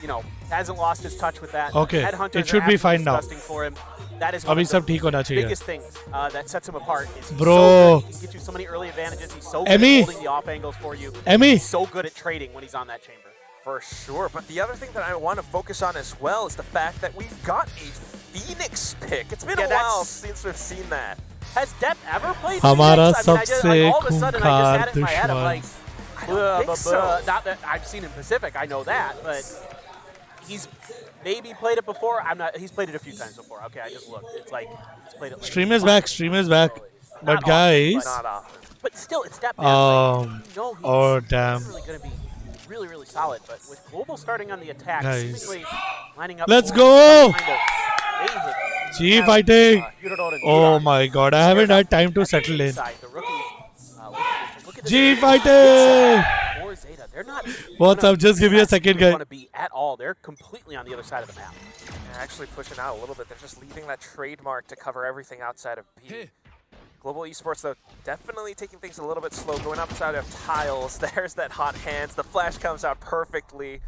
you know, hasn't lost his touch with that. Okay, it should be fine now. For him. That is one of the biggest things that sets him apart. Is Bro, so he can get you so many early advantages. He's so good at holding the off angles for you. He's so good at trading when he's on that chamber. For sure, but the other thing that I want to focus on as well is the fact that we've got a Phoenix pick. It's been a while since we've seen that. Has Depp ever played हमारा Phoenix? I mean, all of a sudden I just had it in my head. I'm like, not that I've seen in Pacific, I know that, but he's maybe played it before. I'm not. He's played it a few times before. Okay, I just looked. It's like he's played it. Like Stream is back. Stream is back. But guys, but still, it's Depp. Oh damn. Really going to be really solid. But with Global starting on the attack, seemingly lining up. Let's go. G fighting. Oh my God! I haven't had time to settle in. G fighting. They're not. What's up? Just give me a second, guys. Want to be at all? They're completely on the other side of the map. They're actually pushing out a little bit. They're just leaving that trademark to cover everything outside of B. Global Esports, though, definitely taking things a little bit slow, going outside of tiles. There's that hot hands. The flash comes out perfectly,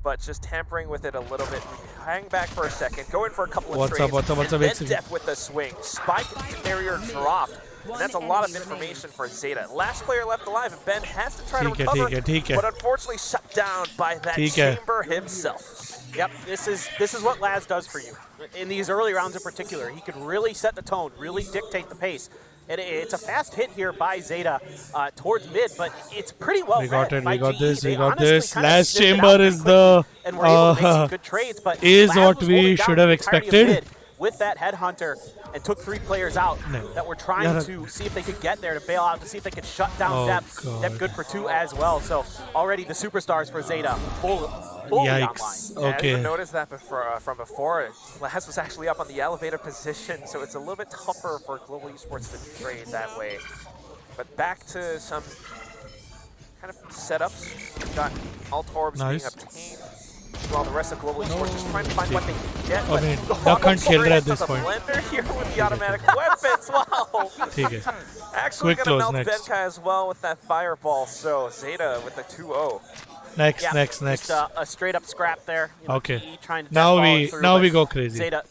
but just tampering with it a little bit. Hang back for a second, going for a couple of trades. What's up? And then Depp with the swing. Spike barrier dropped. And that's a lot of information for Zeta. Last player left alive, and Ben has to try to recover, but unfortunately shut down by that chamber himself. Yep, this is what Laz does for you. In these early rounds in particular, he could really set the tone, really dictate the pace. And it's a fast hit here by Zeta towards mid, but it's pretty well We got this. Last chamber is the is what we should have expected. With that headhunter, and took 3 players out that were trying to see if they could get there to bail out, to see if they could shut down Depp. Depp good for 2 as well. So already the superstars for Zeta fully online. Yeah, I didn't notice that from before. Laz was actually up on the elevator position, so it's a little bit tougher for Global Esports to trade that way. But back to some kind of setups. We've got alt orbs being obtained. While the rest of Global Esports just trying to find what they can get. I mean, Duck can't kill it at this point. Blender here with the automatic weapons. Wow. Actually going to melt Benkai as well with that fireball. So Zeta with the 2-0. Next. Just a straight up scrap there. You know, okay. Now we go crazy. Zeta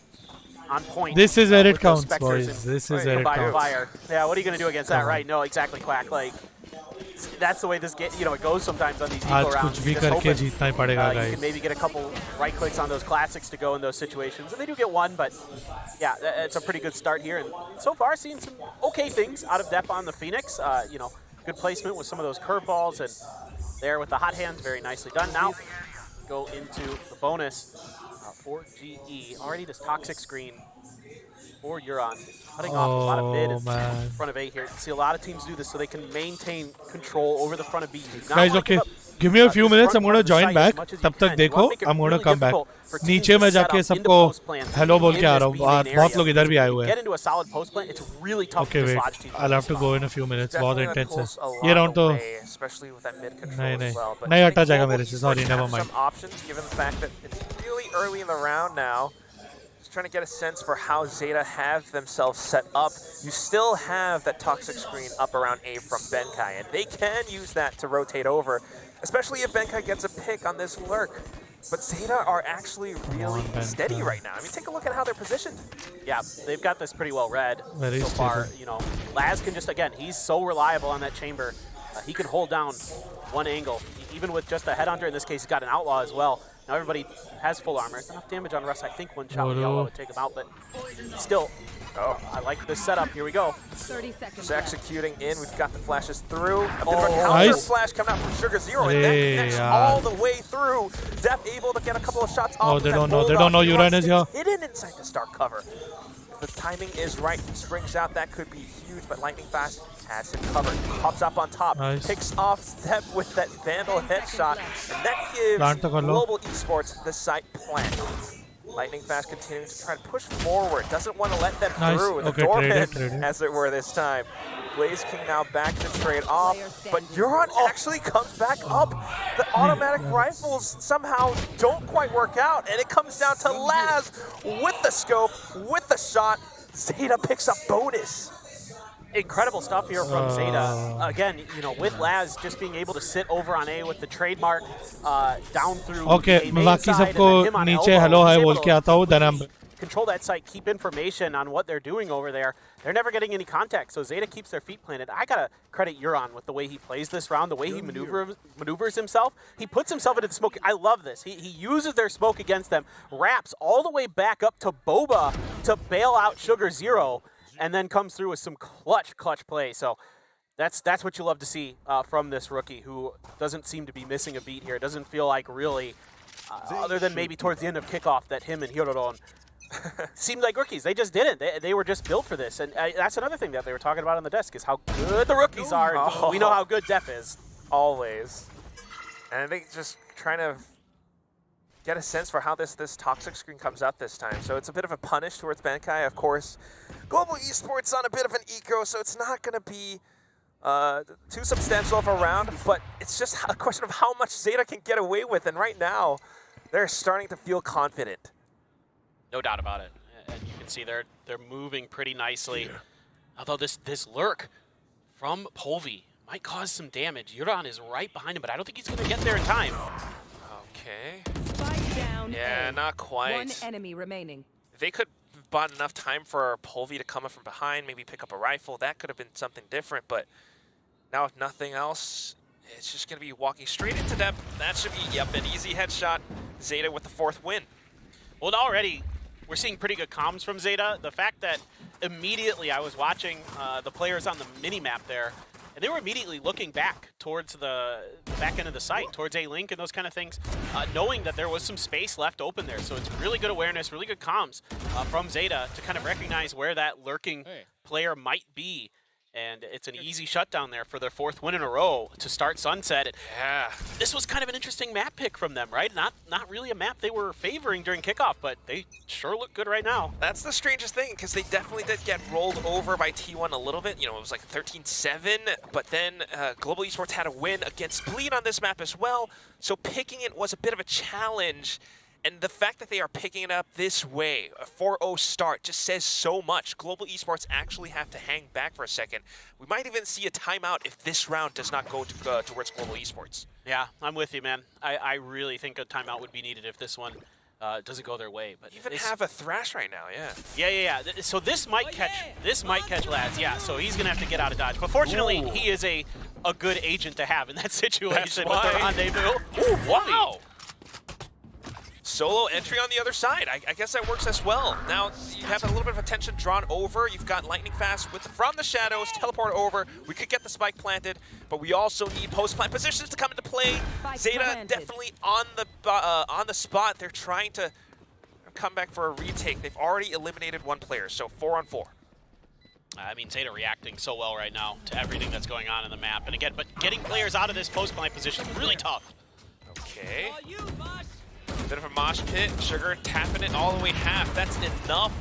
on point. This is where it counts, boys. This is where it counts. Yeah, what are you going to do against that, right? No, exactly, Quack. Like, that's the way this it goes sometimes on these eco rounds. You can maybe get a couple right clicks on those classics to go in those situations, and they do get one, but yeah, it's a pretty good start here. And so far, seeing some okay things out of Depp on the Phoenix. You know, good placement with some of those curveballs, and there with the hot hands, very nicely done. Now go into the bonus for GE. Already this toxic screen for Euron, cutting off a lot of mid in front of A here. You see a lot of teams do this so they can maintain control over the front of B. Guys, okay, give me a few minutes. I'm going to join back. तब तक देखो, I'm going to come back. नीचे मैं जाके सबको hello बोल के आ रहा हूँ. बहुत लोग इधर भी आए हुए हैं. Get into a solid post plan. It's really tough to dislodge teams. I'll have to go in a few minutes. बहुत intense है. ये round तो नहीं हटा जाएगा मेरे से. Sorry, never mind. Some options given the fact that it's really early in the round now. Trying to get a sense for how Zeta have themselves set up. You still have that toxic screen up around A from Benkai, and they can use that to rotate over, especially if Benkai gets a pick on this lurk. But Zeta are actually really steady right now. I mean, take a look at how they're positioned. Yeah, they've got this pretty well read so far. You know, Laz can just, again, he's so reliable on that chamber. He can hold down one angle, even with just a headhunter. In this case, he's got an outlaw as well. Now everybody has full armor. It's enough damage on Russ. I think one shot with the outlaw would take him out, but still. Oh, I like this setup. Here we go. 30 seconds. Just executing in. We've got the flashes through. A bit of a counter flash coming out from Sugar Zero, and that connects all the way through. Depp able to get a couple of shots off. Oh, they don't know. They don't know Euron is here. Hidden inside the start cover. If the timing is right, he springs out. That could be huge, but Lightning Fast has him covered. Hops up on top. Picks off Depp with that Vandal headshot, and that gives Global Esports the site plan. Lightning Fast continuing to try to push forward. Doesn't want to let them through. The doorman, as it were this time. Blaze King now back to trade off, but Euron actually comes back up. The automatic rifles somehow don't quite work out, and it comes down to Laz with the scope, with the shot. Zeta picks up bonus. Incredible stuff here from Zeta. Again, you know, with Laz just being able to sit over on A with the trademark down through Okay, A main बाकी side सबको and then him on नीचे elbow. hello He's hi able बोल to के आता हूँ, then I'm really control that site, keep information on what they're doing over there. They're never getting any contact, so Zeta keeps their feet planted. I gotta credit Euron with the way he plays this round, the way he maneuvers himself. He puts himself into the smoke. I love this. He uses their smoke against them, wraps all the way back up to Boba to bail out Sugar Zero, and then comes through with some clutch play. So that's what you love to see from this rookie, who doesn't seem to be missing a beat here. It doesn't feel like really, other than maybe towards the end of kickoff, that him and Hirodon seemed like rookies. They just didn't. They were just built for this. And that's another thing that they were talking about on the desk, is how good the rookies are. And we know how good Def is. Always. And I think just trying to get a sense for how this toxic screen comes out this time. So it's a bit of a punish towards Benkai. Of course, Global Esports on a bit of an eco, so it's not going to be too substantial of a round, but it's just a question of how much Zeta can get away with. And right now, they're starting to feel confident. No doubt about it. And you can see they're moving pretty nicely. Although this lurk from Polvi might cause some damage. Euron is right behind him, but I don't think he's going to get there in time. Okay. Spike down. Yeah, not quite. One enemy remaining. They could have bought enough time for Polvi to come up from behind, maybe pick up a rifle. That could have been something different, but now if nothing else, it's just going to be walking straight into them. That should be, yep, an easy headshot. Zeta with the 4th win. Well, already we're seeing pretty good comms from Zeta. The fact that immediately I was watching the players on the mini-map there, and they were immediately looking back towards the back end of the site, towards A-Link and those kind of things, knowing that there was some space left open there. So it's really good awareness, really good comms from Zeta to kind of recognize where that lurking player might be. And it's an easy shutdown there for their 4th win in a row to start Sunset. Yeah. This was kind of an interesting map pick from them, right? Not really a map they were favoring during kickoff, but they sure look good right now. That's the strangest thing, because they definitely did get rolled over by T1 a little bit. You know, it was like 13-7, but then Global Esports had a win against Bleed on this map as well. So picking it was a bit of a challenge. And the fact that they are picking it up this way, a 4-0 start, just says so much. Global Esports actually have to hang back for a second. We might even see a timeout if this round does not go towards Global Esports. Yeah, I'm with you, man. I really think a timeout would be needed if this one doesn't go their way. But even have a Thrash right now, yeah. Yeah. So this might catch Laz. Yeah, so he's gonna have to get out of dodge. But fortunately, he is a good agent to have in that situation with the rendezvous. Ooh, wow. Solo entry on the other side. I guess that works as well. Now you have a little bit of attention drawn over. You've got Lightning Fast from the shadows, teleport over. We could get the spike planted, but we also need post-plant positions to come into play. Zeta definitely on the spot. They're trying to come back for a retake. They've already eliminated one player, so 4-on-4. I mean, Zeta reacting so well right now to everything that's going on in the map. And again, but getting players out of this post-plant position is really tough. Okay. Bit of a mosh pit, Sugar tapping it all the way half. That's enough.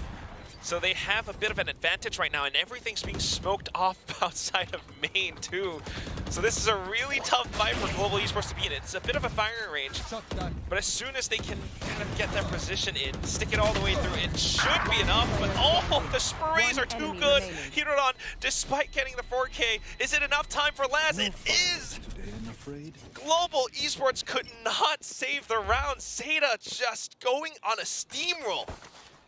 So they have a bit of an advantage right now, and everything's being smoked off outside of main too. So this is a really tough fight for Global Esports to be in. It's a bit of a firing range, but as soon as they can kind of get their position in, stick it all the way through, it should be enough. But oh, the sprays are too good. Hirodon, despite getting the 4K, is it enough time for Laz? It is! Global Esports could not save the round. Zeta just going on a steamroll.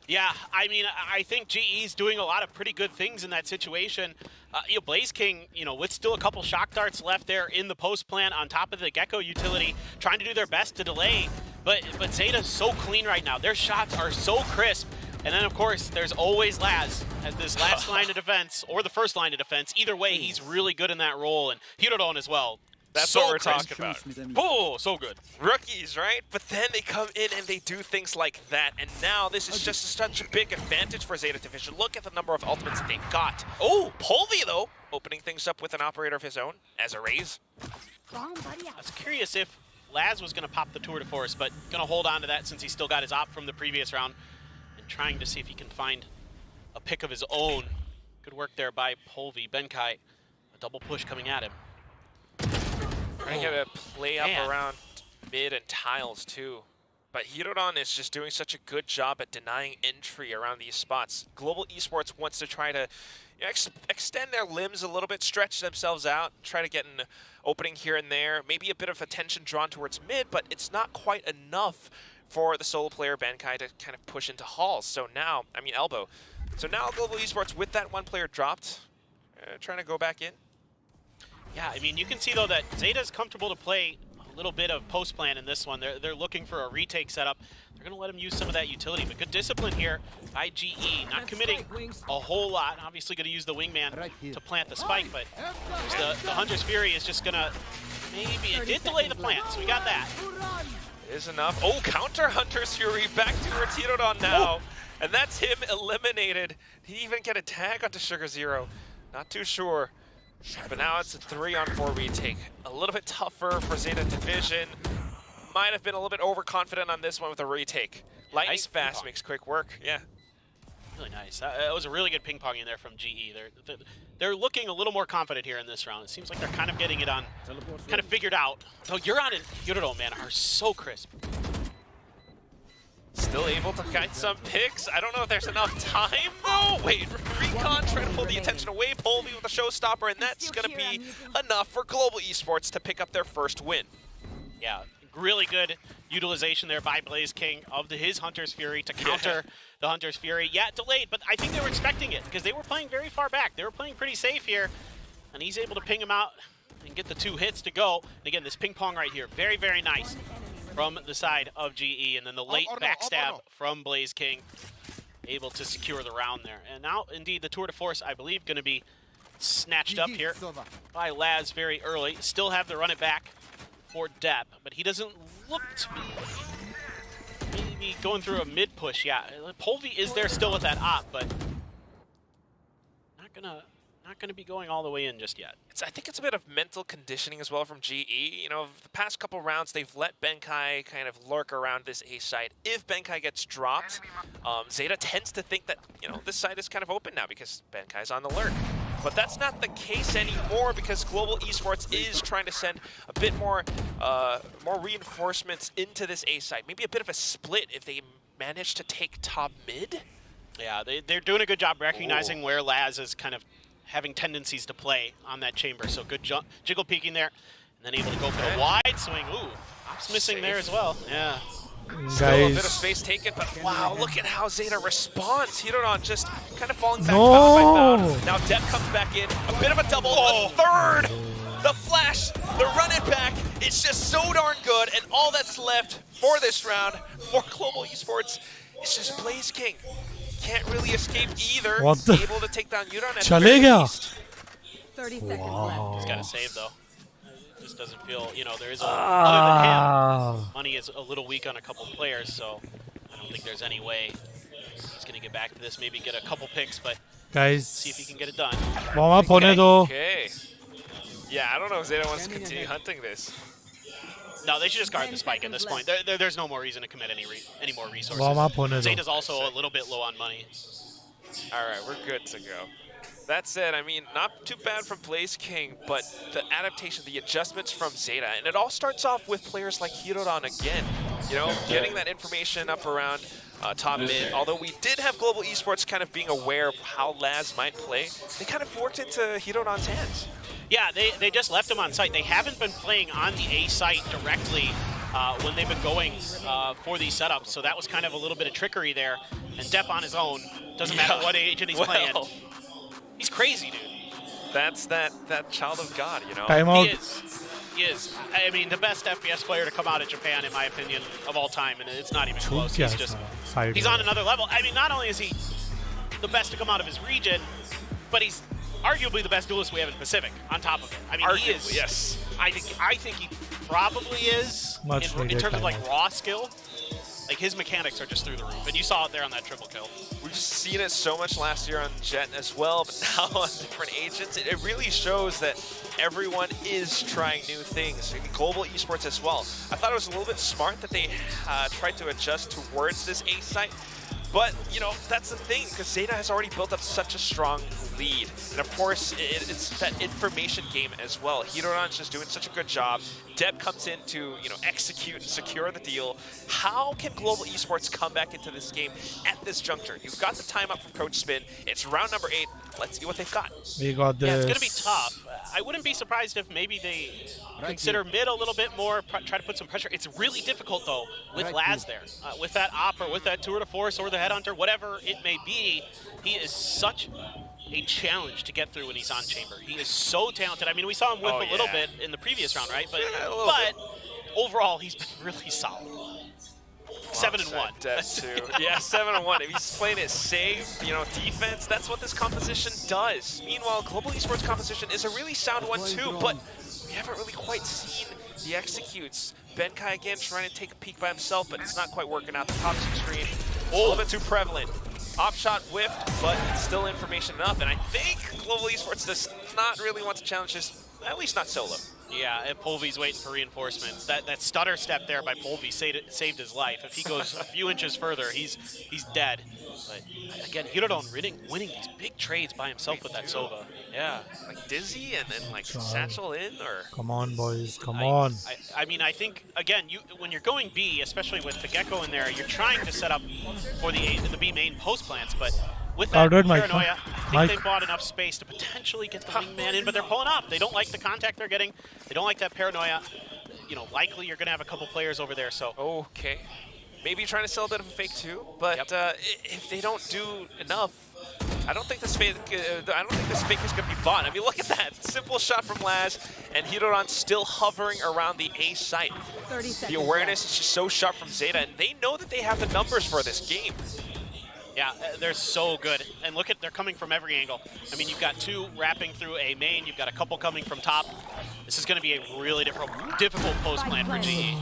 Yeah, I mean, I think GE's doing a lot of pretty good things in that situation. Blaze King, with still a couple shock darts left there in the post plant on top of the Gecko utility, trying to do their best to delay. But Zeta's so clean right now. Their shots are so crisp. And then, of course, there's always Laz as this last line of defense, or the first line of defense. Either way, he's really good in that role, and Hirodon as well. That's so what we're talking about. Oh, so good. Rookies, right? But then they come in and they do things like that. And now this is just such a big advantage for Zeta Division. Look at the number of ultimates they've got. Oh, Polvi, though, opening things up with an operator of his own as a raise. I was curious if Laz was going to pop the tour de force, but going to hold on to that since he still got his op from the previous round and trying to see if he can find a pick of his own. Good work there by Polvi. Benkai, a double push coming at him. Trying to get a play up around mid and tiles too. but Hirodon is just doing such a good job at denying entry around these spots. Global Esports wants to try to extend their limbs a little bit, stretch themselves out, try to get an opening here and there. Maybe a bit of attention drawn towards mid, but it's not quite enough for the solo player Bankai to kind of push into halls. So now, I mean elbow. So now Global Esports with that one player dropped, trying to go back in. Yeah, I mean you can see though that Zeta's comfortable to play a little bit of post plan in this one. They're looking for a retake setup. They're going to let him use some of that utility, but good discipline here by GE. Not committing a whole lot. Obviously going to use the wingman to plant the spike, but the Hunter's Fury is just going to maybe, it did delay the plant, so we got that. Is enough. Oh, counter Hunter's Fury back to Hirodon now. And that's him eliminated. Did he even get a tag onto Sugar Zero? Not too sure. But now it's a 3-on-4 retake. A little bit tougher for Zeta Division. Might have been a little bit overconfident on this one with a retake. Lightning Nice fast ping-pong. makes quick work. Yeah. Really nice. That was a really good ping pong in there from GE. They're looking a little more confident here in this round. It seems like they're kind of getting it on, kind of figured out. So Euron and Hirodon, man, are so crisp. Still able to get some picks. I don't know if there's enough time though. Wait, Recon trying to pull the attention away. Polvi with a showstopper, and that's going to be enough for Global Esports to pick up their first win. Yeah, really good utilization there by Blaze King of his Hunter's Fury to counter the Hunter's Fury. Yeah, delayed, but I think they were expecting it because they were playing very far back. They were playing pretty safe here, and he's able to ping him out and get the 2 hits to go. And again, this ping pong right here, very, very nice from the side of GE, and then the late backstab from Blaze King, able to secure the round there. And now, indeed, the tour de force, I believe, going to be snatched up here by Laz very early. Still have to run it back for Depp, but he doesn't look to be maybe going through a mid push. Yeah, Polvi is there still with that op, but not gonna be going all the way in just yet. I think it's a bit of mental conditioning as well from GE. You know, the past couple rounds, they've let Bankai kind of lurk around this A side. If Bankai gets dropped, Zeta tends to think that, you know, this side is kind of open now because Bankai's on the lurk. But that's not the case anymore because Global Esports is trying to send a bit more reinforcements into this A side. Maybe a bit of a split if they manage to take top mid. Yeah, they're doing a good job recognizing where Laz is kind of having tendencies to play on that chamber. So good jiggle peeking there, and then able to go for the wide swing. Ooh, Op's missing there as well. Yeah. Still a bit of space taken, but wow, look at how Zeta responds. Hirodon just kind of falling back pound by pound. Now Depp comes back in, a bit of a double, a third! The flash, the run it back, it's just so darn good, and all that's left for this round for Global Esports is just Blaze King. Can't really escape either. What the? Able to take down Yuron at Chale the very gaya. least. 30 seconds left. He's got to save though. It just doesn't feel, you know, there is other than him, Money is a little weak on a couple players, so I don't think there's any way he's going to get back to this. Maybe get a couple picks, but Guys, see if he can get it done. warm up hone do. Okay. Yeah, I don't know if Zeta wants to continue hunting this. No, they should just guard the spike at this point. There's no more reason to commit any more resources. Warm up hone do. Zeta's also a little bit low on money. All right, we're good to go. That said, I mean, not too bad from Blaze King, but the adaptation, the adjustments from Zeta, and it all starts off with players like Hirodon again. You know, getting that information up around top mid. Although we did have Global Esports kind of being aware of how Laz might play, they kind of worked into Hirodon's hands. Yeah, they just left him on site. They haven't been playing on the A site directly when they've been going for these setups, so that was kind of a little bit of trickery there. And Depp on his own, doesn't matter what agent he's playing. He's crazy, dude. That's that child of God, you know? Time out. He is. I mean, the best FPS player to come out of Japan, in my opinion, of all time, and it's not even close. He's just, he's on another level. I mean, not only is he the best to come out of his region, but he's arguably the best duelist we have in the Pacific, on top of it. I mean, arguably, he is. Yes. I think he probably is, in terms of, like, raw skill. Like, his mechanics are just through the roof, and you saw it there on that triple kill. We've seen it so much last year on Jet as well, but now on different agents, it really shows that everyone is trying new things. In Global Esports as well. I thought it was a little bit smart that they tried to adjust towards this A site, but, you know, that's the thing, because Zeta has already built up such a strong lead. And of course, it's that information game as well. Hiroran's just doing such a good job. Deb comes in to, you know, execute and secure the deal. How can Global Esports come back into this game at this juncture? You've got the time up from Coach Spin. It's round number 8. Let's see what they've got. We got this. Yeah, it's going to be tough. I wouldn't be surprised if maybe they consider mid a little bit more, try to put some pressure. It's really difficult, though, with Laz there. With that op or with that tour de force or the headhunter, whatever it may be, he is such a challenge to get through when he's on chamber. He is so talented. I mean, we saw him whip a little bit in the previous round, right? But, overall, he's been really solid. 7-1. That's too. Yeah, 7-1. If he's playing it safe, you know, defense, that's what this composition does. Meanwhile, Global Esports composition is a really sound one too, but we haven't really quite seen the executes. Benkai again trying to take a peek by himself, but it's not quite working out. The toxic screen, a little bit too prevalent. Op shot whiffed, but it's still information enough, and I think Global Esports does not really want to challenge this, at least not solo. Yeah, and Polvy's waiting for reinforcements. That stutter step there by Polvy saved his life. If he goes a few inches further, he's dead. But again, Hirodon winning these big trades by himself with that Sova. Yeah. Like Dizzy and then like Satchel in, or? Come on, boys, come on. I mean, I think, again, when you're going B, especially with the Gecko in there, you're trying to set up for the B main post plants, but with that paranoia, I think they bought enough space to potentially get the wingman in, but they're pulling up. They don't like the contact they're getting. They don't like that paranoia. You know, likely you're going to have a couple players over there, so. Okay. Maybe trying to sell a bit of a fake too, but if they don't do enough, I don't think this fake is going to be bought. I mean, look at that. Simple shot from Laz, and Hiroran still hovering around the A site. The awareness is just so sharp from Zeta, and they know that they have the numbers for this game. Yeah, they're so good. And look at, they're coming from every angle. I mean, you've got 2 wrapping through a main. You've got a couple coming from top. This is going to be a really difficult post plant for GE.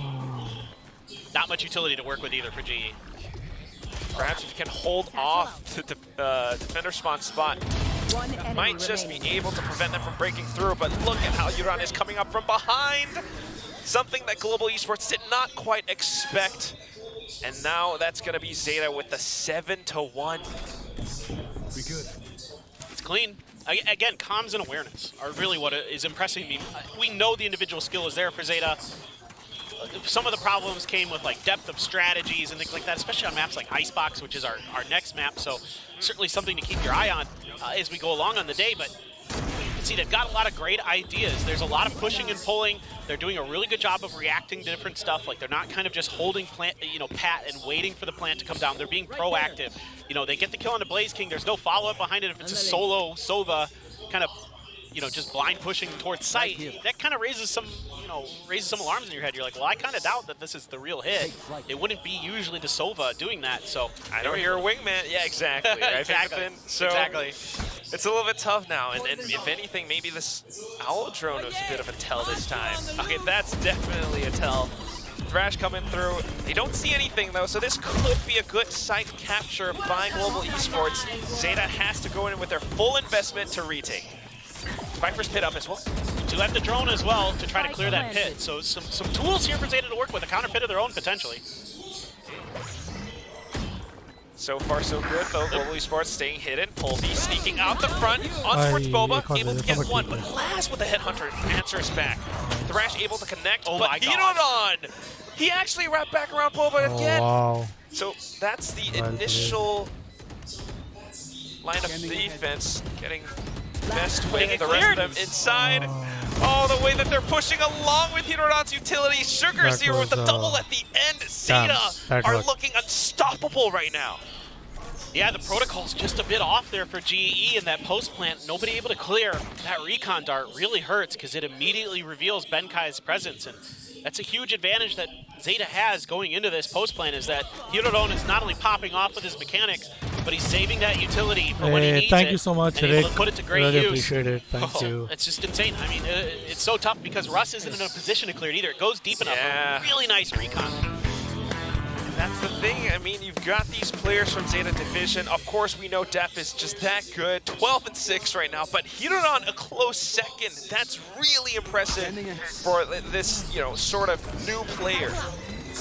Not much utility to work with either for GE. Perhaps if you can hold off the defender spawn spot, might just be able to prevent them from breaking through. But look at how Yuran is coming up from behind. Something that Global Esports did not quite expect. And now that's going to be Zeta with the 7-1. Be good. It's clean. Again, comms and awareness are really what is impressing me. We know the individual skill is there for Zeta. Some of the problems came with like depth of strategies and things like that, especially on maps like Icebox, which is our next map. So certainly something to keep your eye on as we go along on the day. But see, they've got a lot of great ideas. There's a lot of pushing and pulling. They're doing a really good job of reacting to different stuff. Like, they're not kind of just holding plant, pat and waiting for the plant to come down. They're being proactive. You know, they get the kill on the Blaze King. There's no follow-up behind it if it's a solo Sova kind of, just blind pushing towards sight. That kind of raises some alarms in your head. You're like, well, I kind of doubt that this is the real hit. It wouldn't be usually the Sova doing that. So I don't hear a wingman. Yeah, exactly. Exactly. So exactly. It's a little bit tough now, and if anything, maybe this owl drone was a bit of a tell this time. Okay, that's definitely a tell. Thrash coming through. They don't see anything though, so this could be a good site capture by Global Esports. Zeta has to go in with their full investment to retake. Viper's pit up as well. To have the drone as well to try to clear that pit. So some tools here for Zeta to work with, a counter pit of their own potentially. So far so good though, Global Esports staying hidden. Polvy sneaking out the front on towards Boba, able to get one, but Laz with the headhunter answers back. Thrash able to connect, but Hirodon! He actually wrapped back around Boba again! Wow. So that's the initial line of defense, getting best with the rest of them inside. Oh, the way that they're pushing along with Hirodon's utility. Sugar Zero with the double at the end. Zeta are looking unstoppable right now. Yeah, the protocol's just a bit off there for GE in that post plant. Nobody able to clear. That recon dart really hurts because it immediately reveals Benkai's presence. And that's a huge advantage that Zeta has going into this post plant, is that Hirodon is not only popping off with his mechanics, but he's saving that utility for when he needs thank you so much, and Rick. able to put it to great really use. Appreciate it. Thank you. It's just insane. I mean, it's so tough because Russ isn't in a position to clear it either. It goes deep enough. Yeah. Really nice recon. That's the thing. I mean, you've got these players from Zeta Division. Of course, we know Dep is just that good. 12-6 right now, but Hirodon a close second. That's really impressive for this, sort of new player.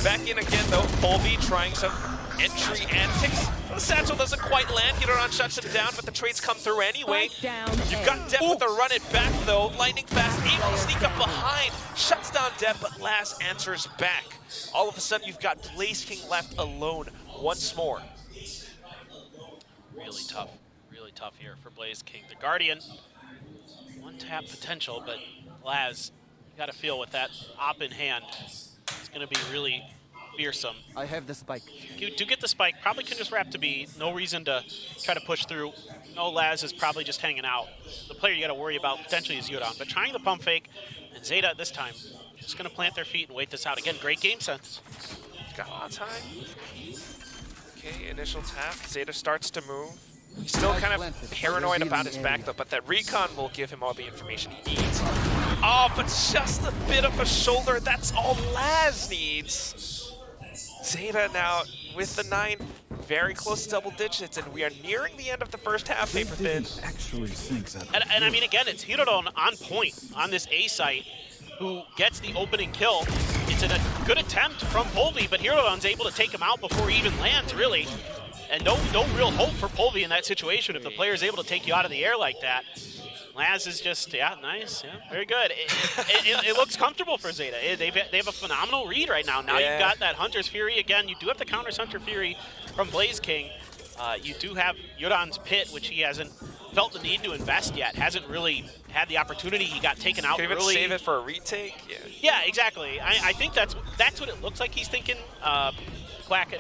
Back in again, though. Polvy trying some entry antics. The satchel doesn't quite land. Hiroran shuts him down, but the trades come through anyway. You've got Depp with the run it back though. Lightning fast, able to sneak up behind. Shuts down Depp, but Laz answers back. All of a sudden, you've got Blaze King left alone once more. Really tough here for Blaze King. The Guardian, one tap potential, but Laz, you got to feel with that op in hand, it's going to be really fearsome. I have the spike. You do get the spike, probably can just wrap to B. No reason to try to push through. No, Laz is probably just hanging out. The player you got to worry about potentially is Yudan, but trying the pump fake, and Zeta this time just going to plant their feet and wait this out. Again, great game sense. Got a lot of time. Okay, initial tap. Zeta starts to move. He's still kind of paranoid about his back though, but that recon will give him all the information he needs. Oh, but just a bit of a shoulder. That's all Laz needs. Zeta now with the 9, very close to double digits, and we are nearing the end of the first half, Paper Thin. Actually sinks out. And I mean, again, it's Hiroran on point on this A site who gets the opening kill. It's a good attempt from Polvi, but Hiroran's able to take him out before he even lands, really. And no real hope for Polvi in that situation if the player is able to take you out of the air like that. Laz is just, yeah, nice, yeah, very good. It looks comfortable for Zeta. They have a phenomenal read right now. Now you've got that Hunter's Fury again. You do have the counters Hunter Fury from Blaze King. You do have Yudan's Pit, which he hasn't felt the need to invest yet. Hasn't really had the opportunity. He got taken out early. Can even save it for a retake? Yeah, exactly. I think that's what it looks like he's thinking. Quack.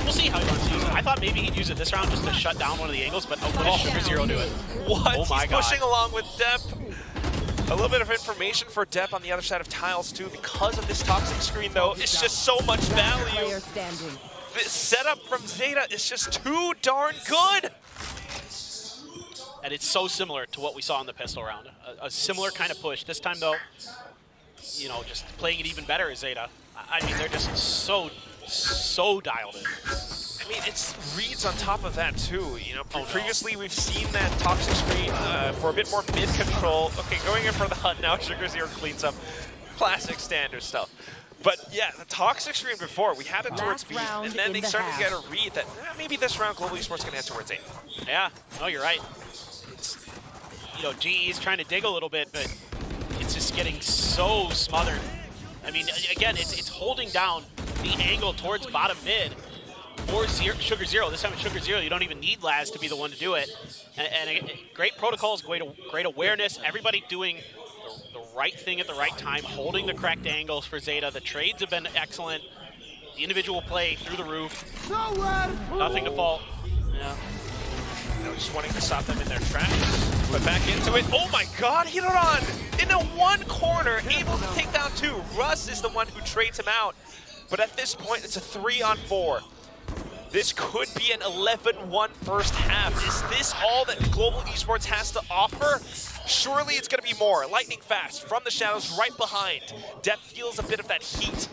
We'll see how he wants to use it. I thought maybe he'd use it this round just to shut down one of the angles, but what does Sugar Zero do it? What? Oh my He's God. pushing along with Depp. A little bit of information for Depp on the other side of tiles too. Because of this toxic screen though, it's just so much value. The setup from Zeta is just too darn good. And it's so similar to what we saw in the pistol round. A similar kind of push. This time though, you know, just playing it even better is Zeta. I mean, they're just so dialed in. I mean, it's reads on top of that too. You know, previously we've seen that toxic screen for a bit more mid control. Okay, going in for the hunt now. Sugar Zero cleans up. Classic standard stuff. But yeah, the toxic screen before, we had it towards B, and then they started to get a read that maybe this round Global Esports can head towards A. Yeah, no, you're right. It's, you know, GE is trying to dig a little bit, but it's just getting so smothered. I mean, again, it's holding down the angle towards bottom mid for Sugar Zero. This time with Sugar Zero, you don't even need Laz to be the one to do it. And great protocols, great awareness, everybody doing the right thing at the right time, holding the correct angles for Zeta. The trades have been excellent. The individual play through the roof. Nothing to fault. Yeah. You know, just wanting to stop them in their tracks. But back into it. Oh my God, Hiroran in a one corner, able to take down 2. Russ is the one who trades him out. But at this point, it's a 3-on-4. This could be an 11-1 first half. Is this all that Global Esports has to offer? Surely it's going to be more. Lightning fast from the shadows right behind. Depp feels a bit of that heat.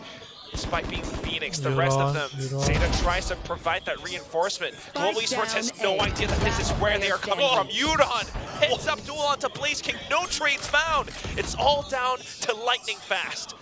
Despite being Phoenix, the rest of them, Zeta tries to provide that reinforcement. Global Esports has no idea that this is where they are coming from. Yudan heads up duel onto Blaze King. No trades found. It's all down to lightning fast.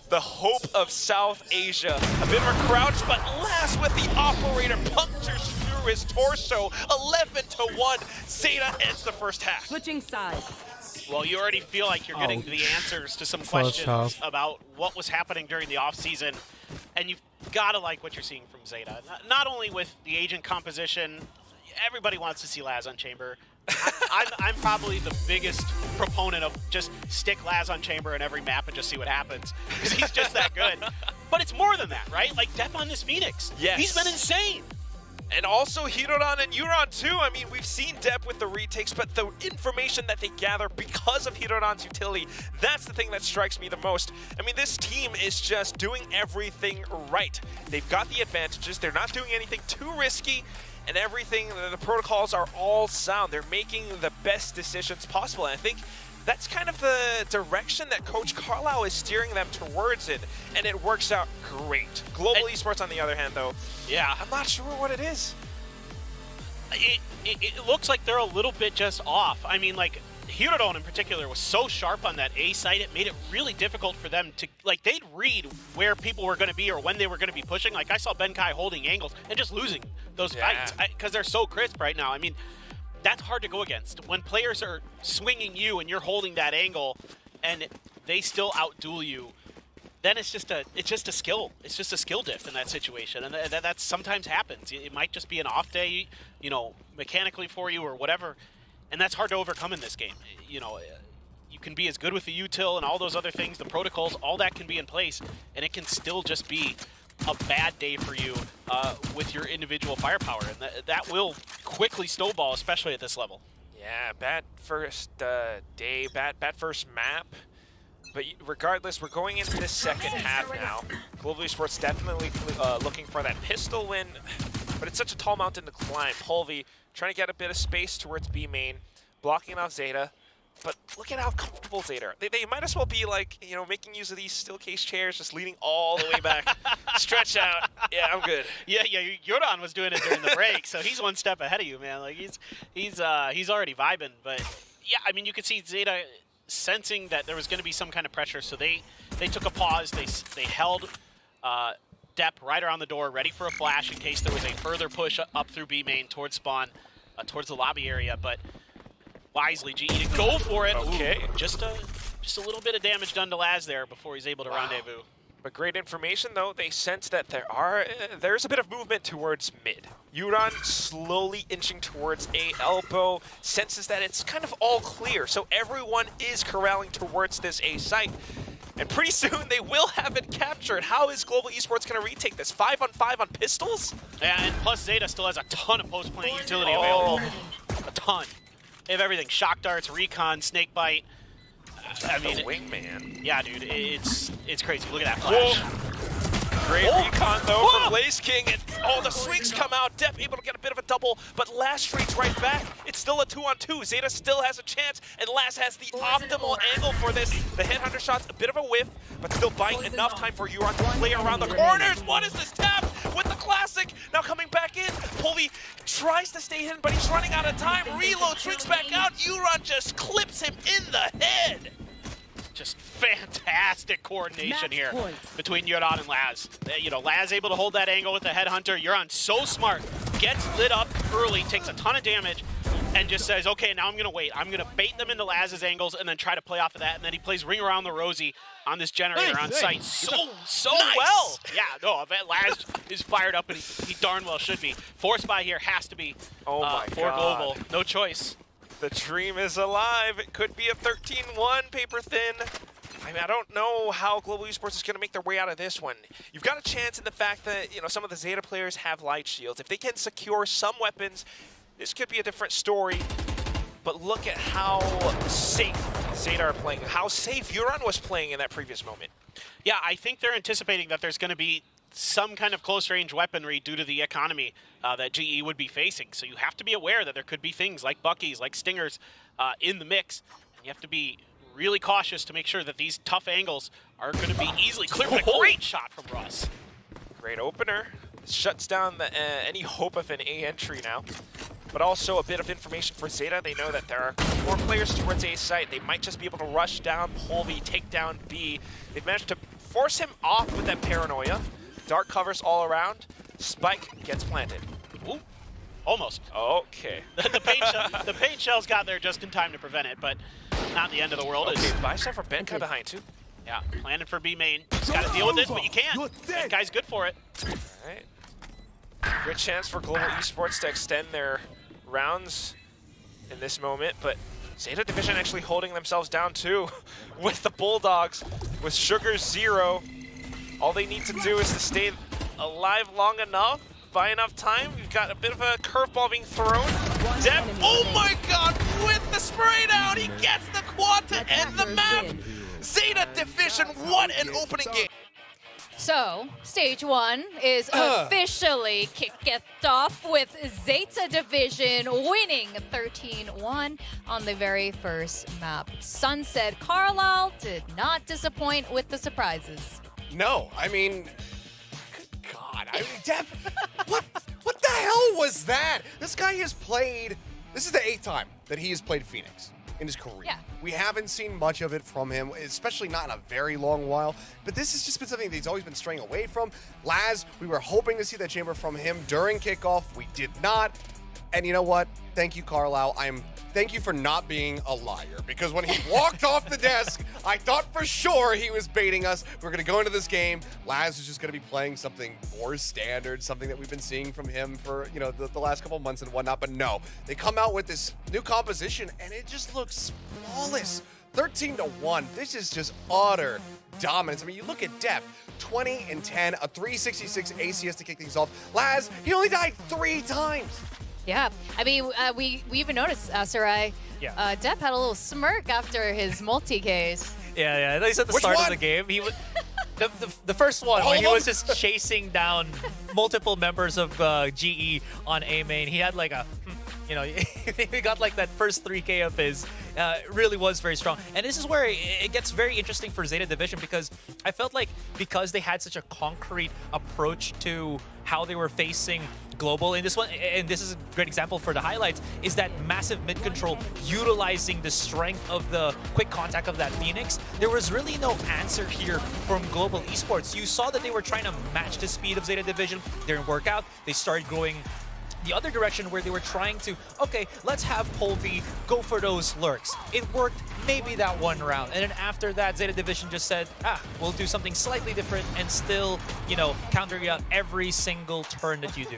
The hope of South Asia. A bit of a crouch, but last with the operator punctures through his torso. 11-1. Zeta ends the first half. Switching sides. Well, you already feel like you're getting the answers to some questions about what was happening during the offseason, and you've got to like what you're seeing from Zeta. Not only with the agent composition, everybody wants to see Laz on Chamber. I'm probably the biggest proponent of just stick Laz on Chamber in every map and just see what happens, because he's just that good. But it's more than that, right? Like, Depp on this Phoenix. Yes. He's been insane. And also Hiroran and Yuran too. I mean, we've seen Depp with the retakes, but the information that they gather because of Hiroran's utility, that's the thing that strikes me the most. I mean, this team is just doing everything right. They've got the advantages. They're not doing anything too risky, and everything, the protocols are all sound. They're making the best decisions possible, and I think that's kind of the direction that Coach Carlisle is steering them towards it, and it works out great. Global Esports, on the other hand, though, yeah, I'm not sure what it is. It looks like they're a little bit just off. I mean, like, Hirodon in particular was so sharp on that A site, it made it really difficult for them to, like, they'd read where people were going to be or when they were going to be pushing. Like, I saw Benkai holding angles and just losing those fights because they're so crisp right now. I mean, that's hard to go against. When players are swinging you and you're holding that angle and they still outduel you, then it's just a skill. It's just a skill diff in that situation, and that sometimes happens. It might just be an off day, you know, mechanically for you or whatever, and that's hard to overcome in this game. You know, you can be as good with the util and all those other things, the protocols, all that can be in place, and it can still just be a bad day for you with your individual firepower, and that will quickly snowball, especially at this level. Yeah, bad first day, bad first map. But regardless, we're going into this second half now. Global Esports definitely looking for that pistol win, but it's such a tall mountain to climb. Polvi trying to get a bit of space towards B main, blocking off Zeta. But look at how comfortable Zeta are. They might as well be like, you know, making use of these steel case chairs, just leaning all the way back. Stretch out. Yeah, I'm good. Yeah, Jordan was doing it during the break, so he's one step ahead of you, man. Like he's already vibing. But yeah, I mean, you could see Zeta sensing that there was going to be some kind of pressure, so they took a pause. They held Depp right around the door, ready for a flash in case there was a further push up through B main towards spawn, towards the lobby area. But wisely, GE to go for it. Okay, ooh, just a little bit of damage done to Laz there before he's able to rendezvous. But great information, though. They sense that there's a bit of movement towards mid. Yuran slowly inching towards A elbow, senses that it's kind of all clear, so everyone is corralling towards this A site. And pretty soon they will have it captured. How is Global Esports going to retake this? 5-on-5 on pistols? Yeah, and plus Zeta still has a ton of post-plant utility available. A ton. They have everything. Shock darts, recon, snake bite. I mean, wingman. Yeah, dude, it's crazy. Look at that flash. Whoa. Great recon though from Blaze King, and the swings come out. Depp able to get a bit of a double, but Laz streaks right back. It's still a 2-on-2. Zeta still has a chance, and Laz has the optimal angle for this. The headhunter shot's a bit of a whiff, but still buying enough time for Euron to play around the corners. What is this tap with the classic? Now coming back in. Polvi tries to stay hidden, but he's running out of time. Reload, streaks back out. Euron just clips him in the head. Just fantastic coordination here between Yuran and Laz. You know, Laz able to hold that angle with the headhunter. Yuran so smart, gets lit up early, takes a ton of damage, and just says, okay, now I'm going to wait. I'm going to bait them into Laz's angles and then try to play off of that. And then he plays Ring Around the Rosie on this generator on site so nice. Well. Yeah, no, Laz is fired up, and he darn well should be. Force buy here has to be for Global. No choice. The dream is alive. It could be a 13-1 paper thin. I mean, I don't know how Global Esports is going to make their way out of this one. You've got a chance in the fact that, you know, some of the Zeta players have light shields. If they can secure some weapons, this could be a different story. But look at how safe Zeta are playing, how safe Euron was playing in that previous moment. Yeah, I think they're anticipating that there's going to be some kind of close-range weaponry due to the economy that GE would be facing. So you have to be aware that there could be things like Buckies, like Stingers in the mix. And you have to be really cautious to make sure that these tough angles are going to be easily clear. But a great shot from Russ. Great opener. Shuts down any hope of an A entry now. But also a bit of information for Zeta. They know that there are more players towards A site. They might just be able to rush down Polvi, take down B. They've managed to force him off with that paranoia. Dark covers all around. Spike gets planted. Ooh, almost. Okay. the paint shells got there just in time to prevent it, but not the end of the world. Okay, buy stuff for Benkai behind too. Yeah, planted for B main. Just got to deal with this, but you can't. Benkai's good for it. All right. Good chance for Global Esports to extend their rounds in this moment, but Zeta Division actually holding themselves down too with the Bulldogs, with Sugar 0. All they need to do is to stay alive long enough, buy enough time. We've got a bit of a curveball being thrown. Depp, oh my god, with the spray down, he gets the quad to end the map. Zeta Division, what an opening game. So, stage 1 is officially kicked off with Zeta Division winning 13-1 on the very first map. Sunset Carlisle did not disappoint with the surprises. No, I mean, good God, I mean, Depp, what the hell was that? This guy has played, this is the 8th time that he has played Phoenix. in his career. Yeah. We haven't seen much of it from him, especially not in a very long while. But this has just been something that he's always been straying away from. Laz, we were hoping to see that chamber from him during kickoff. We did not. And you know what? Thank you, Carlisle. Thank you for not being a liar, because when he walked off the desk, I thought for sure he was baiting us. We're going to go into this game. Laz is just going to be playing something more standard, something that we've been seeing from him for, you know, the last couple months and whatnot. But no, they come out with this new composition, and it just looks flawless. 13-1. This is just utter dominance. I mean, you look at depth. 20 and 10, a 366 ACS to kick things off. Laz, he only died 3 times. Yeah, I mean, we even noticed, Sarai, Depp had a little smirk after his multi-case. Yeah, at least at the start of the game, he was the first one when he was just chasing down multiple members of GE on A main. He had like a, you know, he got like that first 3K of his. Really was very strong. And this is where it gets very interesting for Zeta Division, because I felt like because they had such a concrete approach to how they were facing Global in this one, and this is a great example for the highlights, is that massive mid control utilizing the strength of the quick contact of that Phoenix. There was really no answer here from Global Esports. You saw that they were trying to match the speed of Zeta Division. Didn't work out. They started going the other direction where they were trying to, okay, let's have Polvi go for those lurks. It worked maybe that one round. And then after that, Zeta Division just said, we'll do something slightly different and still, you know, counter you out every single turn that you do.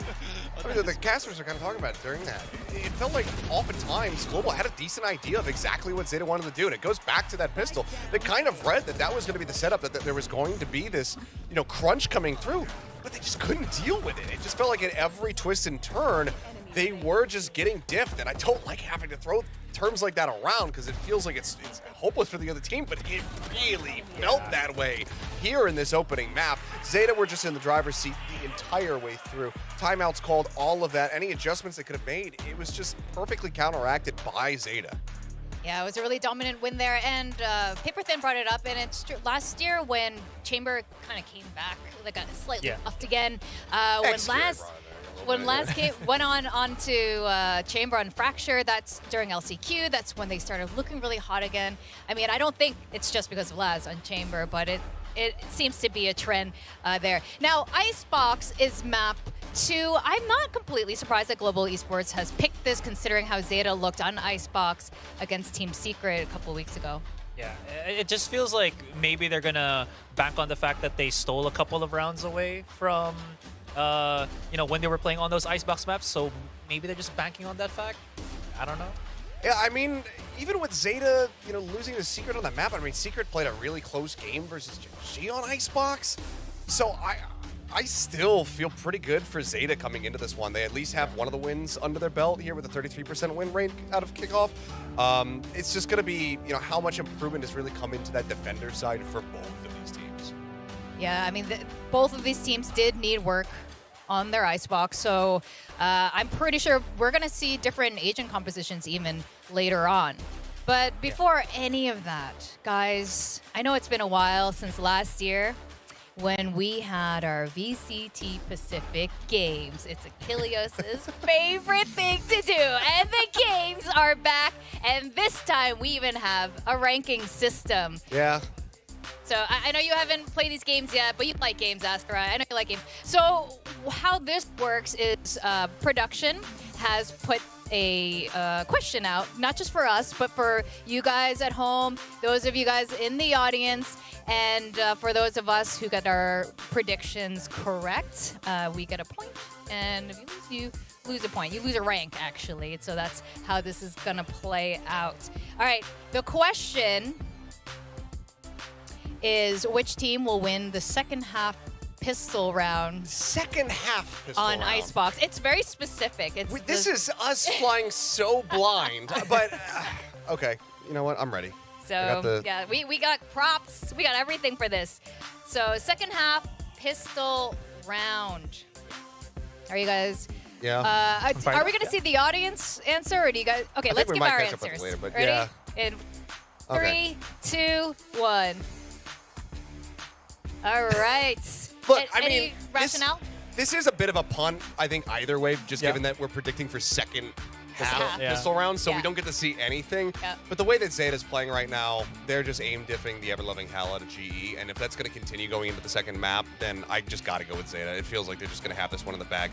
I mean, the casters are kind of talking about it during that. It felt like oftentimes Global had a decent idea of exactly what Zeta wanted to do, and it goes back to that pistol. They kind of read that that was going to be the setup, that there was going to be this, you know, crunch coming through, but they just couldn't deal with it. It just felt like at every twist and turn, they were just getting diffed, and I don't like having to throw terms like that around because it feels like it's hopeless for the other team, but it really felt that way here in this opening map. Zeta were just in the driver's seat the entire way through. Timeouts called, all of that. Any adjustments they could have made, it was just perfectly counteracted by Zeta. Yeah, it was a really dominant win there, and Paper Thin brought it up, and it's true. Last year when Chamber kind of came back, like got slightly upped again, when Laz went onto Chamber on Fracture, that's during LCQ, that's when they started looking really hot again. I mean, I don't think it's just because of Laz on Chamber, but it seems to be a trend there. Now, Icebox is map 2. I'm not completely surprised that Global Esports has picked this, considering how Zeta looked on Icebox against Team Secret a couple weeks ago. Yeah, it just feels like maybe they're gonna bank on the fact that they stole a couple of rounds away from, you know, when they were playing on those Icebox maps. So maybe they're just banking on that fact. I don't know. Yeah, I mean, even with Zeta, you know, losing to Secret on that map, I mean, Secret played a really close game versus G on Icebox. So I still feel pretty good for Zeta coming into this one. They at least have one of the wins under their belt here with a 33% win rate out of kickoff. It's just going to be, you know, how much improvement has really come into that defender side for both of these teams. Yeah, I mean, both of these teams did need work on their Icebox, so I'm pretty sure we're going to see different agent compositions even later on. But before any of that, guys, I know it's been a while since last year when we had our VCT Pacific Games. It's Achilles' favorite thing to do, and the games are back, and this time we even have a ranking system. Yeah. So I know you haven't played these games yet, but you like games, Astra. I know you like games. So how this works is production has put a question out, not just for us, but for you guys at home, those of you guys in the audience, and for those of us who got our predictions correct, we get a point. And if you lose, you lose a point. You lose a rank, actually. So that's how this is going to play out. All right, the question is which team will win the second half pistol round? Second half pistol on round. Icebox. It's very specific. This is us flying so blind, but okay. You know what? I'm ready. So yeah, we got props. We got everything for this. So second half pistol round. Are you guys? Yeah. Are we going to see the audience answer, or do you guys? Okay, let's give our answers. Later, but ready? Yeah. In 3, 2, 1. All right. Look, any rationale? This is a bit of a punt, I think, either way, just given that we're predicting for second half pistol rounds, so we don't get to see anything. Yep. But the way that Zeta's playing right now, they're just aim diffing the ever-loving hell out of GE, and if that's going to continue going into the second map, then I just got to go with Zeta. It feels like they're just going to have this one in the bag.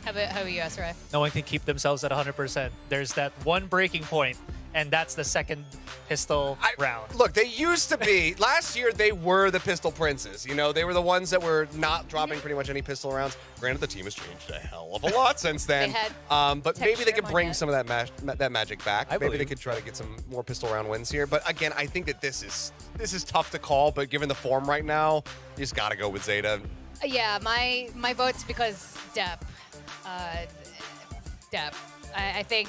How about you, Asrai? No one can keep themselves at 100%. There's that one breaking point, and that's the second pistol round. Look, they used to be, last year they were the pistol princes. You know, they were the ones that were not dropping pretty much any pistol rounds. Granted, the team has changed a hell of a lot since then. But maybe they could bring some of that magic back. Maybe they could try to get some more pistol round wins here. But again, I think that this is tough to call, but given the form right now, you just got to go with Zeta. Yeah, my vote's because depth. Depth. I think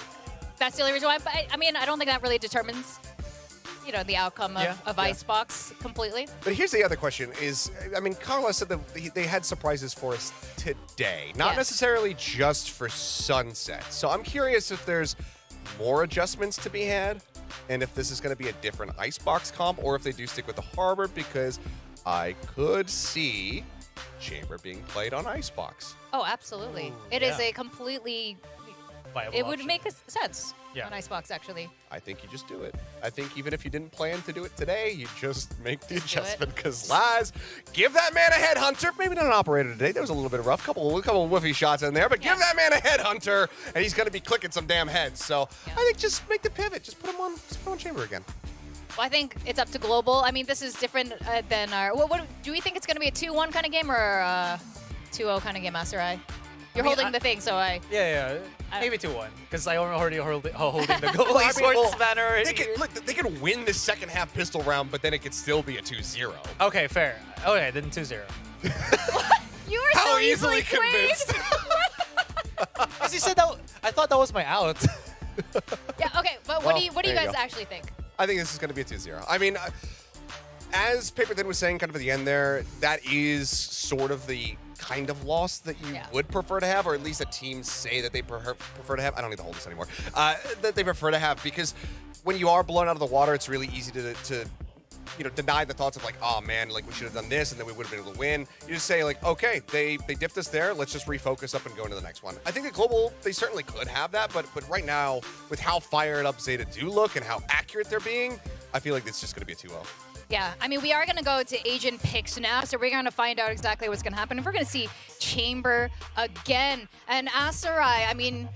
that's the only reason why. But I mean, I don't think that really determines, you know, the outcome of Icebox completely. But here's the other question: is I mean, Carlos said that they had surprises for us today, not necessarily just for Sunset. So I'm curious if there's more adjustments to be had, and if this is going to be a different Icebox comp, or if they do stick with the Harbor, because I could see Chamber being played on Icebox. Oh, absolutely. It is a completely viable it would option. make sense on Icebox, actually. I think you just do it. I think even if you didn't plan to do it today, you just make the adjustment. Because Laz, give that man a headhunter. Maybe not an operator today. There was a little bit of rough, couple of woofy shots in there. But give that man a headhunter, and he's going to be clicking some damn heads. So I think just make the pivot. Just put him on Chamber again. Well, I think it's up to Global. I mean, this is different than our... What do we think it's going to be a 2-1 kind of game or a 2-0 kind of game, Asarai? You're holding the thing, so I... Yeah. Maybe 2-1, because I'm already holding the Global Esports banner. They can win the second half pistol round, but then it could still be a 2-0. Okay, fair. Okay, then 2-0. You were so easily convinced. As you said, I thought that was my out. Yeah, okay, but what do you guys actually think? I think this is going to be a 2-0. I mean, as Paper Thin was saying kind of at the end there, that is sort of the kind of loss that you would prefer to have, or at least that teams say that they prefer to have. I don't need to hold this anymore. That they prefer to have, because when you are blown out of the water, it's really easy to deny the thoughts of like, oh man, like we should have done this and then we would have been able to win. You just say like, okay, they dipped us there. Let's just refocus up and go into the next one. I think that Global, they certainly could have that, but right now, with how fired up Zeta do look and how accurate they're being, I feel like it's just going to be a 2-0. Yeah, I mean, we are going to go to agent picks now, so we're going to find out exactly what's going to happen. If we're going to see Chamber again. And Asarai, I mean,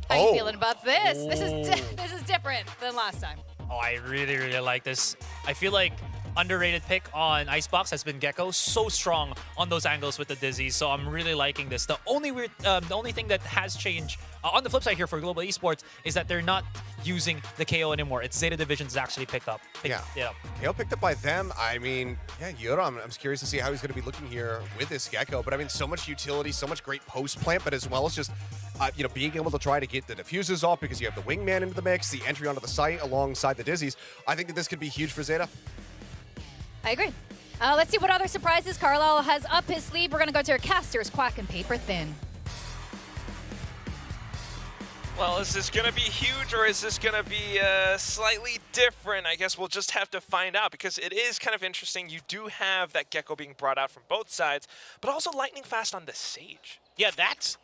how are you feeling about this? This is different than last time. Oh, I really, really like this. I feel like underrated pick on Icebox has been Gecko. So strong on those angles with the Dizzy, so I'm really liking this. The only thing that has changed on the flip side here for Global Esports is that they're not using the KO anymore. It's Zeta Division's actually picked up. KO picked up by them. I mean, Yura, I'm curious to see how he's going to be looking here with this Gecko. But I mean, so much utility, so much great post plant, but as well as just being able to try to get the diffusers off because you have the wingman into the mix, the entry onto the site alongside the Dizzies. I think that this could be huge for Zeta. I agree. Let's see what other surprises Carlisle has up his sleeve. We're going to go to our casters, Quack and Paper Thin. Well, is this going to be huge or is this going to be slightly different? I guess we'll just have to find out, because it is kind of interesting. You do have that Gecko being brought out from both sides, but also lightning fast on the Sage. Yeah, that's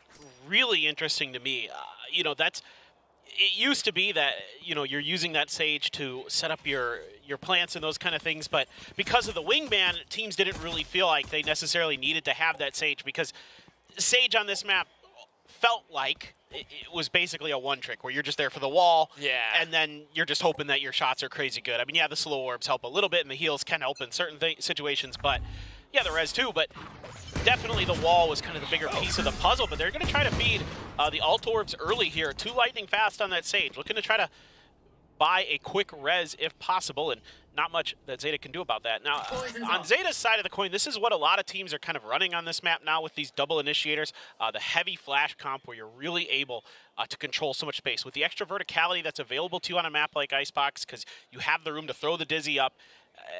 really interesting to me. It used to be that, you're using that Sage to set up your plants and those kind of things, but because of the wingman, teams didn't really feel like they necessarily needed to have that Sage, because Sage on this map felt like it was basically a one-trick where you're just there for the wall, and then you're just hoping that your shots are crazy good. I mean, yeah, the slow orbs help a little bit, and the heals can help in certain situations, but yeah, the res too, but definitely the wall was kind of the bigger piece of the puzzle, but they're going to try to feed the alt orbs early here. 2 lightning fast on that Sage, looking to try to buy a quick res if possible, and not much that Zeta can do about that. Now, on Zeta's side of the coin, this is what a lot of teams are kind of running on this map now with these double initiators, the heavy flash comp where you're really able to control so much space. With the extra verticality that's available to you on a map like Icebox, because you have the room to throw the Dizzy up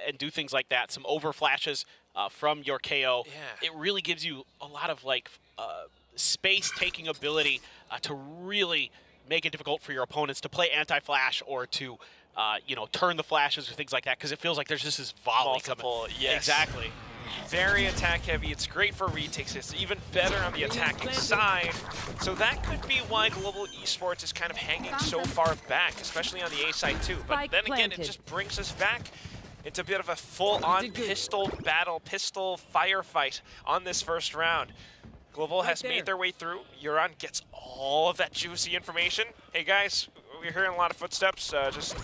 and do things like that, some over flashes from your KO, it really gives you a lot of space-taking ability to really make it difficult for your opponents to play anti-flash or to turn the flashes or things like that, because it feels like there's just this volley coming. Yes. Exactly. very attack heavy. It's great for retakes. It's even better on the attacking side. So that could be why Global Esports is kind of hanging so far back, especially on the A side too. But then again, it just brings us back into a bit of a full-on pistol battle, pistol firefight on this first round. Global has made their way through. Euron gets all of that juicy information. Hey guys, we're hearing a lot of footsteps. Just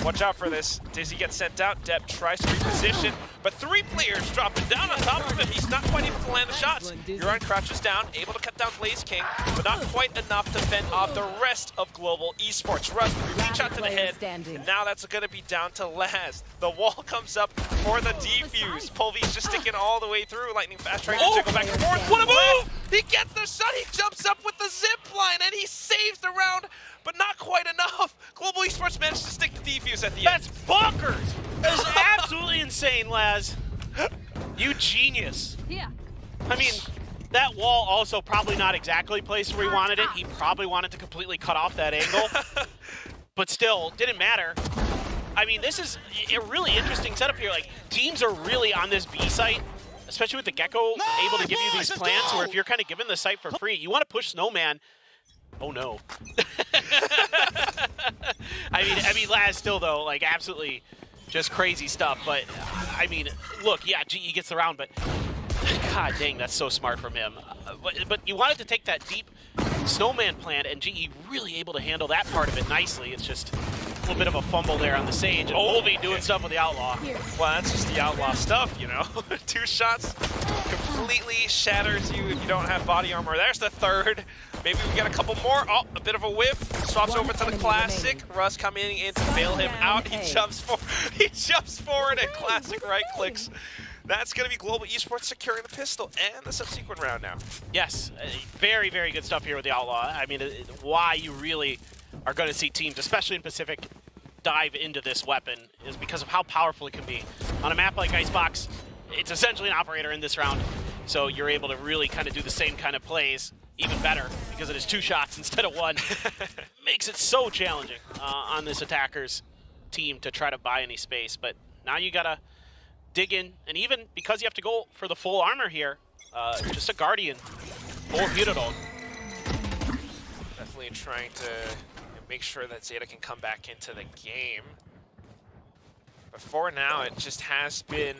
watch out for this. Dizzy gets sent out. Depp tries to reposition, but 3 players dropping down on top of him. He's not quite able to land the shots. Euron crouches down, able to cut down Blaze King, but not quite enough to fend off the rest of Global Esports. Russ with a reach out to the head, and now that's going to be down to Laz. The wall comes up for the defuse. Pulvy's just sticking all the way through. Lightning Fast trying to jiggle back and forth. What a move! He gets the shot. He jumps up with the zip line, and he saves the round, but not quite enough. Global Esports managed to stick the defuse at the end. That's bonkers! That's absolutely insane, Laz. You genius. Yeah. I mean, that wall also probably not exactly placed where he wanted it. He probably wanted to completely cut off that angle. But still, didn't matter. I mean, this is a really interesting setup here. Like, teams are really on this B site, especially with the Gecko able to give you these plants, where if you're kind of given the site for free, you want to push Snowman. Oh no. I mean, Laz still though, like absolutely just crazy stuff. But I mean, look, yeah, GE gets the round, but god dang, that's so smart from him. But you wanted to take that deep Snowman plant, and GE really able to handle that part of it nicely. It's just a little bit of a fumble there on the Sage. And Olvi doing stuff with the Outlaw. Well, that's just the Outlaw stuff, you know. 2 shots completely shatters you if you don't have body armor. There's the 3rd. Maybe we get a couple more. Oh, a bit of a whiff. Swaps over to the Classic. Russ coming in to bail him out. He jumps forward and Classic right clicks. That's going to be Global Esports securing the pistol and the subsequent round now. Yes, very, very good stuff here with the Outlaw. I mean, why you really are going to see teams, especially in Pacific, dive into this weapon is because of how powerful it can be. On a map like Icebox, it's essentially an operator in this round, so you're able to really kind of do the same kind of plays, even better, because it is 2 shots instead of 1. Makes it so challenging on this attacker's team to try to buy any space, but now you got to dig in, and even because you have to go for the full armor here, just a Guardian, full Butyl. Definitely trying to make sure that Zeta can come back into the game. But for now, it just has been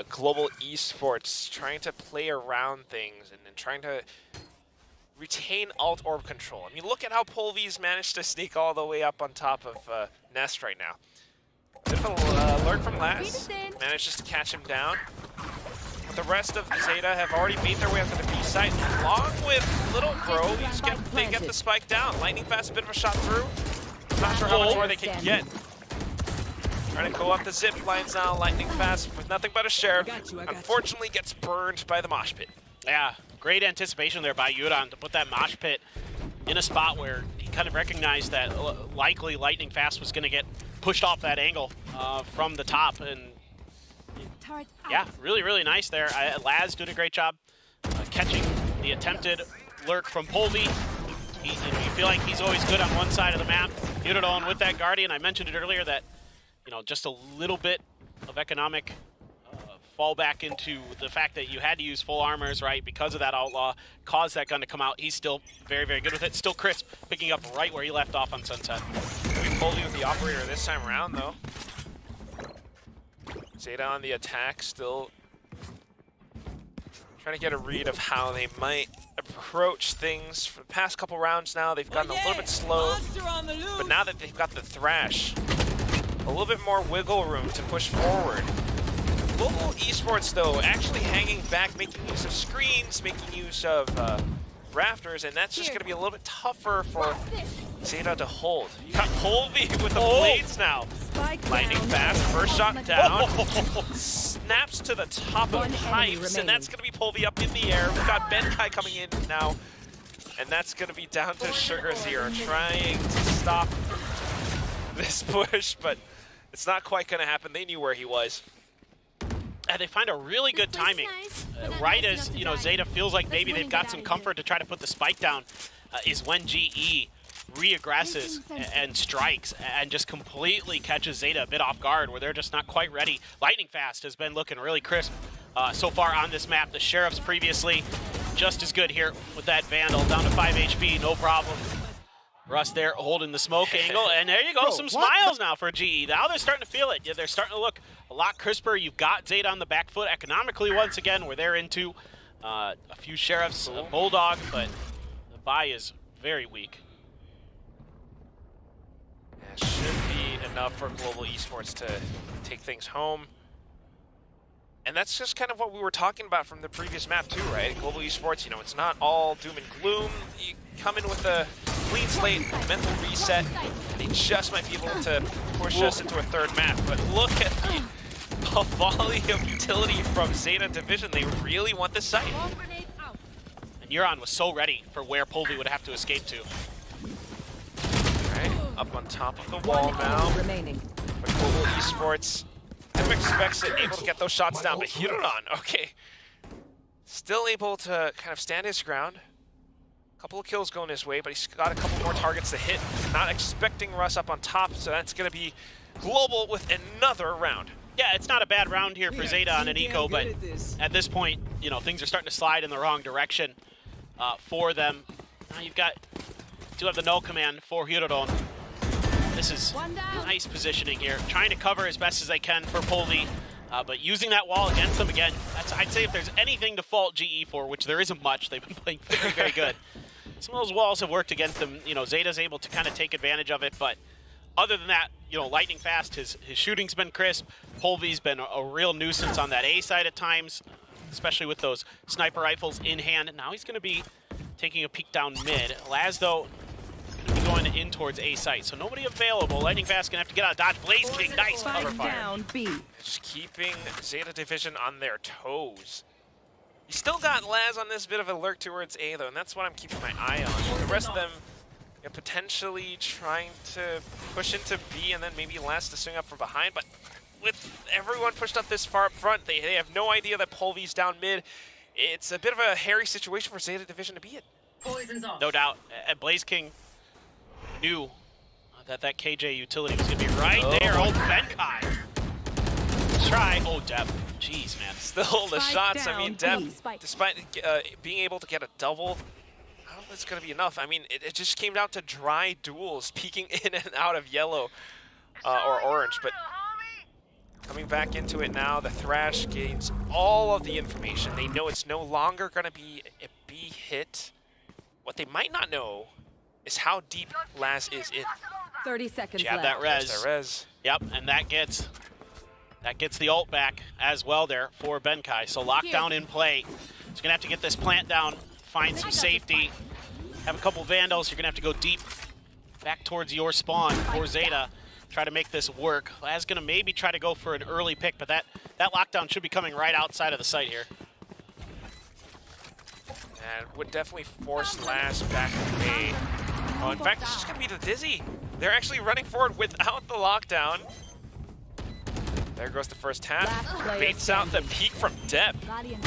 Global Esports trying to play around things and trying to retain alt orb control. I mean, look at how Pulvy's managed to sneak all the way up on top of Nest right now. Bit of a alert from Laz. Manages to catch him down. But the rest of Zeta have already made their way up to the B site, along with Little Bro. They get the spike down. Lightning Fast, a bit of a shot through. Not sure how much more they can get. Trying to go up the zip lines now. Lightning Fast with nothing but a share. Unfortunately, gets burned by the mosh pit. Yeah, great anticipation there by Euron to put that mosh pit in a spot where he kind of recognized that likely Lightning Fast was going to get pushed off that angle from the top, and yeah, really, really nice there. Laz did a great job catching the attempted lurk from Pulvy. You feel like he's always good on one side of the map. Butyl with that Guardian. I mentioned it earlier that, you know, just a little bit of economic fallback into the fact that you had to use full armors, right, because of that Outlaw, caused that gun to come out. He's still very, very good with it. Still crisp, picking up right where he left off on Sunset. We pulled you with the operator this time around, though. Zeta on the attack, still trying to get a read of how they might approach things. For the past couple rounds now, they've gotten a little bit slow, but now that they've got the Thrash, a little bit more wiggle room to push forward. Global Esports, though, actually hanging back, making use of screens, making use of rafters, and that's just going to be a little bit tougher for Zeta to hold. You got Pulvy with the blades now. Lightning Fast, first shot down. Snaps to the top of pipes, and that's going to be Pulvy up in the air. We've got Benkai coming in now, and that's going to be down to Sugar Zero, trying to stop this push, but it's not quite going to happen. They knew where he was. They find a really good timing, right as, you know, Zeta feels like maybe they've got some comfort to try to put the spike down, is when GE re-aggresses and strikes and just completely catches Zeta a bit off guard where they're just not quite ready. Lightning Fast has been looking really crisp so far on this map. The Sheriffs previously just as good here with that Vandal. Down to 5 HP, no problem. Russ there holding the smoke angle, and there you go, some smiles now for GE. Now they're starting to feel it. Yeah, they're starting to look a lot crisper. You've got Zeta on the back foot economically once again, where they're into a few Sheriffs, a Bulldog, but the buy is very weak. Yeah, should be enough for Global Esports to take things home. And that's just kind of what we were talking about from the previous map too, right? Global Esports, you know, it's not all doom and gloom. You come in with a clean slate, mental reset. They just might be able to push us into a third map. But look at the volley of utility from Zeta Division. They really want this site. And Euron was so ready for where Polvi would have to escape to. Alright, up on top of the wall now. But Global Esports expects it, able to get those shots down, but Hiroran, okay. Still able to kind of stand his ground. A couple of kills going his way, but he's got a couple more targets to hit. Not expecting Russ up on top, so that's going to be Global with another round. Yeah, it's not a bad round here for Zeta on an eco, but at this point, you know, things are starting to slide in the wrong direction for them. Now you do have the no command for Hiroran. This is nice positioning here. Trying to cover as best as they can for Polvi, but using that wall against them again, I'd say if there's anything to fault GE for, which there isn't much, they've been playing very, very good. Some of those walls have worked against them. You know, Zeta's able to kind of take advantage of it, but other than that, you know, lightning fast, his shooting's been crisp. Polvi's been a real nuisance on that A side at times, especially with those sniper rifles in hand. Now he's going to be taking a peek down mid. Laz, though, going in towards A site, so nobody available. Lightning Fast gonna have to get out of dodge. Blaze King, nice cover fire. Just keeping Zeta Division on their toes. You still got Laz on this bit of a lurk towards A though, and that's what I'm keeping my eye on. The rest of them potentially trying to push into B and then maybe Laz to swing up from behind, but with everyone pushed up this far up front, they have no idea that Polvi's down mid. It's a bit of a hairy situation for Zeta Division to be in. No doubt. And Blaze King knew that KJ utility was going to be right there. Oh, Benkai. Try. Oh, Deb. Jeez, man. Still the shots. I mean, Deb, despite being able to get a double, I don't think it's going to be enough. I mean, it just came down to dry duels, peeking in and out of yellow or orange. But coming back into it now, the Thrash gains all of the information. They know it's no longer going to be a B hit. What they might not know is how deep Laz is in. 30 seconds left. That res. Yep, and that gets the ult back as well there for Benkai. So lockdown in play. He's gonna have to get this plant down, find some safety, have a couple Vandals. You're gonna have to go deep back towards your spawn for Zeta. Try to make this work. Laz gonna maybe try to go for an early pick, but that lockdown should be coming right outside of the site here. And would definitely force Laz back away. Oh, in fact, it's just going to be the Dizzy. They're actually running forward without the lockdown. There goes the first half. Baits out the peek from Dep.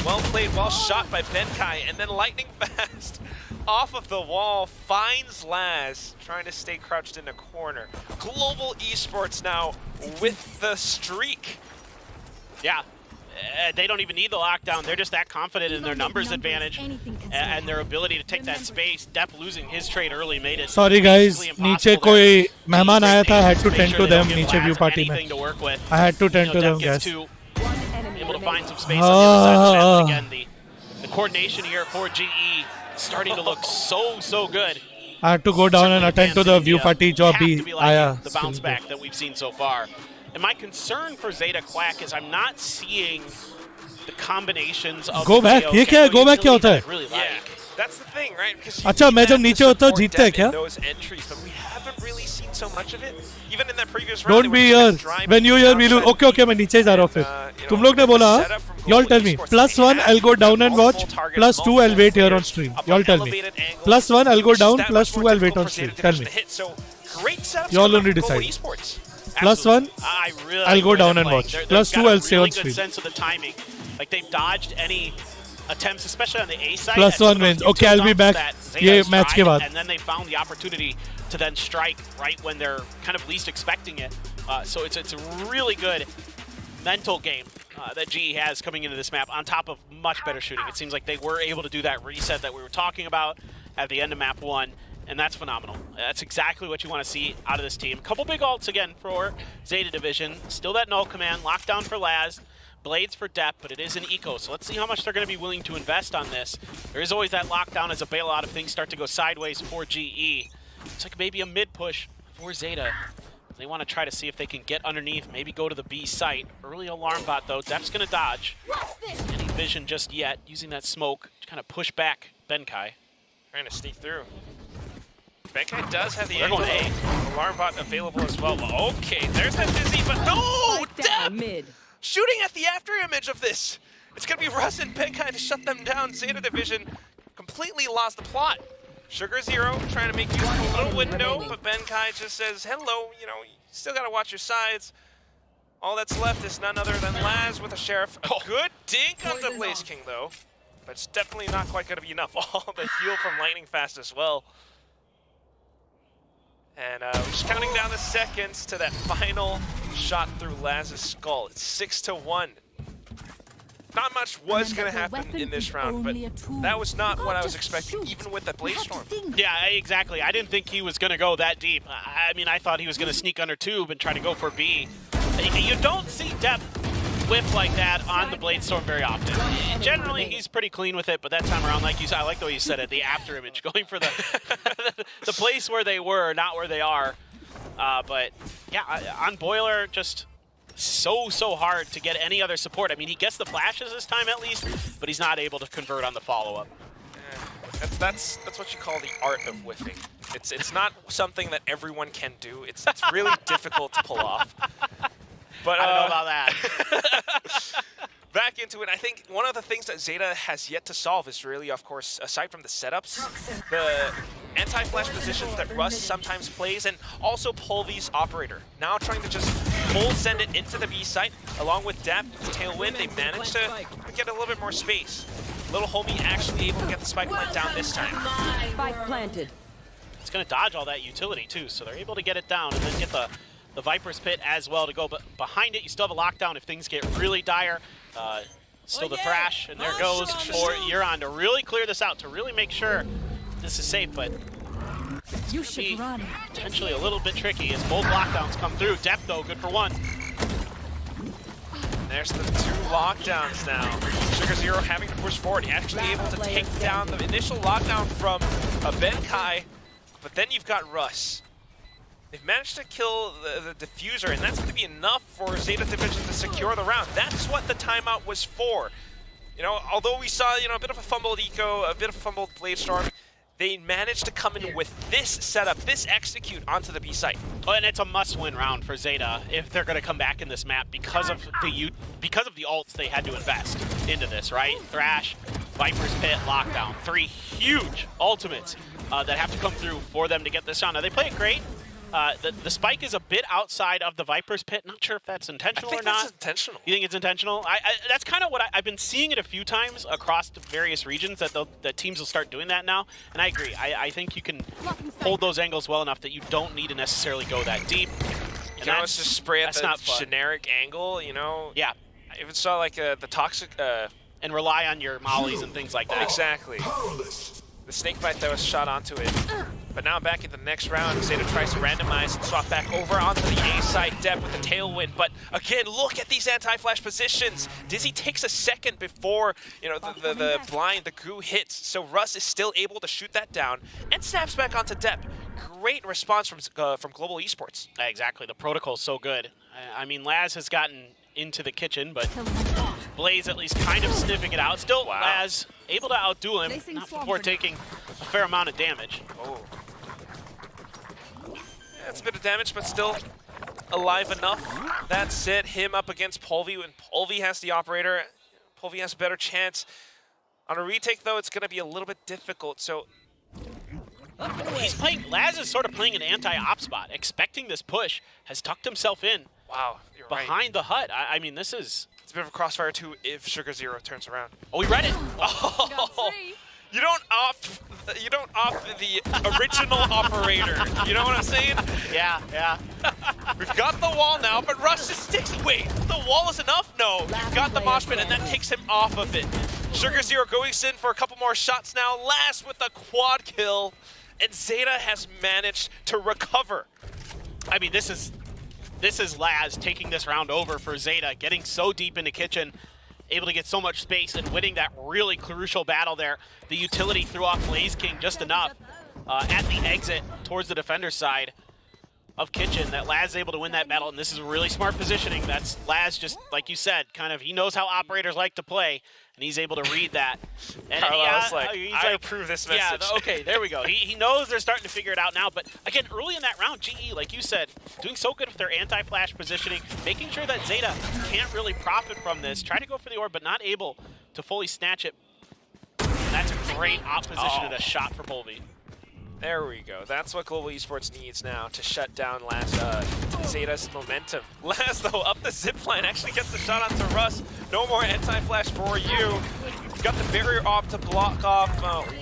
Well played, well shot by Benkai. And then Lightning Fast off of the wall finds Laz, trying to stay crouched in a corner. Global Esports now with the streak. Yeah. They don't even need the lockdown. They're just that confident in their numbers advantage and their ability to take that space. Depp losing his trade early made it. Sorry guys, नीचे कोई मेहमान आया था. I had to tend to them. नीचे view party में. I had to tend to them, guys. Able to find some space on the other side. Again, the coordination here for GE starting to look so good. I had to go down and attend to the view party job. The bounce back that we've seen so far. And my concern for Zeta Quack is I'm not seeing the combinations of go back. ये क्या है? Go back क्या होता है? Really like. That's the thing, right? Because अच्छा मैं जब नीचे होता हूँ जीतते हैं क्या? Those entries, but we haven't really seen so much of it. Even in that previous round. Don't be here. When you here, we lose. Okay, मैं नीचे जा रहा हूँ फिर. तुम लोग ने बोला, y'all tell me. +1, I'll go down and watch. +2, I'll wait here on stream. Y'all tell me. +1, I'll go down. +2, I'll wait on stream. Tell me. Y'all only decide. +1, I'll go down and watch. +2, I'll stay on stream. Good sense of the timing. Like they've dodged any attempts, especially on the A side. +1 wins. Okay, I'll be back. ये match के बाद. And then they found the opportunity to then strike right when they're kind of least expecting it. So it's really good mental game that GE has coming into this map on top of much better shooting. It seems like they were able to do that reset that we were talking about at the end of map 1, and that's phenomenal. That's exactly what you want to see out of this team. Couple big ults again for Zeta Division. Still that null command, lockdown for Laz, blades for Depp, but it is an eco, so let's see how much they're going to be willing to invest on this. There is always that lockdown as a bailout if things start to go sideways for GE. It's like maybe a mid push for Zeta. They want to try to see if they can get underneath, maybe go to the B site. Early alarm bot though, Depp's going to dodge. Any vision just yet, using that smoke to kind of push back Benkai. Trying to sneak through. Benkai does have the angle. Alarm bot available as well. Okay, there's that Dizzy, but no! Depp! Shooting at the after image of this. It's going to be Russ and Benkai to shut them down. Zeta Division completely lost the plot. Sugar Zero trying to make use of a little window, but Benkai just says, hello, you know, you still got to watch your sides. All that's left is none other than Laz with a Sheriff. A good dink on the Blaze King, though. But it's definitely not quite going to be enough. All the heal from Lightning Fast as well. And we're just counting down the seconds to that final shot through Laz's skull. It's 6-1. Not much was going to happen in this round, but that was not what I was expecting, even with the Blaze Storm. Yeah, exactly. I didn't think he was going to go that deep. I mean, I thought he was going to sneak under tube and try to go for B. You don't see Depp whip like that on the Blade Storm very often. Generally, he's pretty clean with it, but that time around, like you said, I like the way you said it, the after image, going for the the place where they were, not where they are. But yeah, on Boiler, just so hard to get any other support. I mean, he gets the flashes this time at least, but he's not able to convert on the follow-up. That's what you call the art of whiffing. It's not something that everyone can do. It's really difficult to pull off. But I don't know about that. Back into it, I think one of the things that Zeta has yet to solve is really, of course, aside from the setups, the anti-flash positions that Russ sometimes plays, and also Polvy's operator. Now trying to just send it into the B site, along with Dap, Tailwind, they managed to get a little bit more space. Little homie actually able to get the spike plant down this time. Spike planted. It's going to dodge all that utility too, so they're able to get it down and then get the Viper's Pit as well to go. But behind it, you still have a lockdown if things get really dire. Still the Thrash, and there goes for Euron to really clear this out, to really make sure this is safe, but you should be run. Potentially a little bit tricky as both lockdowns come through. Depth, though, good for one. There's the 2 lockdowns now. Sugar Zero having to push forward. Actually able to take down the initial lockdown from Benkai, but then you've got Russ. They've managed to kill the diffuser, and that's going to be enough for Zeta Division to secure the round. That's what the timeout was for. You know, although we saw, you know, a bit of a fumbled eco, a bit of a fumbled Blade Storm, they managed to come in with this setup, this execute onto the B site. Oh, and it's a must-win round for Zeta if they're going to come back in this map because of the ults they had to invest into this, right? Thrash, Viper's Pit, Lockdown, 3 huge ultimates that have to come through for them to get this round. Now, they play it great. The spike is a bit outside of the Viper's Pit. Not sure if that's intentional or not. I think that's intentional. You think it's intentional? That's kind of what I've been seeing it a few times across the various regions that teams will start doing that now. And I agree. I think you can hold those angles well enough that you don't need to necessarily go that deep. You can always just spray at the generic angle, you know? Yeah. I even saw like the toxic... and rely on your mollies and things like that. Exactly. The snake bite that was shot onto it. But now back in the next round, Zeta tries to randomize and swap back over onto the A side depth with the tailwind. But again, look at these anti-flash positions. Dizzy takes a second before, you know, the blind, the goo hits. So Russ is still able to shoot that down and snaps back onto depth. Great response from Global Esports. Exactly. The protocol's so good. I mean, Laz has gotten into the kitchen, but Blaze at least kind of sniffing it out. Still, Laz able to outdo him, not before taking a fair amount of damage. Oh. Yeah, it's a bit of damage, but still alive enough. That's it. Him up against Polvy, when Polvy has the operator. Polvy has a better chance. On a retake, though, it's going to be a little bit difficult, so... He's playing, Laz is sort of playing an anti-op spot, expecting this push, has tucked himself in. Wow, you're behind the hut. I mean, this is... It's a bit of a crossfire, too, if Sugar Zero turns around. Oh, he read it. Oh, You don't off the original operator. You know what I'm saying? Yeah. We've got the wall now, but Rush just sticks. Wait, the wall is enough? No, you've got the mosh pit, and that takes him off of it. Sugar Zero going in for a couple more shots now. Last with the quad kill, and Zeta has managed to recover. I mean, this is Laz taking this round over for Zeta, getting so deep into kitchen, able to get so much space and winning that really crucial battle there. The utility threw off Blaze King just enough at the exit towards the defender's side of kitchen that Laz is able to win that battle, and this is really smart positioning. That's Laz, just like you said, kind of, he knows how operators like to play, and he's able to read that. And I approve this message. Yeah, okay, there we go. He knows they're starting to figure it out now, but again, early in that round, GE, like you said, doing so good with their anti-flash positioning, making sure that Zeta can't really profit from this, try to go for the orb, but not able to fully snatch it. That's a great opposition and a shot for Polvi. There we go. That's what Global Esports needs now to shut down Zeta's momentum. Laz, though, up the zipline, actually gets the shot onto Russ. No more anti-flash for you. You've got the barrier off to block off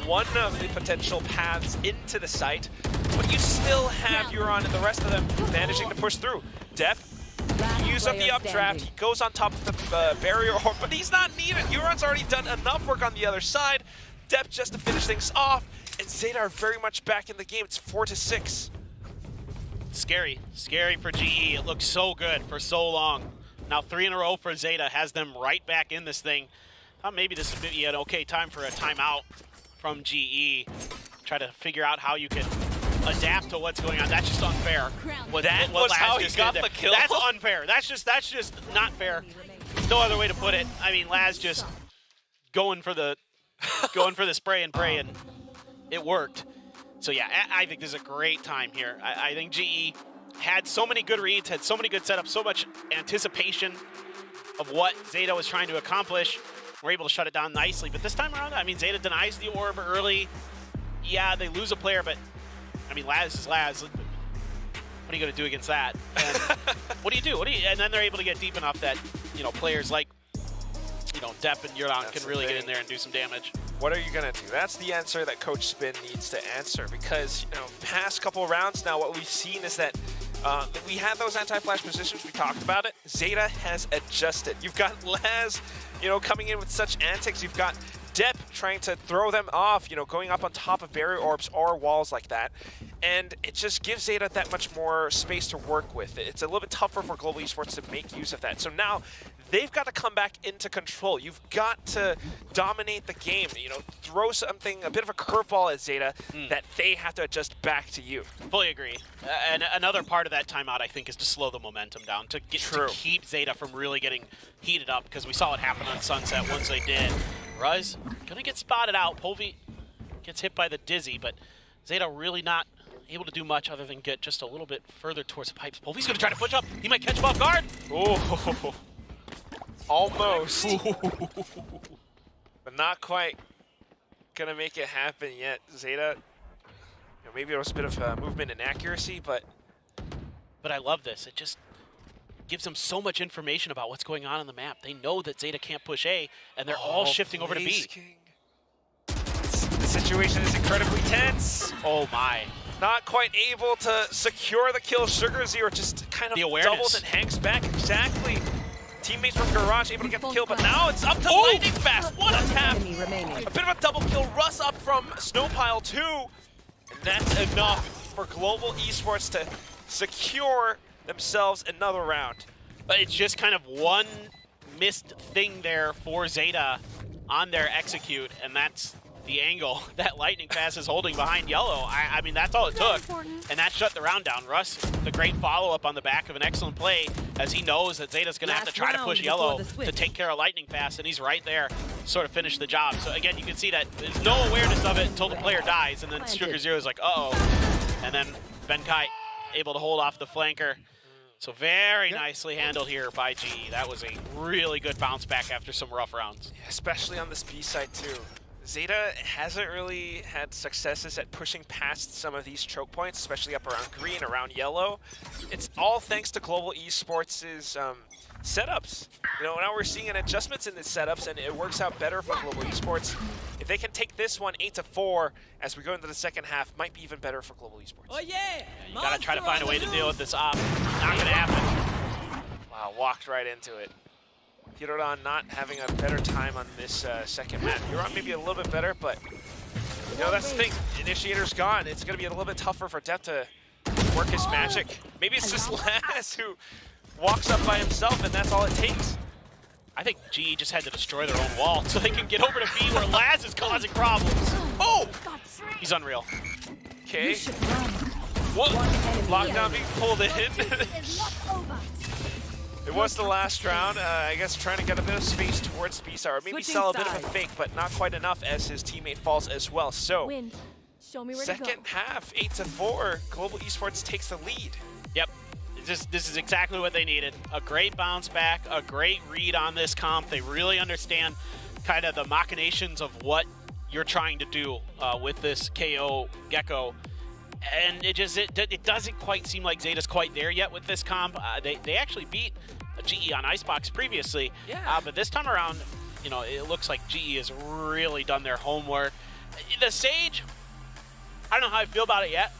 one of the potential paths into the site, but you still have Euron and the rest of them managing to push through. Depth, use up the updraft, he goes on top of the barrier orb, but he's not needed. Euron's already done enough work on the other side. Depth just to finish things off. And Zeta are very much back in the game. It's 4-6. Scary for GE. It looked so good for so long. Now 3 in a row for Zeta has them right back in this thing. Thought maybe this would be an okay time for a timeout from GE. Try to figure out how you can adapt to what's going on. That's just unfair. That was how he got the kill. That's unfair. That's just not fair. No other way to put it. I mean, Laz just going for the spray and pray, and it worked. So yeah, I think this is a great time here. I think GE had so many good reads, had so many good setups, so much anticipation of what Zeta was trying to accomplish. We're able to shut it down nicely. But this time around, I mean, Zeta denies the orb early. Yeah, they lose a player, but I mean, Laz is Laz. What are you going to do against that? And what do you do? And then they're able to get deep enough that, you know, players like, you know, Depp and Euron can really get in there and do some damage. What are you going to do? That's the answer that Coach Spin needs to answer, because, you know, past couple rounds now, what we've seen is that we had those anti-flash positions. We talked about it. Zeta has adjusted. You've got Laz, you know, coming in with such antics. You've got Depp trying to throw them off, you know, going up on top of barrier orbs or walls like that. And it just gives Zeta that much more space to work with. It's a little bit tougher for Global Esports to make use of that. So now they've got to come back into control. You've got to dominate the game, you know, throw something, a bit of a curveball at Zeta that they have to adjust back to you. Fully agree. And another part of that timeout, I think, is to slow the momentum down, to keep Zeta from really getting heated up, because we saw it happen on Sunset once they did. Ruz gonna get spotted out. Polvi gets hit by the Dizzy, but Zeta really not able to do much other than get just a little bit further towards the pipes. Polvi's gonna try to push up. He might catch him off guard. Oh, almost. But not quite gonna make it happen yet. Zeta, you know, maybe it was a bit of movement and accuracy, but I love this. It just gives them so much information about what's going on the map. They know that Zeta can't push A, and they're all shifting over to B. The situation is incredibly tense. Oh my. Not quite able to secure the kill. Sugar Zero just kind of doubles and hangs back. Exactly. Teammates from Garage able to get the kill, but now it's up to Lightning Fast. What a tap. A bit of a double kill. Russ up from Snowpile 2. And that's enough for Global Esports to secure themselves another round. But it's just kind of one missed thing there for Zeta on their execute, and that's the angle that Lightning Fast is holding behind Yellow. I mean, that's all it took, and that shut the round down. Russ, the great follow-up on the back of an excellent play, as he knows that Zeta's going to have to try to push Yellow to take care of Lightning Fast, and he's right there, sort of finish the job. So again, you can see that there's no awareness of it until the player dies, and then Sugar Zero is like, uh-oh. And then Benkai able to hold off the flanker. So very nicely handled here by GE. That was a really good bounce back after some rough rounds. Yeah, especially on this B side too. Zeta hasn't really had successes at pushing past some of these choke points, especially up around green, around yellow. It's all thanks to Global Esports' setups. You know, now we're seeing an adjustments in the setups, and it works out better for Global Esports. If they can take this one 8-4 as we go into the second half, might be even better for Global Esports. Oh yeah! You gotta try to find a way to deal with this op. Not gonna happen. Wow, walked right into it. Hirodan not having a better time on this second map. Hirodan maybe a little bit better, but you know, that's the thing. Initiator's gone. It's gonna be a little bit tougher for Depp to work his magic. Maybe it's just Laz who walks up by himself, and that's all it takes. I think GE just had to destroy their own wall so they can get over to B where Laz is causing problems. Oh! He's unreal. Okay. What? Lockdown being pulled in. It was the last round. I guess trying to get a bit of space towards B-Star. Maybe sell a bit of a fake, but not quite enough as his teammate falls as well. So, Show me where to go. second half, 8-4, Global Esports takes the lead. Yep. This is exactly what they needed. A great bounce back, a great read on this comp. They really understand kind of the machinations of what you're trying to do with this KO Gecko. And it doesn't quite seem like Zeta's quite there yet with this comp. They actually beat GE on Icebox previously. Yeah. But this time around, you know, it looks like GE has really done their homework. The Sage, I don't know how I feel about it yet.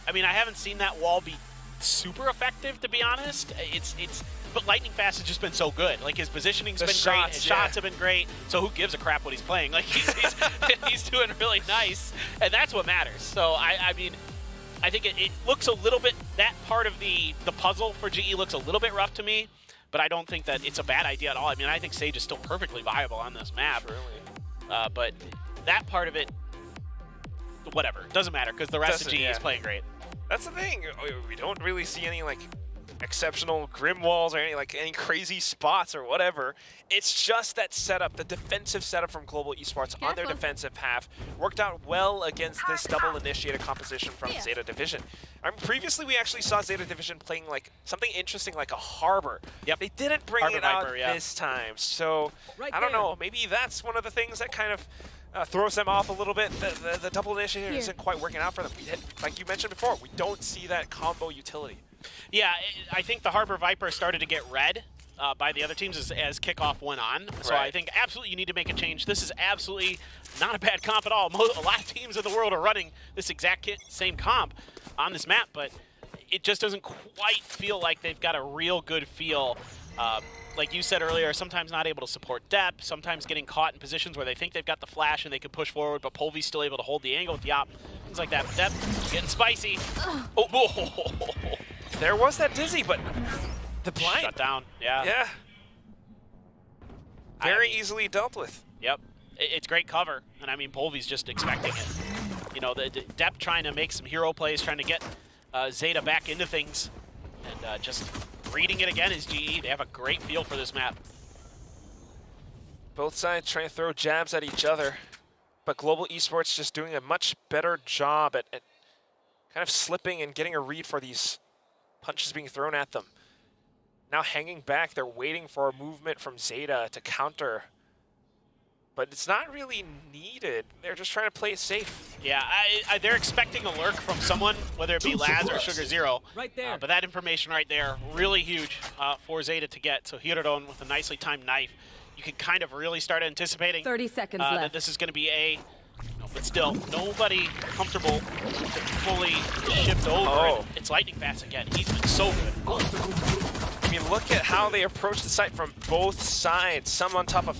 I mean, I haven't seen that wall be super effective, to be honest. But Lightning Fast has just been so good. Like, his positioning's been great, his shots have been great, so who gives a crap what he's playing? Like, he's doing really nice, and that's what matters. So, I mean, I think it looks a little bit, that part of the puzzle for GE looks a little bit rough to me, but I don't think that it's a bad idea at all. I mean, I think Sage is still perfectly viable on this map. Really? But that part of it, whatever, doesn't matter, because the rest of GE is playing great. That's the thing. We don't really see any like exceptional grim walls or any crazy spots or whatever. It's just that setup, the defensive setup from Global Esports on their defensive half worked out well against this double initiator composition from Zeta Division. Previously, we actually saw Zeta Division playing like something interesting like a Harbor. Yep. They didn't bring Harbor it out Viper, this time. So I don't know. Maybe that's one of the things that kind of throws them off a little bit. The double initiator isn't quite working out for them. Like you mentioned before, we don't see that combo utility. Yeah, I think the Harbor Viper started to get read by the other teams as kickoff went on. So I think absolutely you need to make a change. This is absolutely not a bad comp at all. A lot of teams in the world are running this exact same comp on this map, but it just doesn't quite feel like they've got a real good feel. Like you said earlier, sometimes not able to support depth, sometimes getting caught in positions where they think they've got the flash and they can push forward, but Polvy's still able to hold the angle with the op, things like that. But depth getting spicy. Oh, there was that dizzy, but the blind shut down. Yeah. Very easily dealt with. Yep. It's great cover, and I mean, Polvy's just expecting it. You know, the depth trying to make some hero plays, trying to get Zeta back into things, and just reading it again is GE. They have a great feel for this map. Both sides trying to throw jabs at each other, but Global Esports just doing a much better job at kind of slipping and getting a read for these punches being thrown at them. Now hanging back, they're waiting for a movement from Zeta to counter, but it's not really needed. They're just trying to play it safe. Yeah, they're expecting a lurk from someone, whether it be Laz or Sugar Zero. Right there. But that information right there, really huge for Zeta to get. So Hirodon with a nicely timed knife, you can kind of really start anticipating 30 seconds that left. this is going to be but still, nobody comfortable to fully shift over. It's Lightning Fast again. He's been so good. I mean, look at how they approach the site from both sides. Some on top of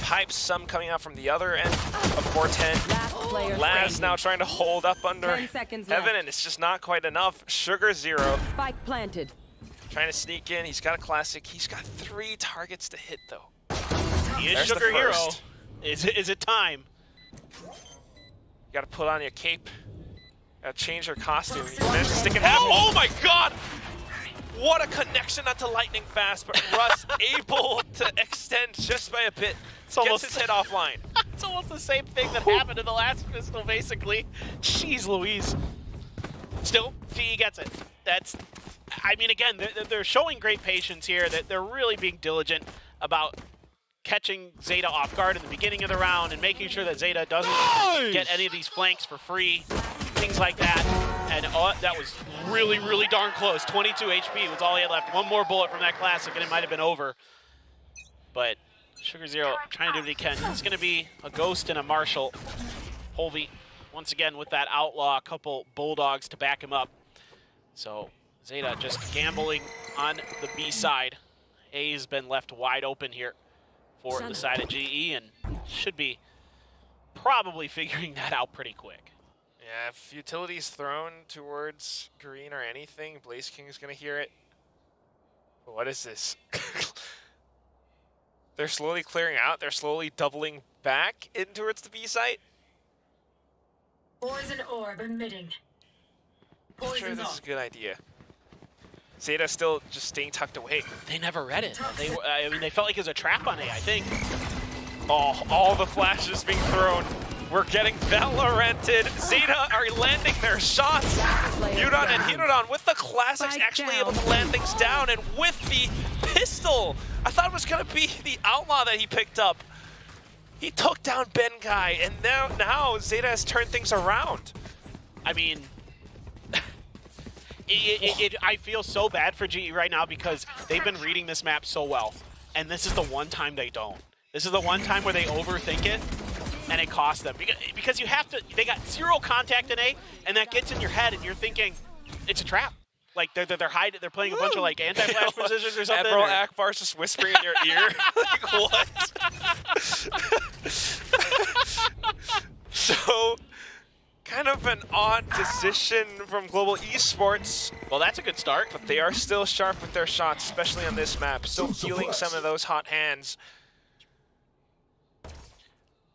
pipes, some coming out from the other end of 410. Laz now trying to hold up under Heaven, and it's just not quite enough. Sugar Zero. Spike planted. Trying to sneak in. He's got a classic. He's got 3 targets to hit, though. He is Sugar Hero. Is it time? You gotta put on your cape. Gotta change your costume. You managed to stick it half. Oh my god! What a connection onto Lightning Fast, but Russ able to extend just by a bit. Gets his head offline. It's almost the same thing that happened in the last pistol, basically. Jeez Louise. Still, GE gets it. I mean, again, they're showing great patience here. That they're really being diligent about catching Zeta off guard in the beginning of the round and making sure that Zeta doesn't get any of these flanks for free. things like that. And that was really, really darn close. 22 HP was all he had left. One more bullet from that classic, and it might have been over. But Sugar Zero trying to do what he can. It's going to be a Ghost and a Marshall. Holvey, once again, with that Outlaw, a couple Bulldogs to back him up. So Zeta just gambling on the B side. A has been left wide open here for the side of GE, and should be probably figuring that out pretty quick. Yeah, if utility's thrown towards green or anything, Blaze King is going to hear it. What is this? They're slowly clearing out. They're slowly doubling back in towards the B site. Poison orb emitting. I'm sure this is a good idea. Zeta still just staying tucked away. They never read it. I mean, they felt like it was a trap on A, I think. Oh, all the flashes being thrown. We're getting Valoranted. Zeta are landing their shots. Yudon and Hinodon with the classics actually able to land things down, and with the pistol, I thought it was going to be the Outlaw that he picked up. He took down Benkai, and now Zeta has turned things around. I mean, I feel so bad for GE right now because they've been reading this map so well, and this is the one time they don't. This is the one time where they overthink it, and it costs them. Because you have to, they got zero contact in A, and that gets in your head, and you're thinking, it's a trap. Like, they're playing a bunch of, like, anti-flash positions or something. Admiral Akbar's just whispering in your ear. Like, what? So, kind of an odd decision from Global Esports. Well, that's a good start. But they are still sharp with their shots, especially on this map. Still feeling some of those hot hands.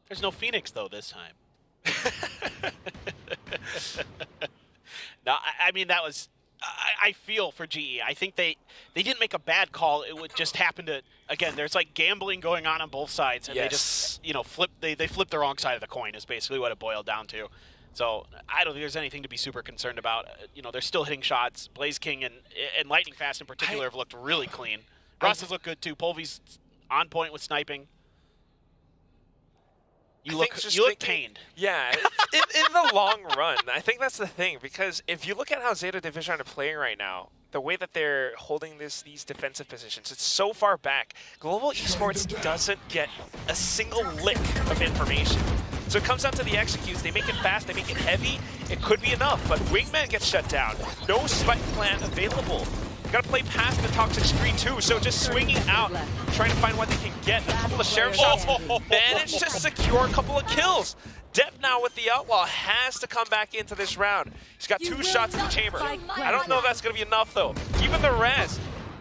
There's no Phoenix, though, this time. No, I mean, that was... I feel for GE. I think they didn't make a bad call. It would just happen to, again, there's like gambling going on both sides, and they just, you know, they flipped the wrong side of the coin is basically what it boiled down to. So I don't think there's anything to be super concerned about. You know, they're still hitting shots. Blaze King and Lightning Fast in particular have looked really clean. Russ has looked good too. Polvy's on point with sniping. You look pained. Yeah, in the long run, I think that's the thing, because if you look at how Zeta Division are playing right now, the way that they're holding these defensive positions, it's so far back. Global Esports doesn't get a single lick of information. So it comes down to the executes. They make it fast, they make it heavy. It could be enough, but Wingman gets shut down. No spike plan available. Got to play past the toxic screen too, so just swinging out, trying to find what they can get. A couple of sheriff shots, managed to secure a couple of kills. Depp now with the Outlaw has to come back into this round. He's got 2 shots in the chamber. I don't know if that's going to be enough though. Even the Res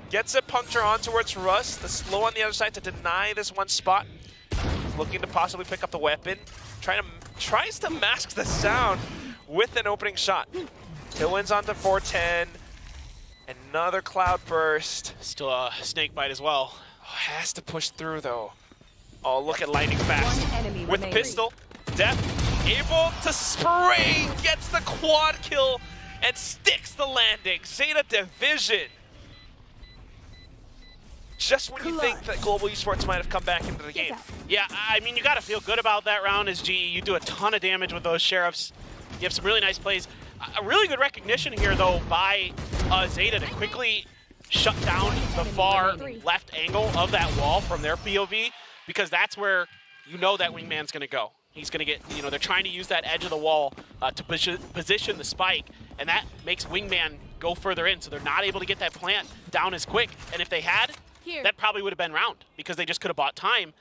gets a puncture on towards Russ. The slow on the other side to deny this one spot. Looking to possibly pick up the weapon. Tries to mask the sound with an opening shot. Tillwin's onto 410. Another cloud burst. Still a snake bite as well. Oh, has to push through though. Oh, look at Lightning Fast with the pistol. Death able to spray, gets the quad kill and sticks the landing. Zeta Division. Just when you think that Global Esports might have come back into the game. Yeah, I mean, you got to feel good about that round as GE. You do a ton of damage with those sheriffs. You have some really nice plays. A really good recognition here, though, by Zeta to quickly shut down the far left angle of that wall from their POV, because that's where you know that Wingman's going to go. He's going to get, you know, they're trying to use that edge of the wall to position the spike, and that makes Wingman go further in, so they're not able to get that plant down as quick. And if they had, that probably would have been round, because they just could have bought time,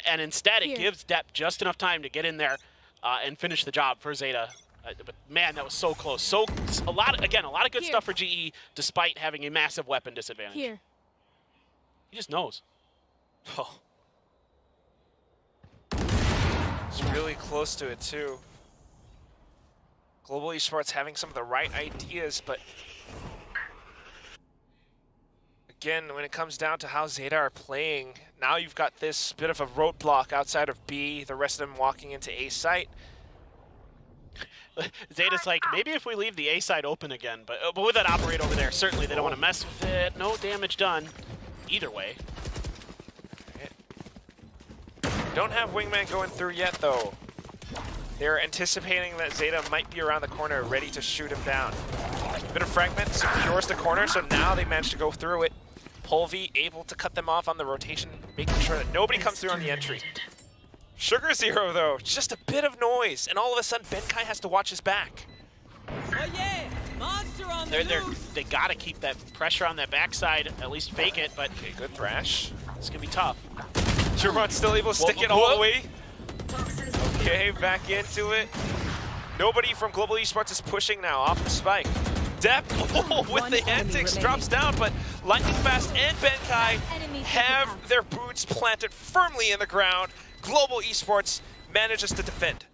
and instead it gives Depp just enough time to get in there and finish the job for Zeta. But man, that was so close. So a lot of good stuff for GE, despite having a massive weapon disadvantage. He just knows. Oh. It's really close to it too. Global Esports having some of the right ideas, but again, when it comes down to how Zeta are playing, now you've got this bit of a roadblock outside of B, the rest of them walking into A site. Zeta's like, maybe if we leave the A side open again, but with that operator over there, certainly they don't want to mess with it. No damage done either way. Don't have Wingman going through yet, though. They're anticipating that Zeta might be around the corner, ready to shoot him down. Bit of fragment secures the corner, so now they managed to go through it. Polvi able to cut them off on the rotation, making sure that nobody comes through on the entry. Sugar Zero, though, just a bit of noise, and all of a sudden, Benkai has to watch his back. They gotta keep that pressure on that backside, at least fake it, but Okay, good thrash. it's gonna be tough. Sherman's still able to stick it all the way. Okay, back into it. Nobody from Global Esports is pushing now, off the spike. Depp with the antics drops down, but Lightning Fast and Benkai have their boots planted firmly in the ground. Global Esports manages to defend.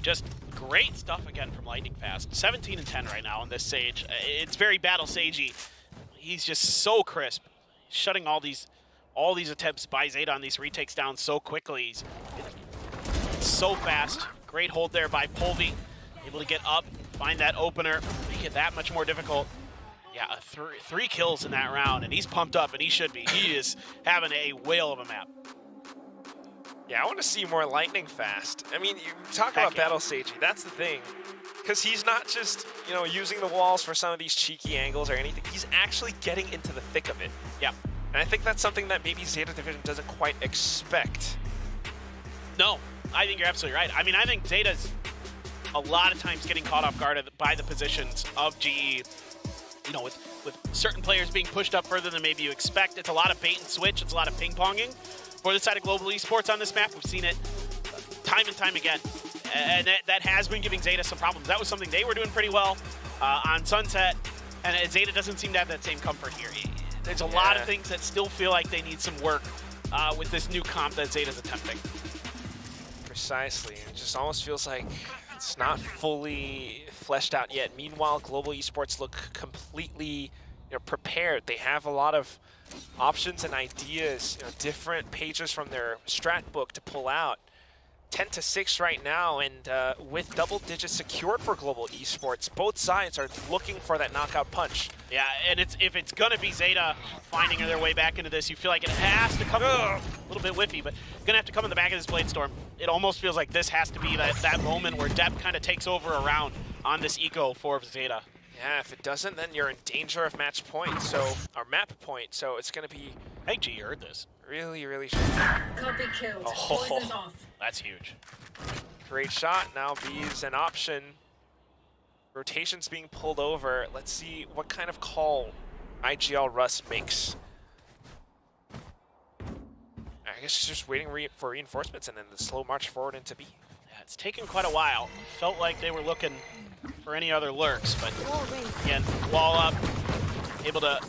Just great stuff again from Lightning Fast. 17 and 10 right now on this Sage. It's very Battle Sagey. He's just so crisp, shutting all these attempts by Zeta on these retakes down so quickly. He's so fast. Great hold there by Polvi. Able to get up, find that opener, make it that much more difficult. Yeah, three kills in that round, and he's pumped up, and he should be. He is having a whale of a map. Yeah, I want to see more Lightning Fast. I mean, you talk about Battle Sagey, that's the thing. Because he's not just, you know, using the walls for some of these cheeky angles or anything. He's actually getting into the thick of it. Yeah. And I think that's something that maybe Zeta Division doesn't quite expect. No, I think you're absolutely right. I mean, I think Zeta's a lot of times getting caught off guard by the positions of GE. You know, with certain players being pushed up further than maybe you expect. It's a lot of bait and switch. It's a lot of ping-ponging. For the side of Global Esports on this map, we've seen it time and time again. And that has been giving Zeta some problems. That was something they were doing pretty well on Sunset, and Zeta doesn't seem to have that same comfort here. There's a lot of things that still feel like they need some work with this new comp that Zeta's attempting. Precisely. It just almost feels like it's not fully fleshed out yet. Meanwhile, Global Esports look completely prepared. They have a lot of options and ideas, different pages from their strat book to pull out. 10-6 right now, and with double digits secured for Global Esports, both sides are looking for that knockout punch. Yeah, and if it's gonna be Zeta finding their way back into this, you feel like it has to come a little bit whiffy, but gonna have to come in the back of this Blade Storm. It almost feels like this has to be that moment where Depp kind of takes over a round on this eco for Zeta. Yeah, if it doesn't, then you're in danger of match point, or map point, so it's gonna be... I think G heard this. Really, really... Copy killed. Poison's off. That's huge. Great shot. Now B is an option. Rotation's being pulled over. Let's see what kind of call IGL Russ makes. I guess she's just waiting for reinforcements and then the slow march forward into B. Yeah, it's taken quite a while. Felt like they were looking for any other lurks, but again, wall up, able to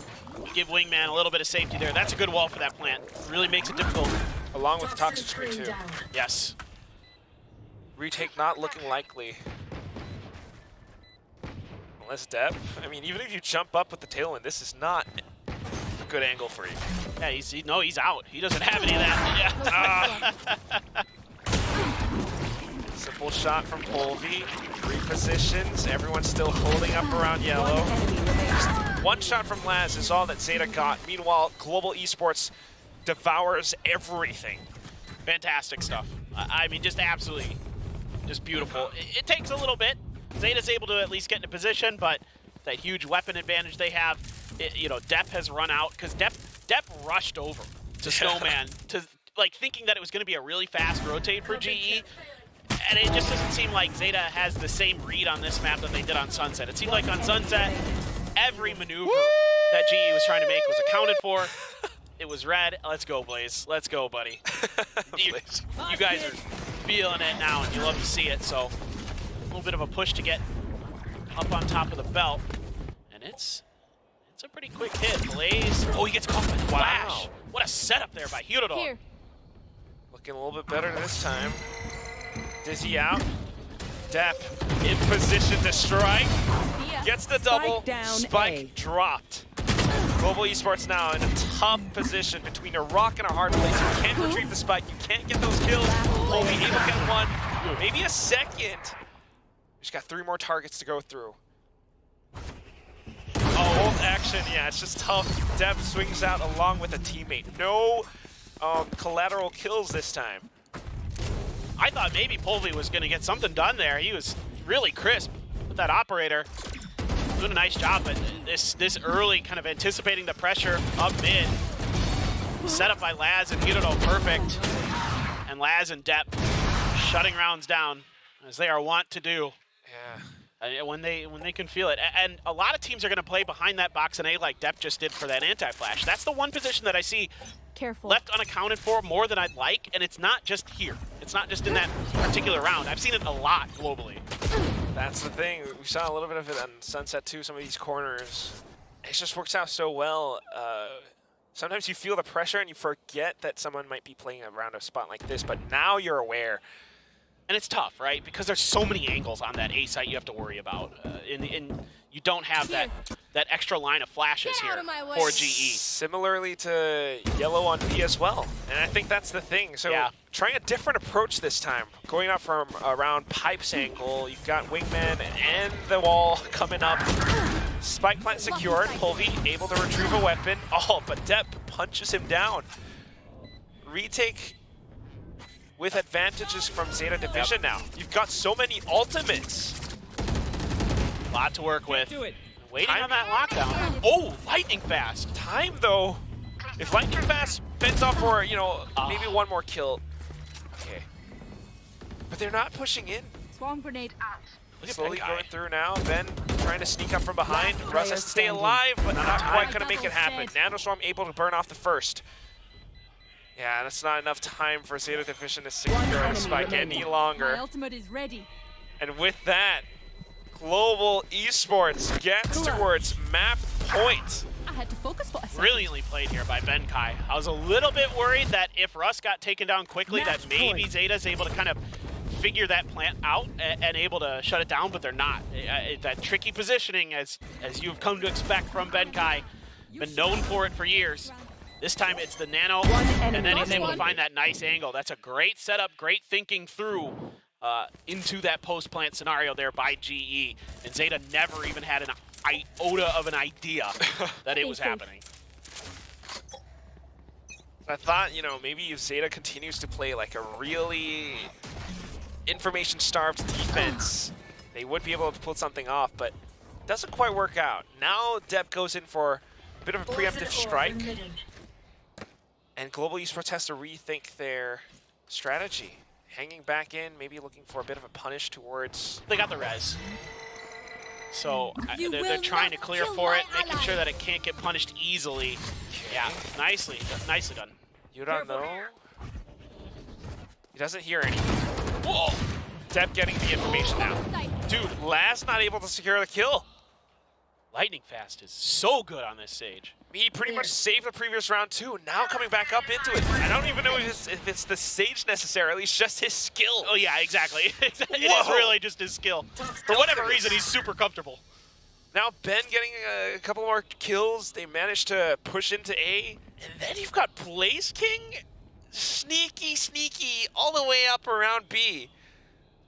give Wingman a little bit of safety there. That's a good wall for that plant. Really makes it difficult. Along with Toxic Screen too. Yes. Retake not looking likely. Unless depth. I mean, even if you jump up with the tailwind, this is not a good angle for you. Yeah, he's out. He doesn't have any of that. Yeah. Simple shot from Polvi. Repositions. Everyone's still holding up around yellow. Just one shot from Laz is all that Zeta got. Meanwhile, Global Esports devours everything. Fantastic stuff. I mean, just absolutely, just beautiful. It takes a little bit. Zeta's able to at least get in a position, but that huge weapon advantage they have, Depp has run out because Depp rushed over to Snowman to thinking that it was going to be a really fast rotate for GE. And it just doesn't seem like Zeta has the same read on this map that they did on Sunset. It seemed like on Sunset, every maneuver that GE was trying to make was accounted for. It was red. Let's go, Blaze. Let's go, buddy. You guys are feeling it now, and you love to see it. So a little bit of a push to get up on top of the belt. And it's a pretty quick hit. Blaze. Oh, he gets caught by the flash. What a setup there by Hyodor. Looking a little bit better this time. Dizzy out. Depp in position to strike. Gets the double. Spike dropped. Global Esports now in a tough position between a rock and a hard place. You can't retrieve the spike. You can't get those kills. Only able to get one, maybe a second. Just got 3 more targets to go through. Both action, yeah, it's just tough. Depp swings out along with a teammate. No collateral kills this time. I thought maybe Polvi was going to get something done there. He was really crisp with that operator. Doing a nice job, but this early kind of anticipating the pressure up mid. Set up by Laz and Hiruro perfect. And Laz and Depp shutting rounds down, as they are wont to do. Yeah. When they can feel it. And a lot of teams are going to play behind that box and A like Depp just did for that anti-flash. That's the one position that I see left unaccounted for more than I'd like, and it's not just here. It's not just in that particular round. I've seen it a lot globally. That's the thing. We saw a little bit of it on Sunset too, some of these corners. It just works out so well. Sometimes you feel the pressure and you forget that someone might be playing around a spot like this, but now you're aware. And it's tough, right? Because there's so many angles on that A site you have to worry about. And you don't have that extra line of flashes here for GE. Similarly to yellow on B as well. And I think that's the thing. So trying a different approach this time. Going up from around Pipe's angle. You've got Wingman and the wall coming up. Spike plant secured. Polvi able to retrieve a weapon. Oh, but Depp punches him down. Retake with advantages from Zeta Division now. You've got so many ultimates. A lot to work with. Waiting on that lockdown. Oh, lightning fast. Time though. If lightning fast fends off for, you know, maybe one more kill. Okay. But they're not pushing in. Swarm grenade out. Slowly going through now. Ben trying to sneak up from behind. Russ has to stay alive, but not quite gonna make it happen. Nanoswarm able to burn off the first. Yeah, that's not enough time for Zeta Division to secure the spike any longer. My ultimate is ready. And with that, Global Esports gets towards map point. I had to focus for a second. Brilliantly played here by Benkai. I was a little bit worried that if Russ got taken down quickly, that maybe Zeta's able to kind of figure that plant out and able to shut it down, but they're not. That tricky positioning, as you've come to expect from Benkai, been known for it for years. This time it's the nano, and then he's able to find that nice angle. That's a great setup, great thinking through into that post-plant scenario there by GE. And Zeta never even had an iota of an idea that it was happening. I thought, you know, maybe if Zeta continues to play like a really information-starved defense, they would be able to pull something off, but it doesn't quite work out. Now Depp goes in for a bit of a preemptive strike. And Global Esports has to rethink their strategy. Hanging back in, maybe looking for a bit of a punish towards... They got the res. So they're trying to clear for it, making sure that it can't get punished easily. Yeah, nicely done. You don't know. He doesn't hear anything. Whoa! Depp getting the information now. Dude, Laz not able to secure the kill. Lightning fast is so good on this stage. He pretty much saved the previous round too. Now coming back up into it. I don't even know if it's the stage necessarily. It's just his skill. Oh yeah, exactly. It is really just his skill. For whatever reason, he's super comfortable. Now Ben getting a couple more kills. They managed to push into A. And then you've got Blaze King. Sneaky, all the way up around B.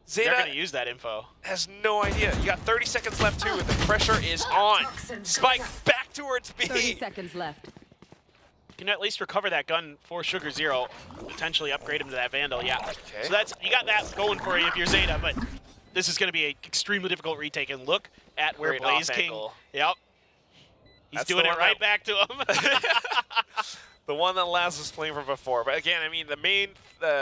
Zeta they're going to use that info. Has no idea. You got 30 seconds left too, and the pressure is on. Spike back towards B. 30 seconds left. You can at least recover that gun for Sugar Zero, potentially upgrade him to that Vandal, yeah. Okay. So that's, you got that going for you if you're Zeta, but this is going to be an extremely difficult retake. And look at where Blaze King, yep. He's doing it right back to him. The one that Laz was playing from before. But again, I mean, the main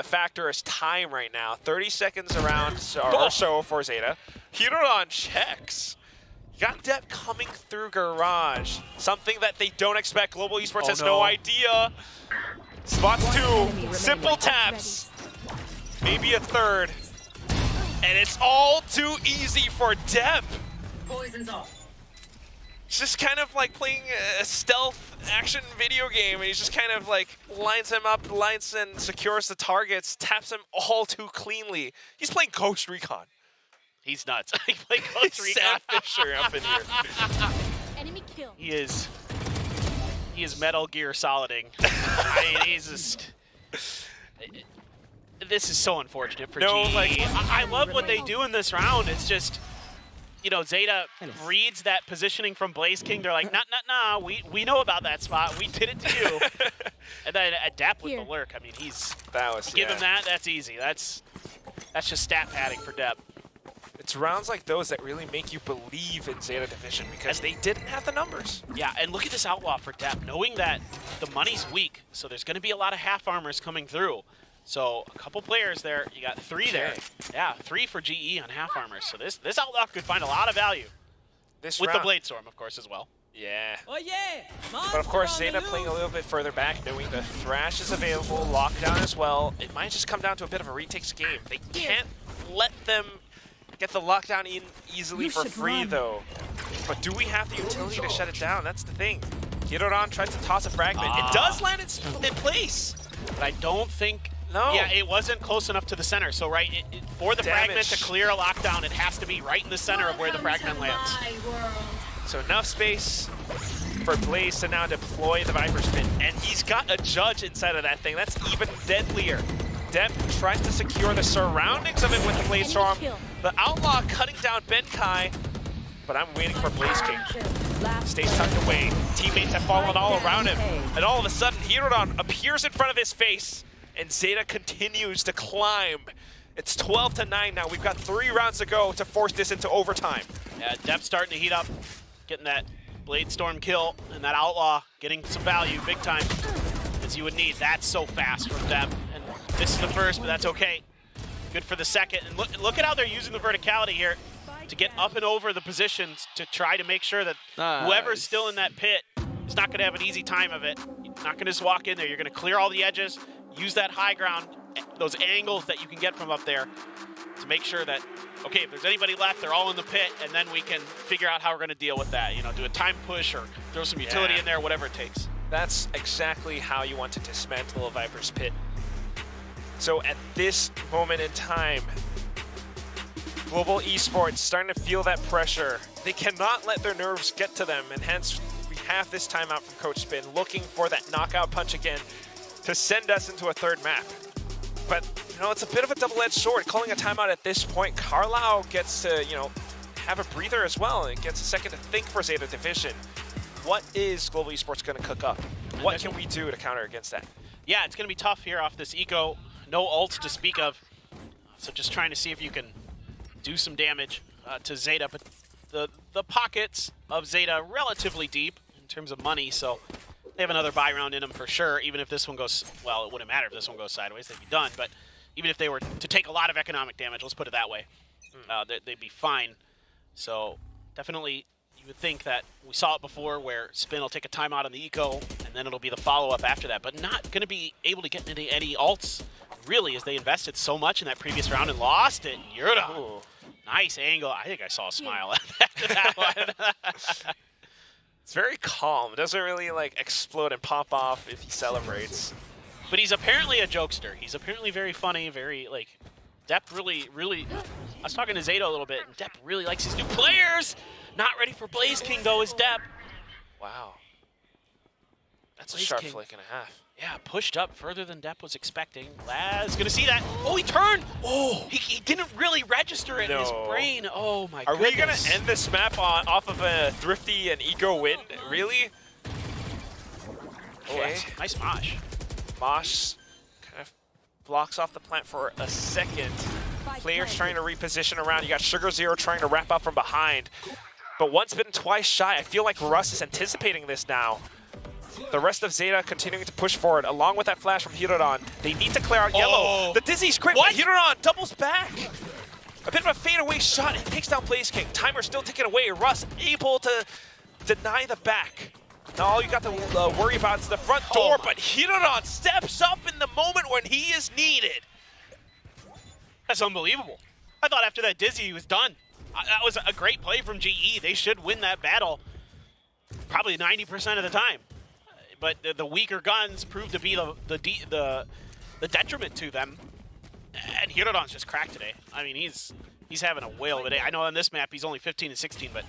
factor is time right now. 30 seconds around or so for Zeta. Hirodon checks. You got Depp coming through Garage. Something that they don't expect. Global Esports has no idea. Spots two. Simple taps. Maybe a third. And it's all too easy for Depp. Poison's off. It's just kind of like playing a stealth action video game, and he's just kind of like lines them up, lines and secures the targets, taps them all too cleanly. He's playing Ghost Recon. He's nuts. He played Ghost Recon. Sam Fisher up in here. Enemy kill. He is Metal Gear Soliding. I mean, he's just... This is so unfortunate for GE. I love what they do in this round. It's just... You know, Zeta reads that positioning from Blaze King. They're like, nah, we know about that spot. We did it to you. And then Adapt with the lurk. I mean, give him that. That's easy. That's That's just stat padding for Deb. It's rounds like those that really make you believe in Zeta Division because they didn't have the numbers. Yeah, and look at this outlaw for Deb, knowing that the money's weak, so there's going to be a lot of half armors coming through. So a couple players there, you got 3 there. Yeah, 3 for GE on half armors. So this outlaw could find a lot of value. This with round, the Blade Storm, of course, as well. Yeah. Oh yeah! But of course, Zeta playing a little bit further back, knowing the Thrash is available, lockdown as well. It might just come down to a bit of a retakes game. They can't let them get the lockdown in easily for free, though. But do we have the utility to shut it down? That's the thing. Hiroran tries to toss a fragment. It does land in place. But I don't think... No. Yeah, it wasn't close enough to the center. So, right, for the fragment to clear a lockdown, it has to be right in the center of where the fragment lands. So enough space for Blaze to now deploy the Viper Spin. And he's got a judge inside of that thing. That's even deadlier. Deb tries to secure the surroundings of it with the Blade Storm. The Outlaw cutting down Benkai. But I'm waiting for Blaze King. Stays tucked away. Teammates have fallen all around him. And all of a sudden, Hiroran appears in front of his face. And Zeta continues to climb. It's 12-9 now. We've got 3 rounds to go to force this into overtime. Yeah, Deb's starting to heat up. Getting that Blade Storm kill. And that Outlaw getting some value big time. As you would need. That's so fast from Deb. And this is the first, but that's okay. Good for the second. And look at how they're using the verticality here to get up and over the positions to try to make sure that whoever's still in that pit is not going to have an easy time of it. You're not going to just walk in there. You're going to clear all the edges, use that high ground, those angles that you can get from up there to make sure that, okay, if there's anybody left, they're all in the pit, and then we can figure out how we're going to deal with that. You know, do a time push or throw some utility in there, whatever it takes. That's exactly how you want to dismantle a Viper's pit. So at this moment in time, Global Esports starting to feel that pressure. They cannot let their nerves get to them, and hence we have this timeout from Coach Spin, looking for that knockout punch again to send us into a third map. But, you know, it's a bit of a double-edged sword. Calling a timeout at this point, Carlisle gets to, you know, have a breather as well, and gets a second to think for Zeta Division. What is Global Esports going to cook up? What can we do to counter against that? Yeah, it's going to be tough here off this eco. No ult to speak of. So just trying to see if you can do some damage to Zeta. But the pockets of Zeta relatively deep in terms of money, so they have another buy round in them for sure. Even if this one goes, well, it wouldn't matter if this one goes sideways, they'd be done. But even if they were to take a lot of economic damage, let's put it that way, they'd be fine. So definitely you would think that we saw it before where Spin will take a timeout on the eco, and then it'll be the follow-up after that. But not going to be able to get into any ults, really, as they invested so much in that previous round and lost it. Yurda. Nice angle. I think I saw a smile after that one. It's very calm. It doesn't really like explode and pop off if he celebrates. But he's apparently a jokester. He's apparently very funny, very like Depp really I was talking to Zeta a little bit, and Depp really likes his new players. Not ready for Blaze King though is Depp. Wow. That's Blaze a sharp King. flick and a half. Yeah, pushed up further than Depp was expecting. Laz gonna see that. Oh, he turned! Oh, he didn't really register it in his brain. Oh my goodness. Are we gonna end this map off of a Thrifty and Eco win? Really? Okay. Oh, nice mosh. Mosh kind of blocks off the plant for a second. Players trying to reposition around. You got Sugar Zero trying to wrap up from behind. But once bitten, twice shy. I feel like Russ is anticipating this now. The rest of Zeta continuing to push forward, along with that flash from Hiroran. They need to clear out yellow. The Dizzy's great, but Hiroran doubles back. A bit of a fadeaway shot. He takes down Blaze King. Timer still ticking away. Russ able to deny the back. Now all you got to worry about is the front door, but Hiroran steps up in the moment when he is needed. That's unbelievable. I thought after that Dizzy he was done. That was a great play from GE. They should win that battle probably 90% of the time. But the weaker guns proved to be the detriment to them. And Hirodan's just cracked today. I mean, he's having a whale of a day. I know on this map he's only 15 and 16, but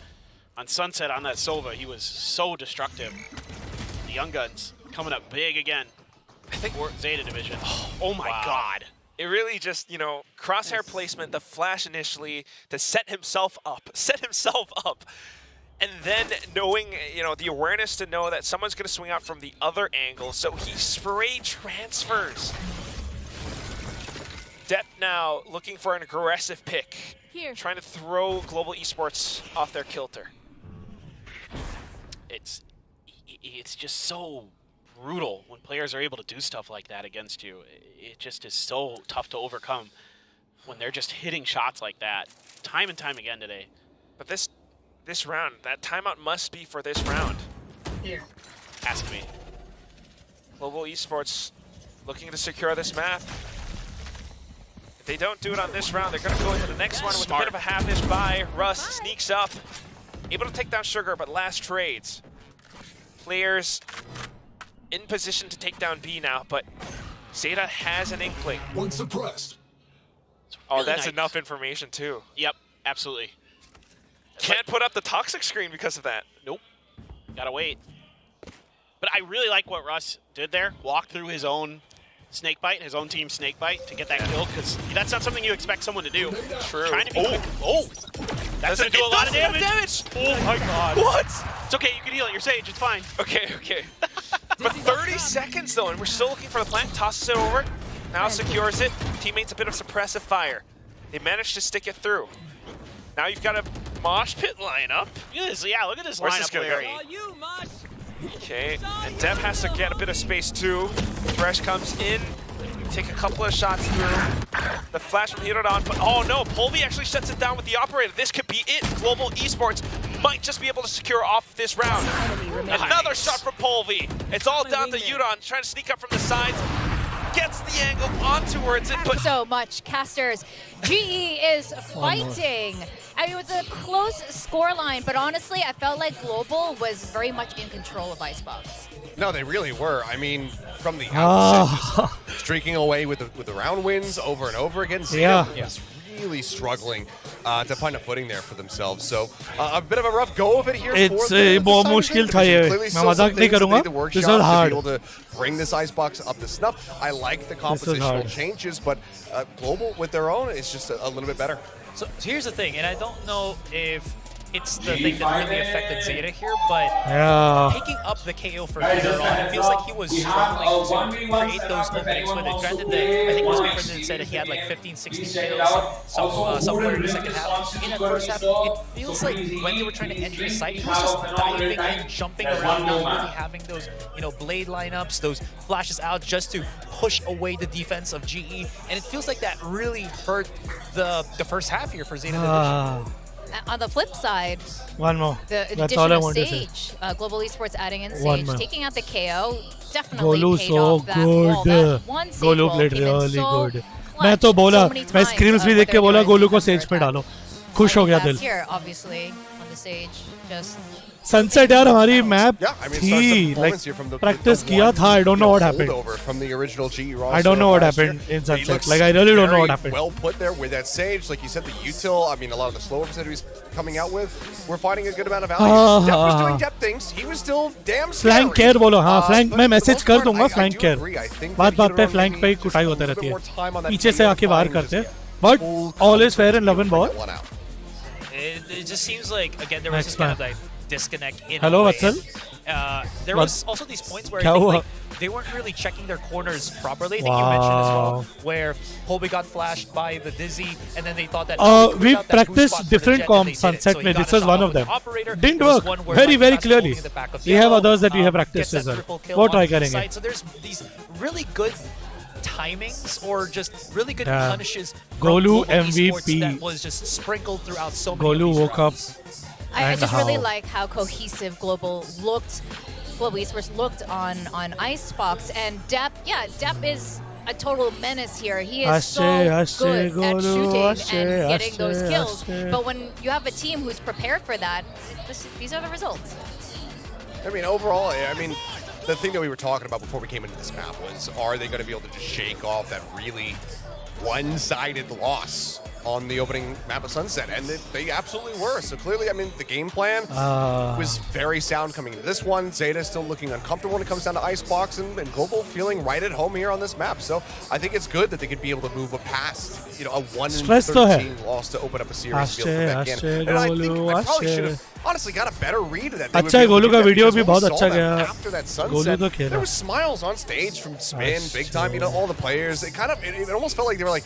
on Sunset on that Sova, he was so destructive. The young guns coming up big again. I think we're Zeta Division. Oh my God. It really just, you know, crosshair placement, the flash initially to set himself up. And then knowing, you know, the awareness to know that someone's going to swing out from the other angle. So he spray transfers. Depp now looking for an aggressive pick. Here. Trying to throw Global Esports off their kilter. It's just so brutal when players are able to do stuff like that against you. It just is so tough to overcome when they're just hitting shots like that time and time again today. But this round, that timeout must be for this round. Here. Ask me. Global Esports looking to secure this map. If they don't do it on this round, they're going to go into the next one with a bit of a half-ish buy. Russ sneaks up, able to take down Sugar, but last trades. Players in position to take down B now, but Zeta has an inkling. One suppressed. Oh, that's enough information too. Yep, absolutely. Can't put up the toxic screen because of that. Nope. Gotta wait. But I really like what Russ did there. Walked through his own snakebite, his own team snakebite to get that kill, because that's not something you expect someone to do. True. Trying to be that's gonna do a lot of damage. Oh my god. What? It's okay, you can heal it. You're Sage, it's fine. Okay, okay. But 30 seconds though, and we're still looking for the plant. Tosses it over. Now secures it. Teammates a bit of suppressive fire. They managed to stick it through. Now you've got a mosh pit lineup. Look at this, yeah, look at this Where's lineup, this gonna Larry. Okay, and Dev has to get a bit of space too. Thresh comes in, take a couple of shots through. The flash from Hirodon, but oh no, Polvi actually shuts it down with the operator. This could be it. Global Esports might just be able to secure off this round. Another shot from Polvi. It's all down to Yudon, trying to sneak up from the sides. Gets the angle onto where it's in, but so much, casters. GE is fighting. I mean, it was a close scoreline, but honestly, I felt like Global was very much in control of Icebox. No, they really were. I mean, from the outset, just streaking away with the round wins over and over again. Zeta was really struggling to find a footing there for themselves. So a bit of a rough go of it here. It's बहुत मुश्किल था ये. मैं मजाक नहीं करूँगा. This is hard. Able to bring this Icebox up to snuff. I like the compositional changes, but Global with their own is just a little bit better. So here's the thing, and I don't know if it's the thing that really affected Zeta here, but picking up the KO for Hirodon, it feels like he was struggling to create those openings with it. Granted that I think his president said that he had like 15, 16 kills somewhere in the second half. In the first half, it feels like when they were trying to enter the site, he was just diving in, jumping around, not really having those, blade lineups, those flashes out just to push away the defense of GE. And it feels like that really hurt the first half here for Zeta Division. On the flip side, one more. The addition of Sage, Global Esports adding in Sage, taking out the KO, definitely paid off that wall. That one Sage Golu played really good. मैं तो बोला, मैं screams भी देख के बोला गोलू को Sage पे डालो. खुश हो गया दिल. Here, obviously, on the Sage, just. Sunset यार हमारी मैप थी, like practice किया था. I don't know what happened. From the original GE roster. I don't know what happened in Sunset. Like I really don't know what happened. Well put there with that Sage, like you said, the util. I mean, a lot of the slow ups that he was coming out with, we're finding a good amount of value. Depp was doing Depp things. He was still damn scary. Flank care बोलो हाँ, flank मैं message कर दूँगा flank care. बात पे flank पे कुटाई होते रहती है. पीछे से आके बाहर करते. But all is fair in love and war. It just seems like again there was this kind of like disconnect in Hello, a way. Vatsal. There was also these points where I think, like, they weren't really checking their corners properly. I think you mentioned as well, where Colby got flashed by the Dizzy, and then they thought that we practiced different comps Sunset. This was one of them. Didn't work. Very, very clearly. We have others that we have practiced as well. What try करेंगे? So there's these really good timings or just really good punishes. Golu MVP that was just sprinkled throughout so many. Golu woke up. I just really like how cohesive Global Esports looked on Icebox, and Depp is a total menace here. He is so good at shooting and getting those kills. But when you have a team who's prepared for that, these are the results. I mean, overall, the thing that we were talking about before we came into this map was, are they going to be able to just shake off that really one-sided loss on the opening map of Sunset? And they absolutely were. So clearly, the game plan was very sound coming into this one. Zeta still looking uncomfortable when it comes down to Icebox, and Global feeling right at home here on this map. So I think it's good that they could be able to move past, a 1-13 loss to open up a series. And I think I probably should have honestly got a better read of that. अच्छा है, गोलू का video भी बहुत अच्छा गया. After that Sunset, there was smiles on stage from Spin, big time. All the players. It almost felt like they were like,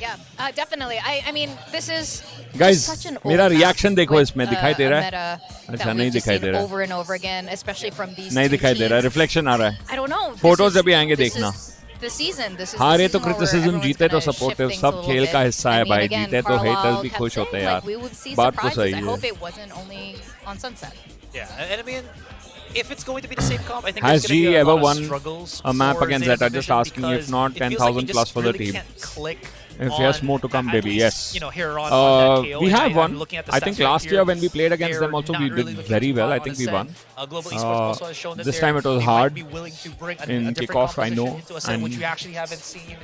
Yeah, definitely. I mean, this is Guys, such an मेरा old reaction map देखो with, इसमें दिखाई दे रहा है? meta अच्छा that नहीं we've just दिखाई seen दे रहा है. over and over again, especially from these नहीं two दिखाई दे रहा है. teams. रिफ्लेक्शन आ रहा है. I don't know. Photos अभी आएंगे देखना. The season. This is the हारे तो season where क्रिटिसिज्म, everyone's जीते तो gonna shift supportive, things a सब little खेल bit. का हिस्सा I है mean, भाई. again, जीते तो Carlisle हेटर्स भी kept खुश saying, होते हैं like, यार. we would see बात तो surprises. सही I है. hope it wasn't only on Sunset. Yeah, and I mean, if it's going to be the same comp, I think Has there's going to G be a ever lot of won struggles a map for against Zeta Zeta? Just Division asking, if because not, it feels like 10,000 you plus just for the really team. can't click If he has on more to come, at baby, least, yes. You know, here on that KO, We and have I'm won. looking at the I stats think right last here. year when we played against They're them also, not we really did looking very too well. hot I on think we Ascent. won. Global Esports also has shown that This time it was they hard. might be willing to bring In a different kickoff, I composition know, into Ascent, which and we actually haven't seen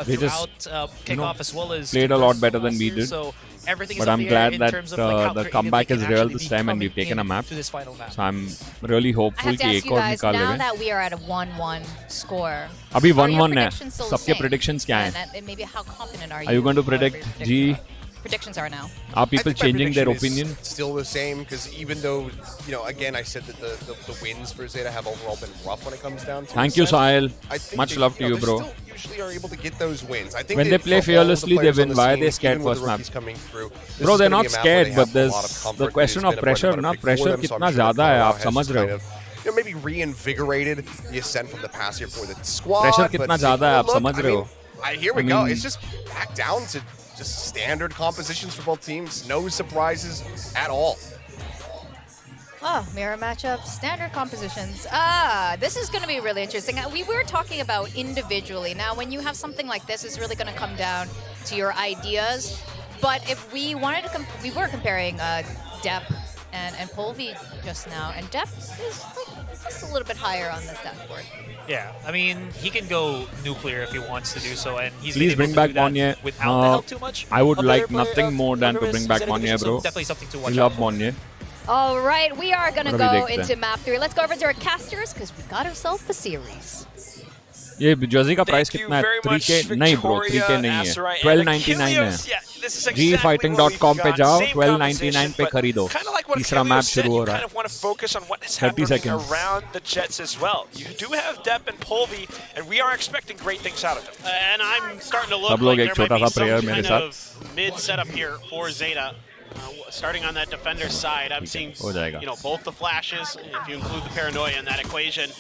they just, throughout kickoff as well as played a lot better than we did. So everything is But up I'm there glad in that terms of, like, how the creative comeback they is can real actually this be time and coming we've taken a map. to this final map. So I'm really I hopeful have to कि ask एक you और guys, निकाल now लेंगे. that we are at a 1-1 score, अभी are your 1-1 है. predictions still the सबके same? predictions क्या हैं? And maybe how confident are you? Are you going to in whatever predict your G? predictions are now? Are people I think my changing their prediction opinion? is still the same because even though, you know, again, I said that the wins for Zeta have overall been rough when it comes down to Thank you, Ascent. Sahil. I think Much they, love to you, they bro. Still usually are able to get those wins. I think When they play for all the fearlessly, they players on win. the Why are scene, they scared even with first the map? rookies coming through, this Bro, is they're gonna not be a map where scared, they but have a there's lot of comfort. the question It of has been a bread pressure. and ना butter week for pressure them, so I'm कितना sure ज़्यादा है Carlisle आप has समझ just रहे kind हो? of, you know, maybe reinvigorated the Ascent from the past year for the squad. Pressure but कितना ज़्यादा है आप look, समझ I रहे mean, हो? here we go. It's just back down to just standard compositions for both teams. No surprises at all. Oh, mirror matchup, standard compositions. This is going to be really interesting. We were talking about individually. Now, when you have something like this, it's really going to come down to your ideas. But if we wanted to, we were comparing Depp and Polvi just now, and Depp is just a little bit higher on the stat board. Yeah, I mean, he can go nuclear if he wants to do so, and he's Please been able bring to back do that Monye. without the help too much. I would of the like other player- nothing more than to whoever bring is back Zeta Monye, division, so bro. definitely something to watch We out love for. Monye. All right, we are going to What are we go देखते into हैं? map 3. Let's go over to our casters because we got ourselves a series. ये Jersey का price Thank you कितना है? very much, 3K नहीं bro, 3K Victoria, नहीं है. Asarai, and 1299 है. Achilles. Yeah, this is exactly what gfighting.com we've पे got. जाओ, Same 1299 पे composition, खरीदो. but kinda like what तीसरा Achilles मैप said, शुरू हो you रहा kind है. of want to focus on what is 30 happening seconds. around the Jets as well. You do have Depp and Polvi, and we are expecting great things out of them. And I'm starting to look सब लोग like एक there छोटा might be सा some prayer मेरे kind साथ. of mid setup here for Zeta. Starting on that defender's side, I'm seeing हो जाएगा. both the flashes, if you include the paranoia in that equation,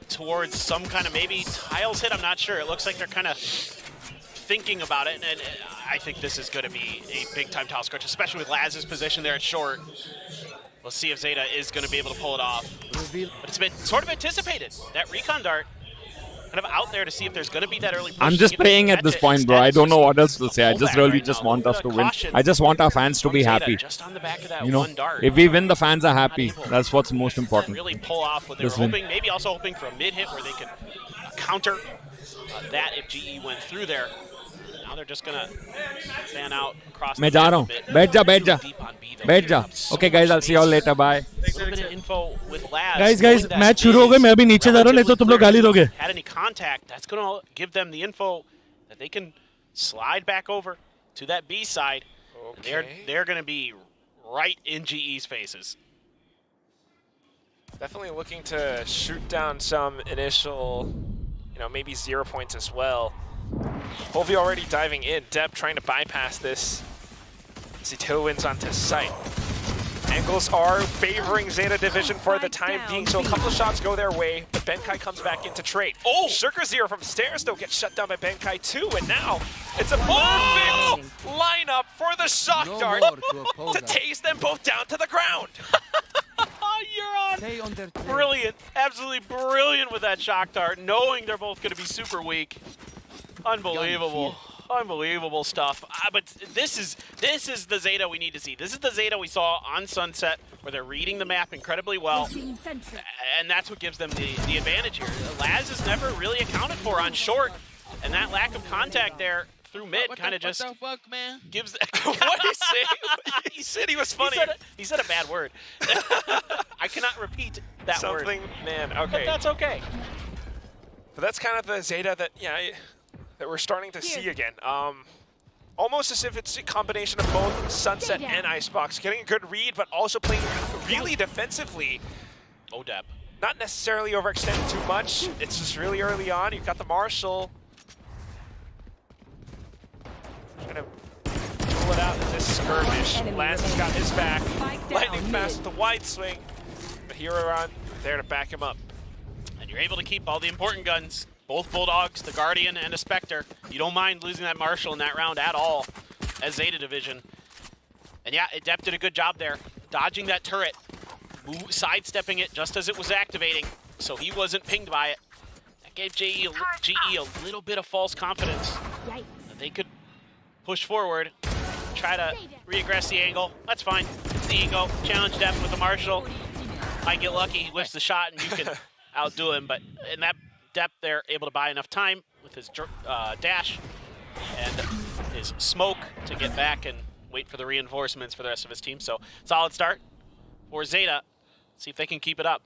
towards some kind of maybe tiles hit. I'm not sure. It looks like they're kind of thinking about it, and I think this is going to be a big-time tile scratch, especially with Laz's position there at short. We'll see if Zeta is going to be able to pull it off. But it's been sort of anticipated. That recon dart kind of out there to see if there's going to be that early push. I'm just praying at this point, bro. I don't know what else to say. I just really just want us to win. I just want our fans to be happy. Just on the back of that You know, one dart. if we win, the fans are happy. That's what's most important. Really pull off what they were This win. hoping. Maybe also hoping for a mid hit where they could counter that if GE went through there. Now they're just gonna fan out across. मैं जा रहा हूँ. बैठ जा, बैठ जा, बैठ जा. Okay, guys, I'll see you all later. Bye. A little bit of info with Laz. Guys, knowing that match शुरू हो गए. मैं अभी नीचे जा रहा हूँ, नहीं तो तुम लोग गाली दोगे. Had any contact? That's gonna give them the info that they can slide back over to that B side. Okay. They're gonna be right in GE's faces. Definitely looking to shoot down some initial, maybe 0 points as well. Polvi already diving in. Depp trying to bypass this as he tailwinds onto sight. Angles are favoring Zeta Division for the time being, so a couple of shots go their way, but Benkai comes back into trade. Oh! Sugar Zero from stairs, though, gets shut down by Benkai too, and now it's a perfect lineup for the shock dart to tase them both down to the ground. You're on. Brilliant. Absolutely brilliant with that shock dart, knowing they're both going to be super weak. Unbelievable. Unbelievable stuff. But this is the Zeta we need to see. This is the Zeta we saw on Sunset, where they're reading the map incredibly well. And that's what gives them the advantage here. Laz is never really accounted for on short, and that lack of contact there through mid kind of just gives... What did he say? He said he was funny. He said a bad word. I cannot repeat that word. Something, man, okay. But that's okay. But that's kind of the Zeta that, that we're starting to see again. Almost as if it's a combination of both Sunset and Icebox. Getting a good read, but also playing really defensively. Odep. Not necessarily overextending too much. It's just really early on. You've got the Marshall. trying to pull it out in this skirmish. Laz has got his back. Lightning fast with the wide swing. But Huron there to back him up. And you're able to keep all the important guns. Both Bulldogs, the Guardian, and a Spectre. You don't mind losing that Marshal in that round at all as Zeta Division. And yeah, Adept did a good job there. Dodging that turret. Sidestepping it just as it was activating. So he wasn't pinged by it. That gave GE a little bit of false confidence. That they could push forward. Try to reaggress the angle. That's fine. It's the ego. Challenge Depth with the Marshal. Might get lucky. He lifts the shot and you can outdo him. But in that Depth, they're able to buy enough time with his dash and his smoke to get back and wait for the reinforcements for the rest of his team. So solid start for Zeta. See if they can keep it up.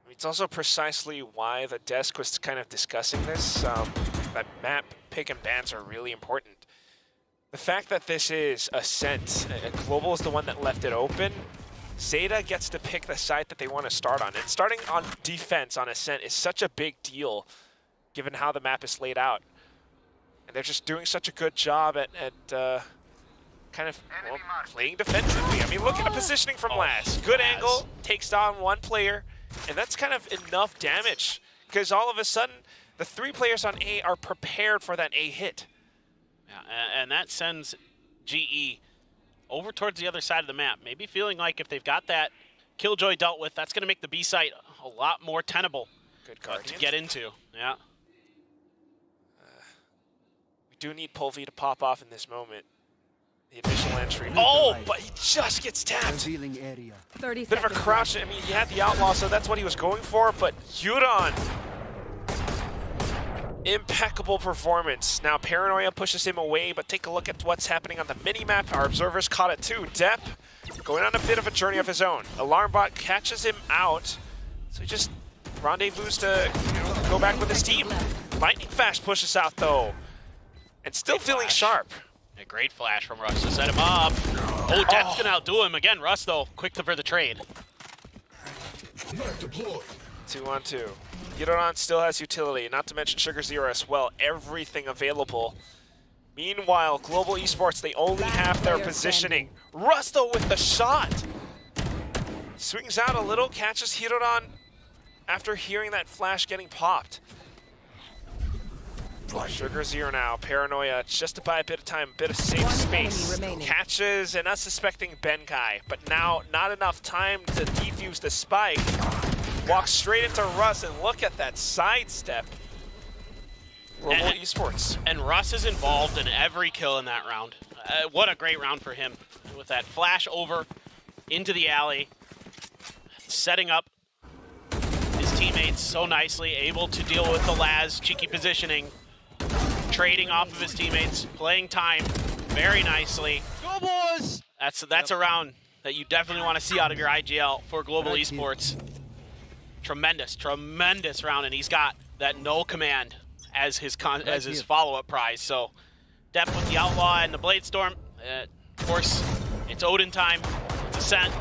It's also precisely why the desk was kind of discussing this. That map pick and bans are really important. The fact that this is Ascent, Global is the one that left it open. Zeta gets to pick the site that they want to start on. And starting on defense on Ascent is such a big deal, given how the map is laid out. And they're just doing such a good job at kind of playing defensively. I mean, look at the positioning from Laz. Good angle, takes down one player, and that's kind of enough damage. Because all of a sudden, the 3 players on A are prepared for that A hit. Yeah, and that sends GE over towards the other side of the map. Maybe feeling like if they've got that Killjoy dealt with, that's going to make the B site a lot more tenable to get into. Yeah. We do need Polvi to pop off in this moment. The initial entry. Oh, but he just gets tapped. Area. Bit of a crouch. I mean, he had the outlaw, so that's what he was going for, but Huron. Impeccable performance. Now Paranoia pushes him away, but take a look at what's happening on the mini-map. Our observers caught it too. Depp going on a bit of a journey of his own. Alarmbot catches him out, so he just rendezvous to go back with his team. Lightning Fast pushes out though, and still feeling sharp. A great flash from Russ to set him up. Oh, Depp's gonna outdo him again. Russ though, quick for the trade. 2-on-2. Hiroran still has utility, not to mention Sugar Zero as well. Everything available. Meanwhile, Global Esports, they only have their positioning. Rusto with the shot. Swings out a little, catches Hiroran after hearing that flash getting popped. Sugar Zero now, Paranoia, just to buy a bit of time, a bit of safe space. Catches an unsuspecting Benkai, but now not enough time to defuse the spike. Walks straight into Russ, and look at that sidestep. Global Esports. And Russ is involved in every kill in that round. What a great round for him. With that flash over into the alley, setting up his teammates so nicely, able to deal with the Laz, cheeky positioning, trading off of his teammates, playing time very nicely. Go boys! That's a round that you definitely want to see out of your IGL for Global Esports. Tremendous round, and he's got that no command as his follow-up prize. So, Depth with the Outlaw and the Blade Storm. Of course, it's Odin time. It's Ascent.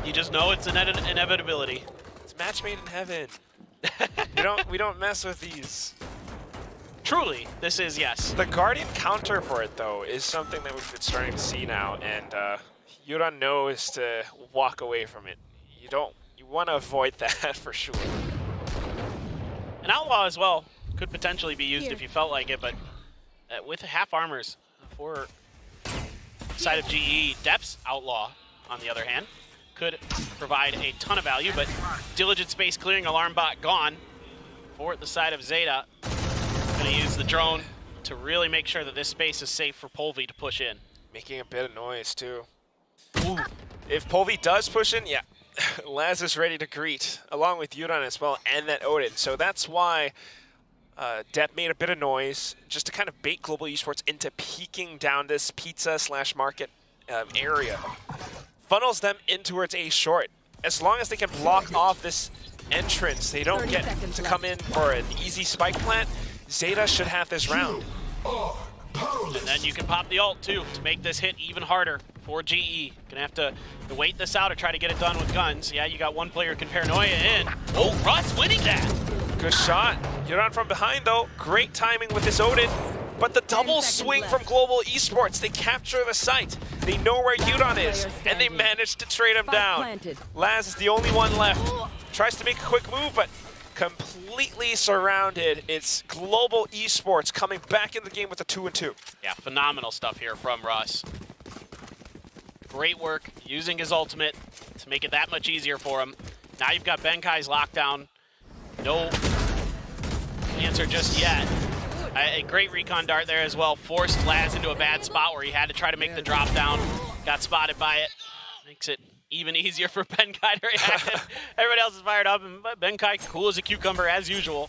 you just know it's an inevitability. It's match made in heaven. we don't mess with these. Truly, this is yes. The Guardian counter for it though is something that we've been starting to see now, and Yuran knows to walk away from it. You want to avoid that for sure. An Outlaw as well could potentially be used if you felt like it, but with half armors for side of GE, Depth's Outlaw, on the other hand, could provide a ton of value, but Diligent Space Clearing Alarmbot gone for the side of Zeta. Gonna use the drone to really make sure that this space is safe for Polvi to push in. Making a bit of noise too. Ooh. If Polvi does push in, yeah. Laz is ready to greet, along with Yuran as well, and that Odin. So that's why Depp made a bit of noise, just to kind of bait Global Esports into peeking down this pizza/market area. Funnels them in towards A short. As long as they can block off this entrance, they don't get to come in for an easy spike plant, Zeta should have this round. And then you can pop the ult too to make this hit even harder for GE. Gonna have to wait this out or try to get it done with guns. Yeah, you got one player who can Paranoia in. Oh, Russ winning that! Good shot. Yuran from behind though. Great timing with this Odin. But the double swing from Global Esports, they capture the site. They know where Yudon is, and they manage to trade him down. Laz is the only one left. Tries to make a quick move, but completely surrounded. It's Global Esports coming back in the game with a 2-2. Yeah, phenomenal stuff here from Russ. Great work using his ultimate to make it that much easier for him. Now you've got Benkai's lockdown. No answer just yet. A great recon dart there as well. Forced Laz into a bad spot where he had to try to make the drop down. Got spotted by it. Makes it even easier for Benkai to react. Everybody else is fired up, and Benkai cool as a cucumber as usual.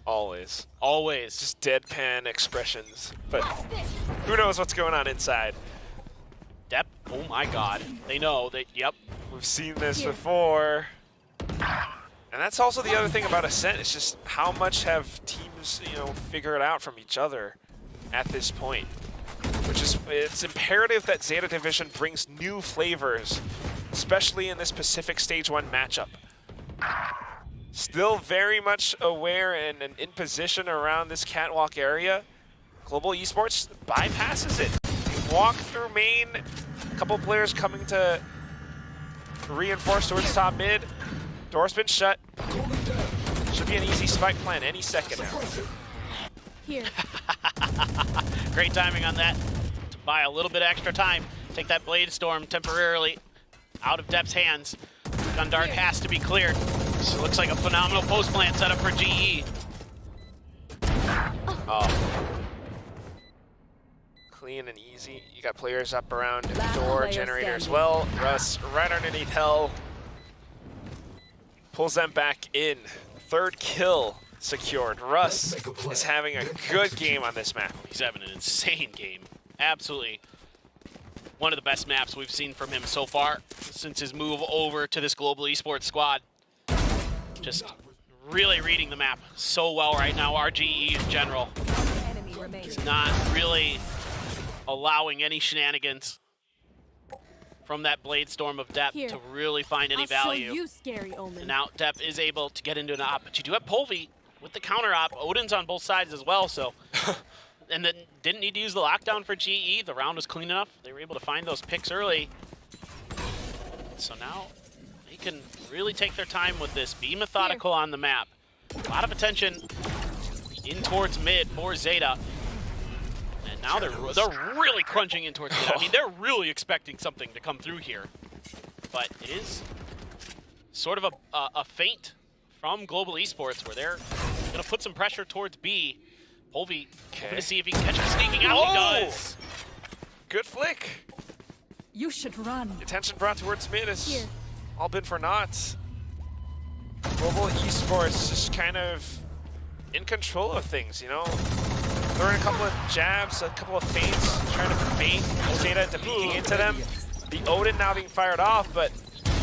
Always. Always. Just deadpan expressions. But who knows what's going on inside. Dep, oh my god. They know that, yep. We've seen this before. And that's also the other thing about Ascent. It's just how much have teams, figured out from each other at this point. Which is, it's imperative that Zeta Division brings new flavors, especially in this Pacific Stage 1 matchup. Still very much aware and in position around this catwalk area. Global Esports bypasses it. Walk through main, a couple players coming to reinforce towards top mid. Door's been shut. Should be an easy spike plan any second now. Here. Great timing on that to buy a little bit extra time. Take that Blade Storm temporarily out of Dep's hands. Gun Dart has to be cleared. So it looks like a phenomenal post plant setup for GE. Oh. Clean and easy. You got players up around door generator as well. Russ right underneath Hell. Pulls them back in. Third kill secured. Russ is having a good game on this map. He's having an insane game. Absolutely. One of the best maps we've seen from him so far since his move over to this Global Esports squad. Just really reading the map so well right now. RGE in general. He's not really allowing any shenanigans from that Blade Storm of Dep to really find any value. Show you, scary omen. And now Dep is able to get into an op, but you do have Polvi with the counter op. Odin's on both sides as well, so. And then didn't need to use the lockdown for GE. The round was clean enough. They were able to find those picks early. So now they can really take their time with this. Be methodical on the map. A lot of attention in towards mid for Zeta. And now they're really crunching in towards mid. I mean, they're really expecting something to come through here. But it is sort of a feint from Global Esports where they're going to put some pressure towards B. Polvi, hoping to see if he can catch him sneaking out. He does. Good flick. You should run. Attention brought towards mid has all been for naught. Global Esports just kind of in control of things, Throwing a couple of jabs, a couple of feints, trying to bait Zeta into peeking into them. The Odin now being fired off, but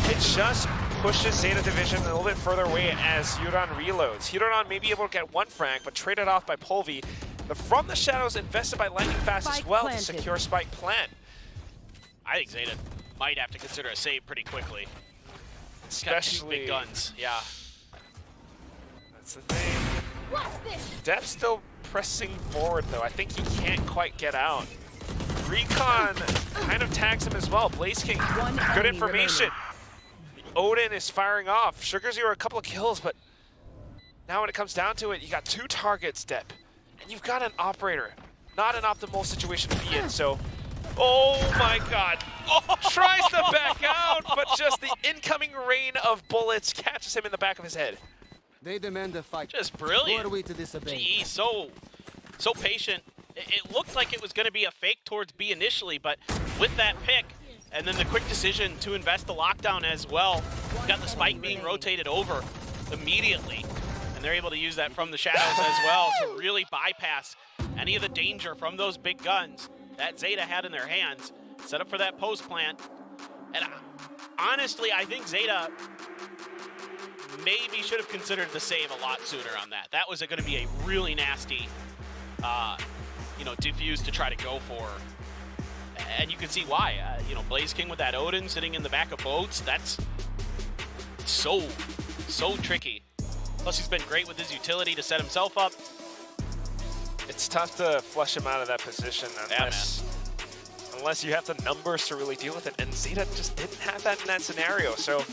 it just pushes Zeta Division a little bit further away as Yudon reloads. Yudon may be able to get one frag, but traded off by Polvi. The From the Shadows invested by Lightning Fast as well to secure spike plant. I think Zeta might have to consider a save pretty quickly. Especially big guns, yeah. That's the thing. Dep's still pressing forward though. I think he can't quite get out. Recon kind of tags him as well. Blaze King, good information. Odin is firing off. Sugar Zero a couple of kills, but now when it comes down to it, you got 2 targets, Dep. And you've got an operator. Not an optimal situation to be in, so. Oh my god. Tries to back out, but just the incoming rain of bullets catches him in the back of his head. They demand a fight. Just brilliant. Who are we to disobey? GE so patient. It looked like it was going to be a fake towards B initially, but with that pick, and then the quick decision to invest the lockdown as well, you got the spike being rotated over immediately, and they're able to use that from the shadows as well to really bypass any of the danger from those big guns that Zeta had in their hands. Set up for that post plant, and honestly, I think Zeta maybe should have considered the save a lot sooner on that. That was going to be a really nasty, defuse to try to go for. And you can see why. Blaze King with that Odin sitting in the back of boats, that's so tricky. Plus he's been great with his utility to set himself up. It's tough to flush him out of that position unless you have the numbers to really deal with it. And Zeta just didn't have that in that scenario. So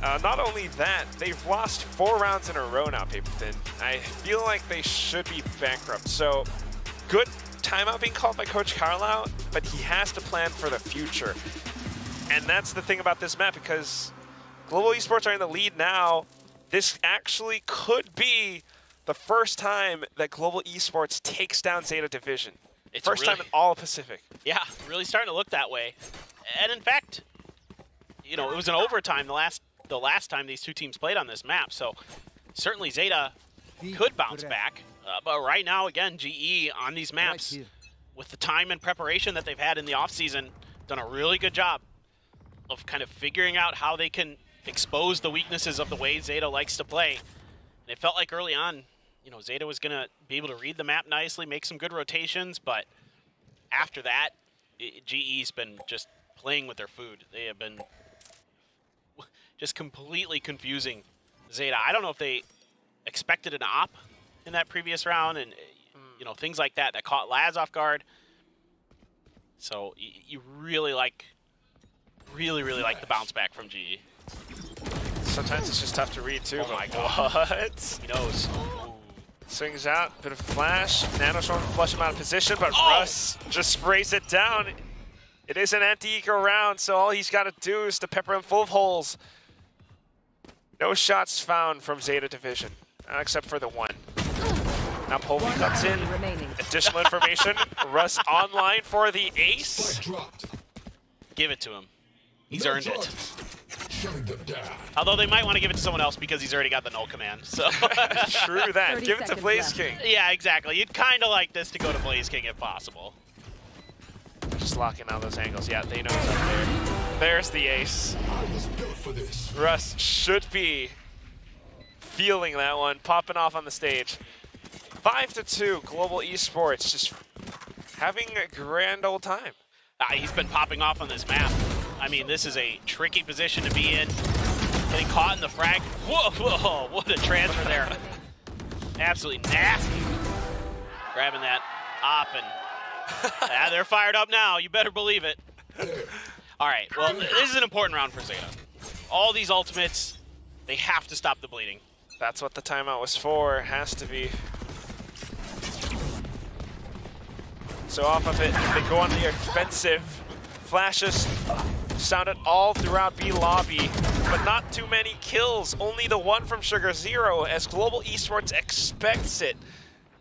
not only that, they've lost 4 rounds in a row now, Paperthin. I feel like they should be bankrupt. So good timeout being called by Coach Carlisle, but he has to plan for the future. And that's the thing about this map, because Global Esports are in the lead now. This actually could be the first time that Global Esports takes down Zeta Division. It's first time in all of Pacific. Yeah, really starting to look that way. And in fact, you know, it was an overtime the last time these two teams played on this map. So certainly Zeta could bounce back. But right now, again, GE on these maps, with the time and preparation that they've had in the offseason, done a really good job of kind of figuring out how they can expose the weaknesses of the way Zeta likes to play. And it felt like early on, you know, Zeta was going to be able to read the map nicely, make some good rotations, but after that, GE's been just playing with their food. They have been just completely confusing Zeta. I don't know if they expected an op in that previous round and, you know, things like that caught Laz off guard. So you really like the bounce back from GE. Sometimes it's just tough to read too. Oh my god. What? He knows. Swings out, bit of flash. Nano trying to flush him out of position, but Russ just sprays it down. It is an anti-eco round, so all he's got to do is to pepper him full of holes. No shots found from Zeta Division, except for the one. Now Polvi comes in. Additional information. Russ online for the ace. Give it to him. He's earned it. Although they might want to give it to someone else because he's already got the null command. So true that. Give it to Blaze King. Yeah, exactly. You'd kind of like this to go to Blaze King if possible. Just locking out those angles. Yeah, they know he's up there. There's the ace. Russ should be feeling that one, popping off on the stage. 5-2, Global Esports just having a grand old time. He's been popping off on this map. I mean, this is a tricky position to be in. Getting caught in the frag. Whoa, whoa, what a transfer there. Absolutely nasty. Grabbing that op and they're fired up now. You better believe it. All right, well, this is an important round for Zeta. All these ultimates, they have to stop the bleeding. That's what the timeout was for. Has to be. So off of it, they go on the offensive. Flashes sounded all throughout B lobby, but not too many kills. Only the one from Sugar Zero, as Global Esports expects it.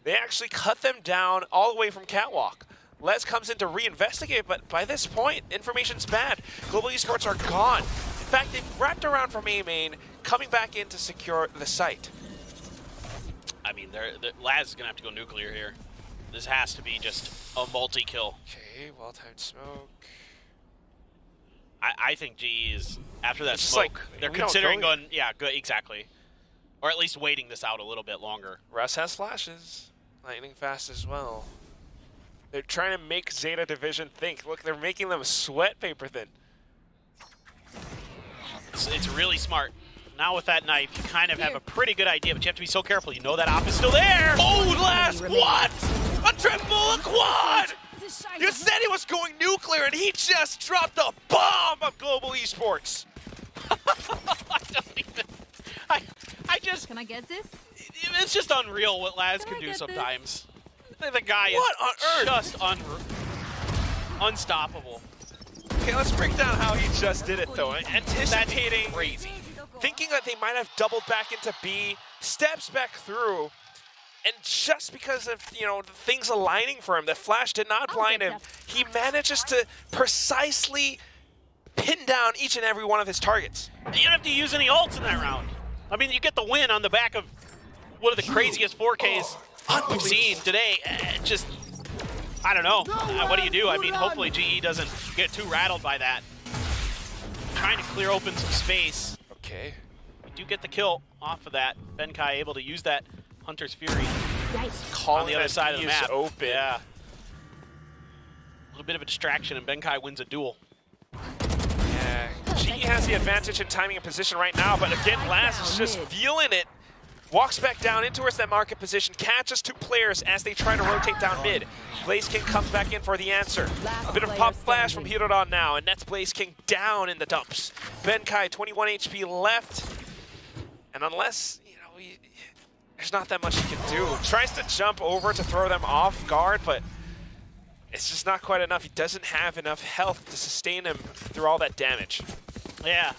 They actually cut them down all the way from Catwalk. Les comes in to reinvestigate, but by this point, information's bad. Global Esports are gone. In fact, they've wrapped around from A main, coming back in to secure the site. I mean, Laz is going to have to go nuclear here. This has to be just a multi-kill. Okay, well-timed smoke. I think GE is, after that it's smoke, like, they're considering going, yeah, good, exactly. Or at least waiting this out a little bit longer. Russ has flashes. Lightning fast as well. They're trying to make Zeta Division think. Look, they're making them sweat Paperthin. It's really smart. Now with that knife, you kind of have a pretty good idea, but you have to be so careful. You know that op is still there. Oh, Last, what? A triple, a quad! You said he was going nuclear, and he just dropped a bomb of Global Esports. I just... Can I get this? It's just unreal what Laz can do sometimes. The guy is just unstoppable. Okay, let's break down how he just did it, though. Anticipating, crazy. Thinking that they might have doubled back into B, steps back through, and just because of, you know, things aligning for him, the flash did not blind him, he manages to precisely pin down each and every one of his targets. You don't have to use any ults in that round. I mean, you get the win on the back of one of the craziest 4Ks we've seen today. Just, I don't know. What do you do? I mean, hopefully GE doesn't get too rattled by that. Trying to clear open some space. Okay. We do get the kill off of that. Benkai able to use that Hunter's Fury on the other side of the map. Open. Yeah. A little bit of a distraction, and Benkai wins a duel. Yeah. GE has the advantage in timing and position right now, but again, Laz is just feeling it. Walks back down in towards that market position, catches 2 players as they try to rotate down mid. Blaze King comes back in for the answer. A bit of pop flash from Hirodon now, and that's Blaze King down in the dumps. Benkai, 21 HP left. And unless, you know, there's not that much he can do. Tries to jump over to throw them off guard, but it's just not quite enough. He doesn't have enough health to sustain him through all that damage. Yeah.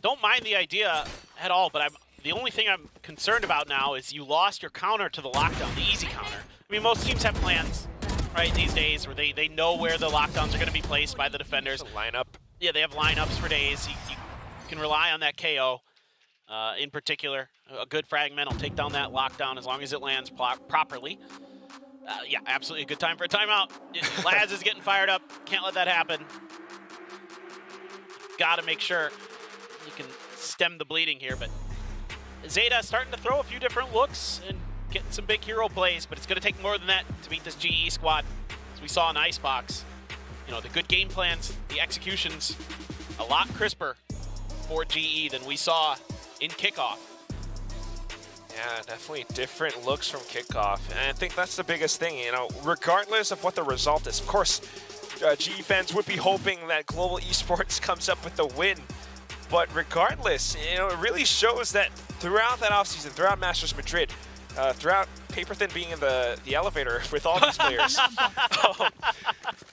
Don't mind the idea at all, but the only thing I'm concerned about now is you lost your counter to the lockdown, the easy counter. I mean, most teams have plans, right, these days where they know where the lockdowns are going to be placed by the defenders. Lineup. Yeah, they have lineups for days. You can rely on that KO in particular. A good fragment will take down that lockdown as long as it lands properly. Yeah, absolutely a good time for a timeout. Laz is getting fired up. Can't let that happen. Got to make sure you can stem the bleeding here, but Zeta starting to throw a few different looks and getting some big hero plays, but it's going to take more than that to beat this GE squad. As we saw in Icebox, you know, the good game plans, the executions, a lot crisper for GE than we saw in kickoff. Yeah, definitely different looks from kickoff, and I think that's the biggest thing, you know, regardless of what the result is. Of course, GE fans would be hoping that Global Esports comes up with the win, but regardless, you know, it really shows that throughout that offseason, throughout Masters Madrid, throughout Paper Thin being in the elevator with all these players,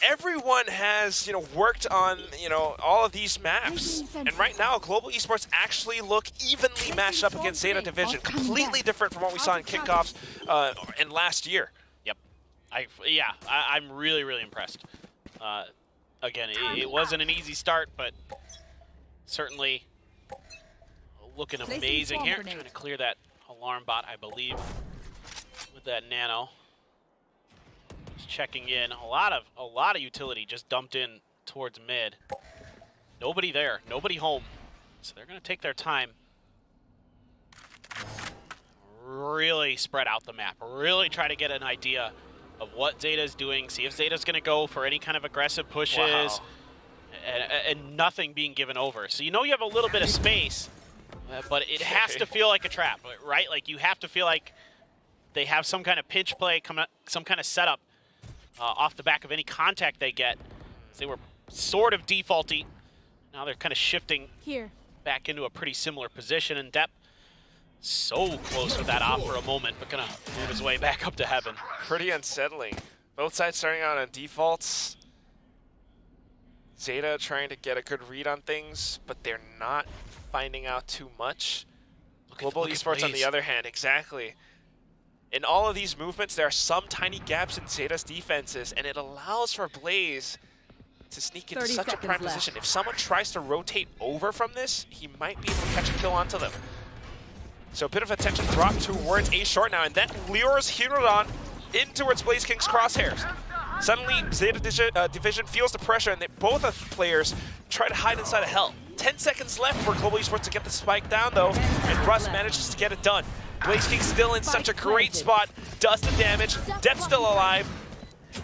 everyone has, you know, worked on, you know, all of these maps. And right now, Global Esports actually look evenly matched up against Zeta Division, completely different from what we saw in kickoffs and last year. Yep. I'm really, really impressed. Again, it wasn't an easy start, but certainly looking amazing here. Trying to clear that alarm bot, I believe, with that nano. Just checking in. A lot of utility just dumped in towards mid. Nobody there, nobody home. So they're gonna take their time. Really spread out the map. Really try to get an idea of what Zeta's doing. See if Zeta's gonna go for any kind of aggressive pushes. Wow. And nothing being given over. So you know you have a little bit of space, but it has to feel like a trap, right? Like you have to feel like they have some kind of pinch play, some kind of setup off the back of any contact they get. They were sort of defaulty. Now they're kind of shifting back into a pretty similar position, and Depp so close with that off for a moment, but gonna move his way back up to heaven. Pretty unsettling. Both sides starting out on defaults. Zeta trying to get a good read on things, but they're not finding out too much. Global Esports on the other hand, exactly. In all of these movements, there are some tiny gaps in Zeta's defenses, and it allows for Blaze to sneak into such a prime position. If someone tries to rotate over from this, he might be able to catch a kill onto them. So a bit of attention brought towards A short now, and that lures Hirodon in towards Blaze King's crosshairs. Suddenly, Zeta Division feels the pressure, and both of the players try to hide inside a hell. 10 seconds left for Global Esports to get the spike down, though, and Russ manages to get it done. Blaze King still in such a great spot, does the damage, Depp's still alive,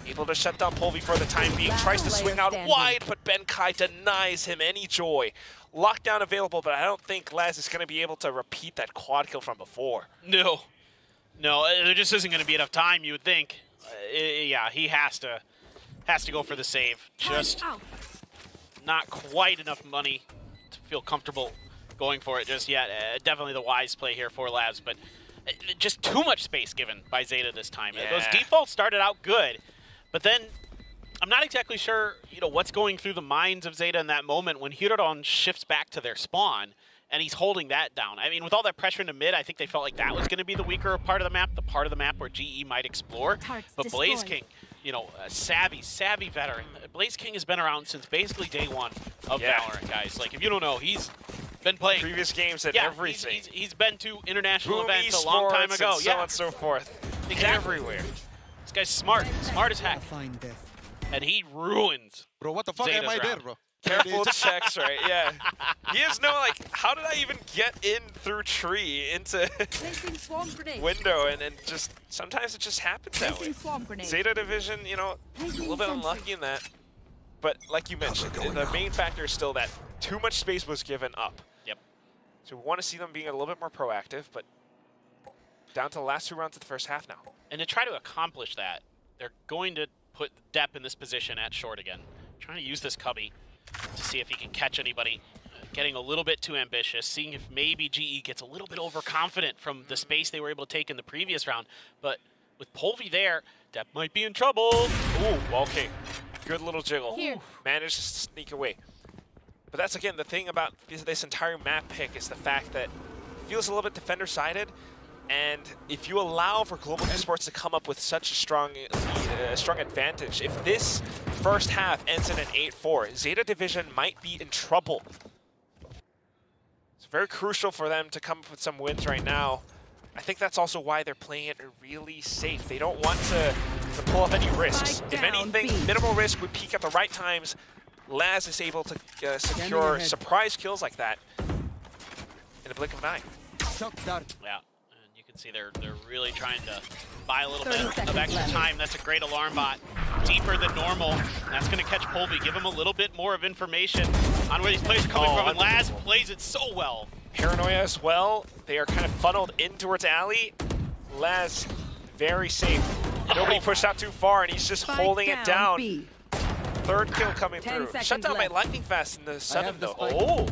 able to shut down Polvi for the time being, tries to swing out wide, but Benkai denies him any joy. Lockdown available, but I don't think Laz is going to be able to repeat that quad kill from before. No, there just isn't going to be enough time, you would think. Yeah, he has to go for the save. Just not quite enough money to feel comfortable going for it just yet. Definitely the wise play here for Labs, but just too much space given by Zeta this time. Yeah. Those defaults started out good, but then I'm not exactly sure, what's going through the minds of Zeta in that moment when Hirodon shifts back to their spawn and he's holding that down. I mean, with all that pressure into mid, I think they felt like that was going to be the weaker part of the map, the part of the map where GE might explore. But Blaze King, a savvy veteran. Blaze King has been around since basically day one of Valorant, guys. Like, if you don't know, he's been playing previous games and everything. He's been to international Boom events a long time ago. And so on and so forth. Exactly. Everywhere. This guy's smart as heck. And he ruins. Bro, what the fuck am I there, bro? Careful checks, right? Yeah. He has no, how did I even get in through tree into window? And just, sometimes it just happens that way. Zeta Division, a little bit unlucky in that. But like you mentioned, the main factor is still that too much space was given up. Yep. So we want to see them being a little bit more proactive, but Down to the last 2 rounds of the first half now. And to try to accomplish that, they're going to put Depp in this position at short again. Trying to use this cubby to see if he can catch anybody. Getting a little bit too ambitious, seeing if maybe GE gets a little bit overconfident from the space they were able to take in the previous round. But with Polvi there, Depp might be in trouble. Ooh, okay. Good little jiggle. Here. Managed to sneak away. But that's, again, the thing about this entire map pick is the fact that it feels a little bit defender-sided. And if you allow for Global Esports to come up with such a strong advantage, if this first half ends in an 8-4, Zeta Division might be in trouble. It's very crucial for them to come up with some wins right now. I think that's also why they're playing it really safe. They don't want to pull up any risks. If anything, minimal risk would peak at the right times. Laz is able to secure surprise kills like that in a blink of an eye. Yeah. You can see they're really trying to buy a little bit of extra time. That's a great alarm bot. Deeper than normal. That's going to catch Polvi. Give him a little bit more of information on where these players are coming from. And Laz plays it so well. Paranoia as well. They are kind of funneled in towards Alley. Laz, very safe. Nobody pushed out too far, and he's just holding it down. Third kill coming through. Shut down by lightning fast in the 7th, though. Oh!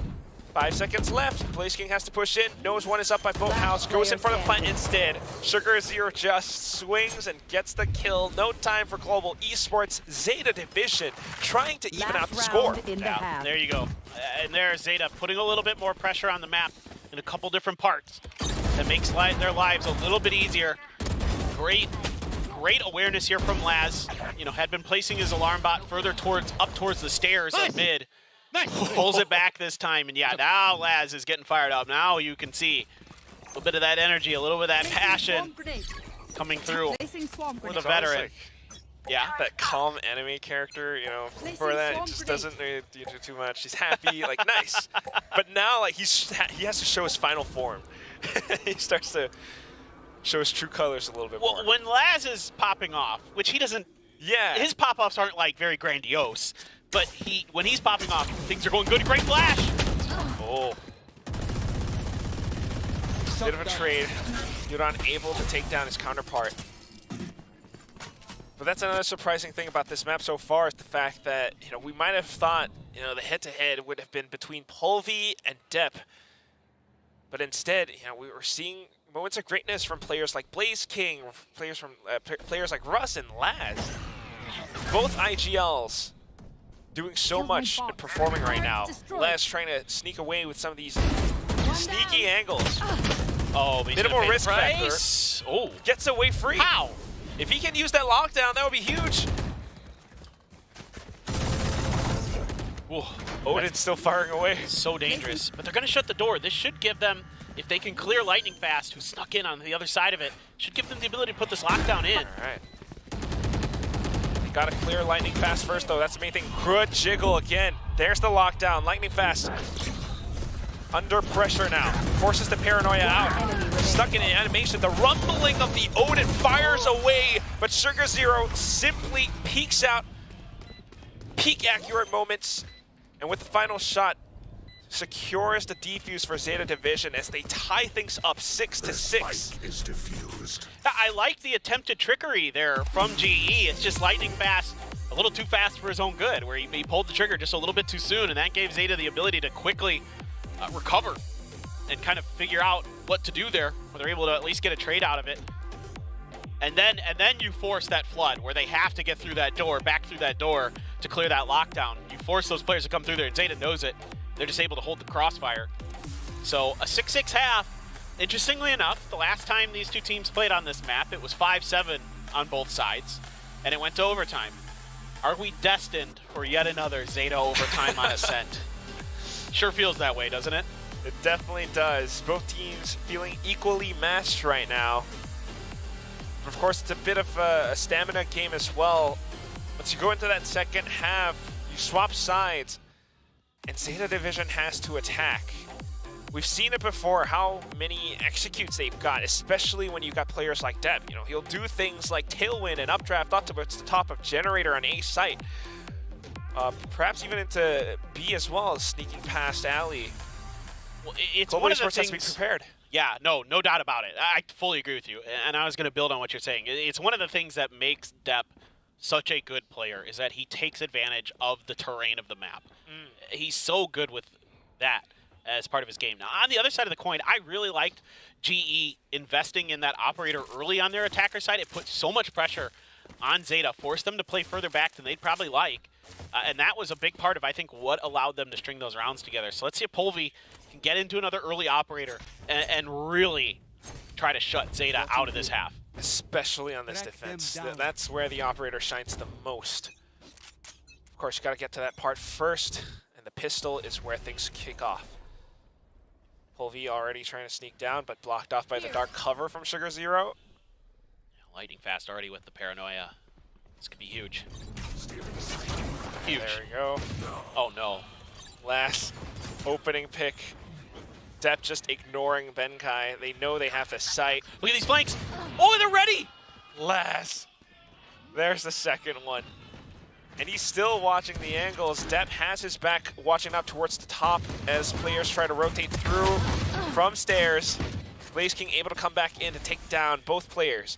5 seconds left. Blaze King has to push in. Knows one is up by Boathouse. Goes in front of Plant instead. Sugar Zero just swings and gets the kill. No time for Global Esports. Zeta Division trying to even out the score. Yeah, there you go. And there's Zeta putting a little bit more pressure on the map in a couple different parts. That makes their lives a little bit easier. Great awareness here from Laz. You know, had been placing his alarm bot further up towards the stairs of mid. Nice. Pulls it back this time, and yeah, now Laz is getting fired up. Now you can see a little bit of that energy, a little bit of that passion coming through for the veteran. Yeah, that calm enemy character, you know, for that, it just doesn't do too much. He's happy, like, nice. But now, like, he has to show his final form. He starts to show his true colors a little bit more. Well, when Laz is popping off, which he doesn't, his pop-offs aren't, like, very grandiose. But when he's popping off, things are going good. Great flash! Oh. Bit of a trade. Yuran able to take down his counterpart. But that's another surprising thing about this map so far is the fact that, you know, we might have thought, you know, the head-to-head would have been between Polvi and Depp. But instead, you know, we were seeing moments of greatness from players like Blaze King, players like Russ and Laz. Both IGLs doing so much and performing right now. Laz trying to sneak away with some of these sneaky angles. Oh, minimal risk factor. Oh, gets away free. How? If he can use that lockdown, that would be huge. Ooh, Odin's still firing away. So dangerous. But they're going to shut the door. This should give them, if they can clear Lightning Fast, who snuck in on the other side of it, should give them the ability to put this lockdown in. All right. Gotta clear Lightning Fast first, though. That's the main thing. Good jiggle again. There's the lockdown. Lightning Fast under pressure now. Forces the Paranoia out. Stuck in an animation. The rumbling of the Odin fires away, but Sugar Zero simply peeks out. Peak accurate moments. And with the final shot, secures the defuse for Zeta Division as they tie things up 6-6. Is diffused. I like the attempted trickery there from GE. It's just Lightning Fast, a little too fast for his own good, where he pulled the trigger just a little bit too soon, and that gave Zeta the ability to quickly recover and kind of figure out what to do there, where they're able to at least get a trade out of it. And then you force that flood, where they have to get through that door, back through that door to clear that lockdown. You force those players to come through there, and Zeta knows it. They're just able to hold the crossfire. So a 6-6 half. Interestingly enough, the last time these two teams played on this map, it was 5-7 on both sides, and it went to overtime. Are we destined for yet another Zeta overtime on Ascent? Sure feels that way, doesn't it? It definitely does. Both teams feeling equally matched right now. Of course, it's a bit of a stamina game as well. Once you go into that second half, you swap sides, and Zeta Division has to attack. We've seen it before, how many executes they've got, especially when you've got players like Depp. You know, he'll do things like Tailwind and updraft up towards the top of Generator on A site. Perhaps even into B as well, sneaking past Alley. Well, it's Global one of the Esports has things, to be prepared. Yeah, no doubt about it. I fully agree with you, and I was going to build on what you're saying. It's one of the things that makes Depp such a good player is that he takes advantage of the terrain of the map. He's so good with that as part of his game. Now, on the other side of the coin, I really liked GE investing in that operator early on their attacker side. It put so much pressure on Zeta, forced them to play further back than they'd probably like. And that was a big part of, I think, what allowed them to string those rounds together. So let's see if Polvi can get into another early operator and really try to shut Zeta out of this half. Especially on this defense. That's where the operator shines the most. Of course, you got to get to that part first, and the pistol is where things kick off. Polvi already trying to sneak down, but blocked off by the dark cover from Sugar Zero. Lightning fast already with the paranoia. This could be huge. Huge. There we go. Oh no. Last opening pick. Depp just ignoring Benkai. They know they have the sight. Look at these flanks. Oh, they're ready. Last. There's the second one. And he's still watching the angles. Depp has his back watching up towards the top as players try to rotate through from stairs. Blaze King able to come back in to take down both players.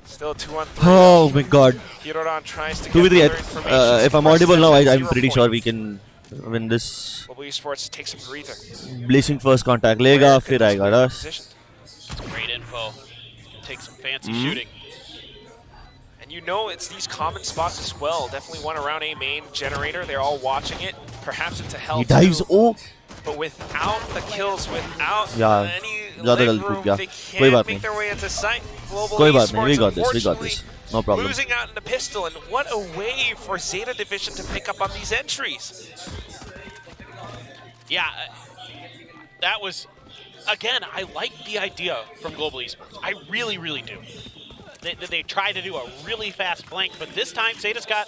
Still 2-on-3. Oh my god. Hiroran tries to 2v3. get information. If I'm audible now, I'm pretty sure we can win this. Global Esports takes a breather. Blazing first contact. Lega, fir aayega. Great info. Take some fancy shooting. And you know it's these common spots as well. Definitely one around A main generator. They're all watching it. Perhaps into hell. He dives. Oh. But without the kills, without any leg room, they can't make their way into sight. Global Esports, we got this. No problem. Losing out in the pistol, and what a way for Zeta Division to pick up on these entries. Yeah, that was, again, I like the idea from Global Esports. I really, really do. They tried to do a really fast flank, but this time Zeta's got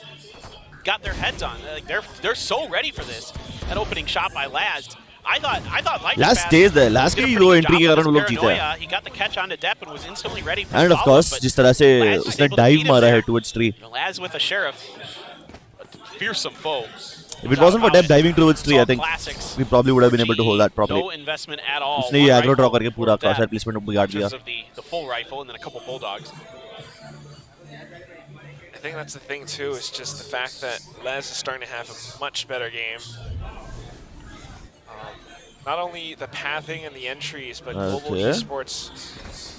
their heads on. Like they're so ready for this. That opening shot by Laz. I thought Last stays there. Last के वो entry के कारण वो लोग जीते हैं. He got the catch onto Depp and was instantly ready for And of course, जिस तरह से उसने dive मारा है towards tree. Laz with a sheriff, a fearsome foe. If it wasn't for Depp diving towards tree, I think we probably would have been able to hold that properly. No investment at all. उसने ये aggro draw करके पूरा crosshair placement बिगाड़ दिया. The full rifle and then a couple bulldogs. I think that's the thing too, is just the fact that Les is starting to have a much better game. Not only the pathing and the entries, but Global Esports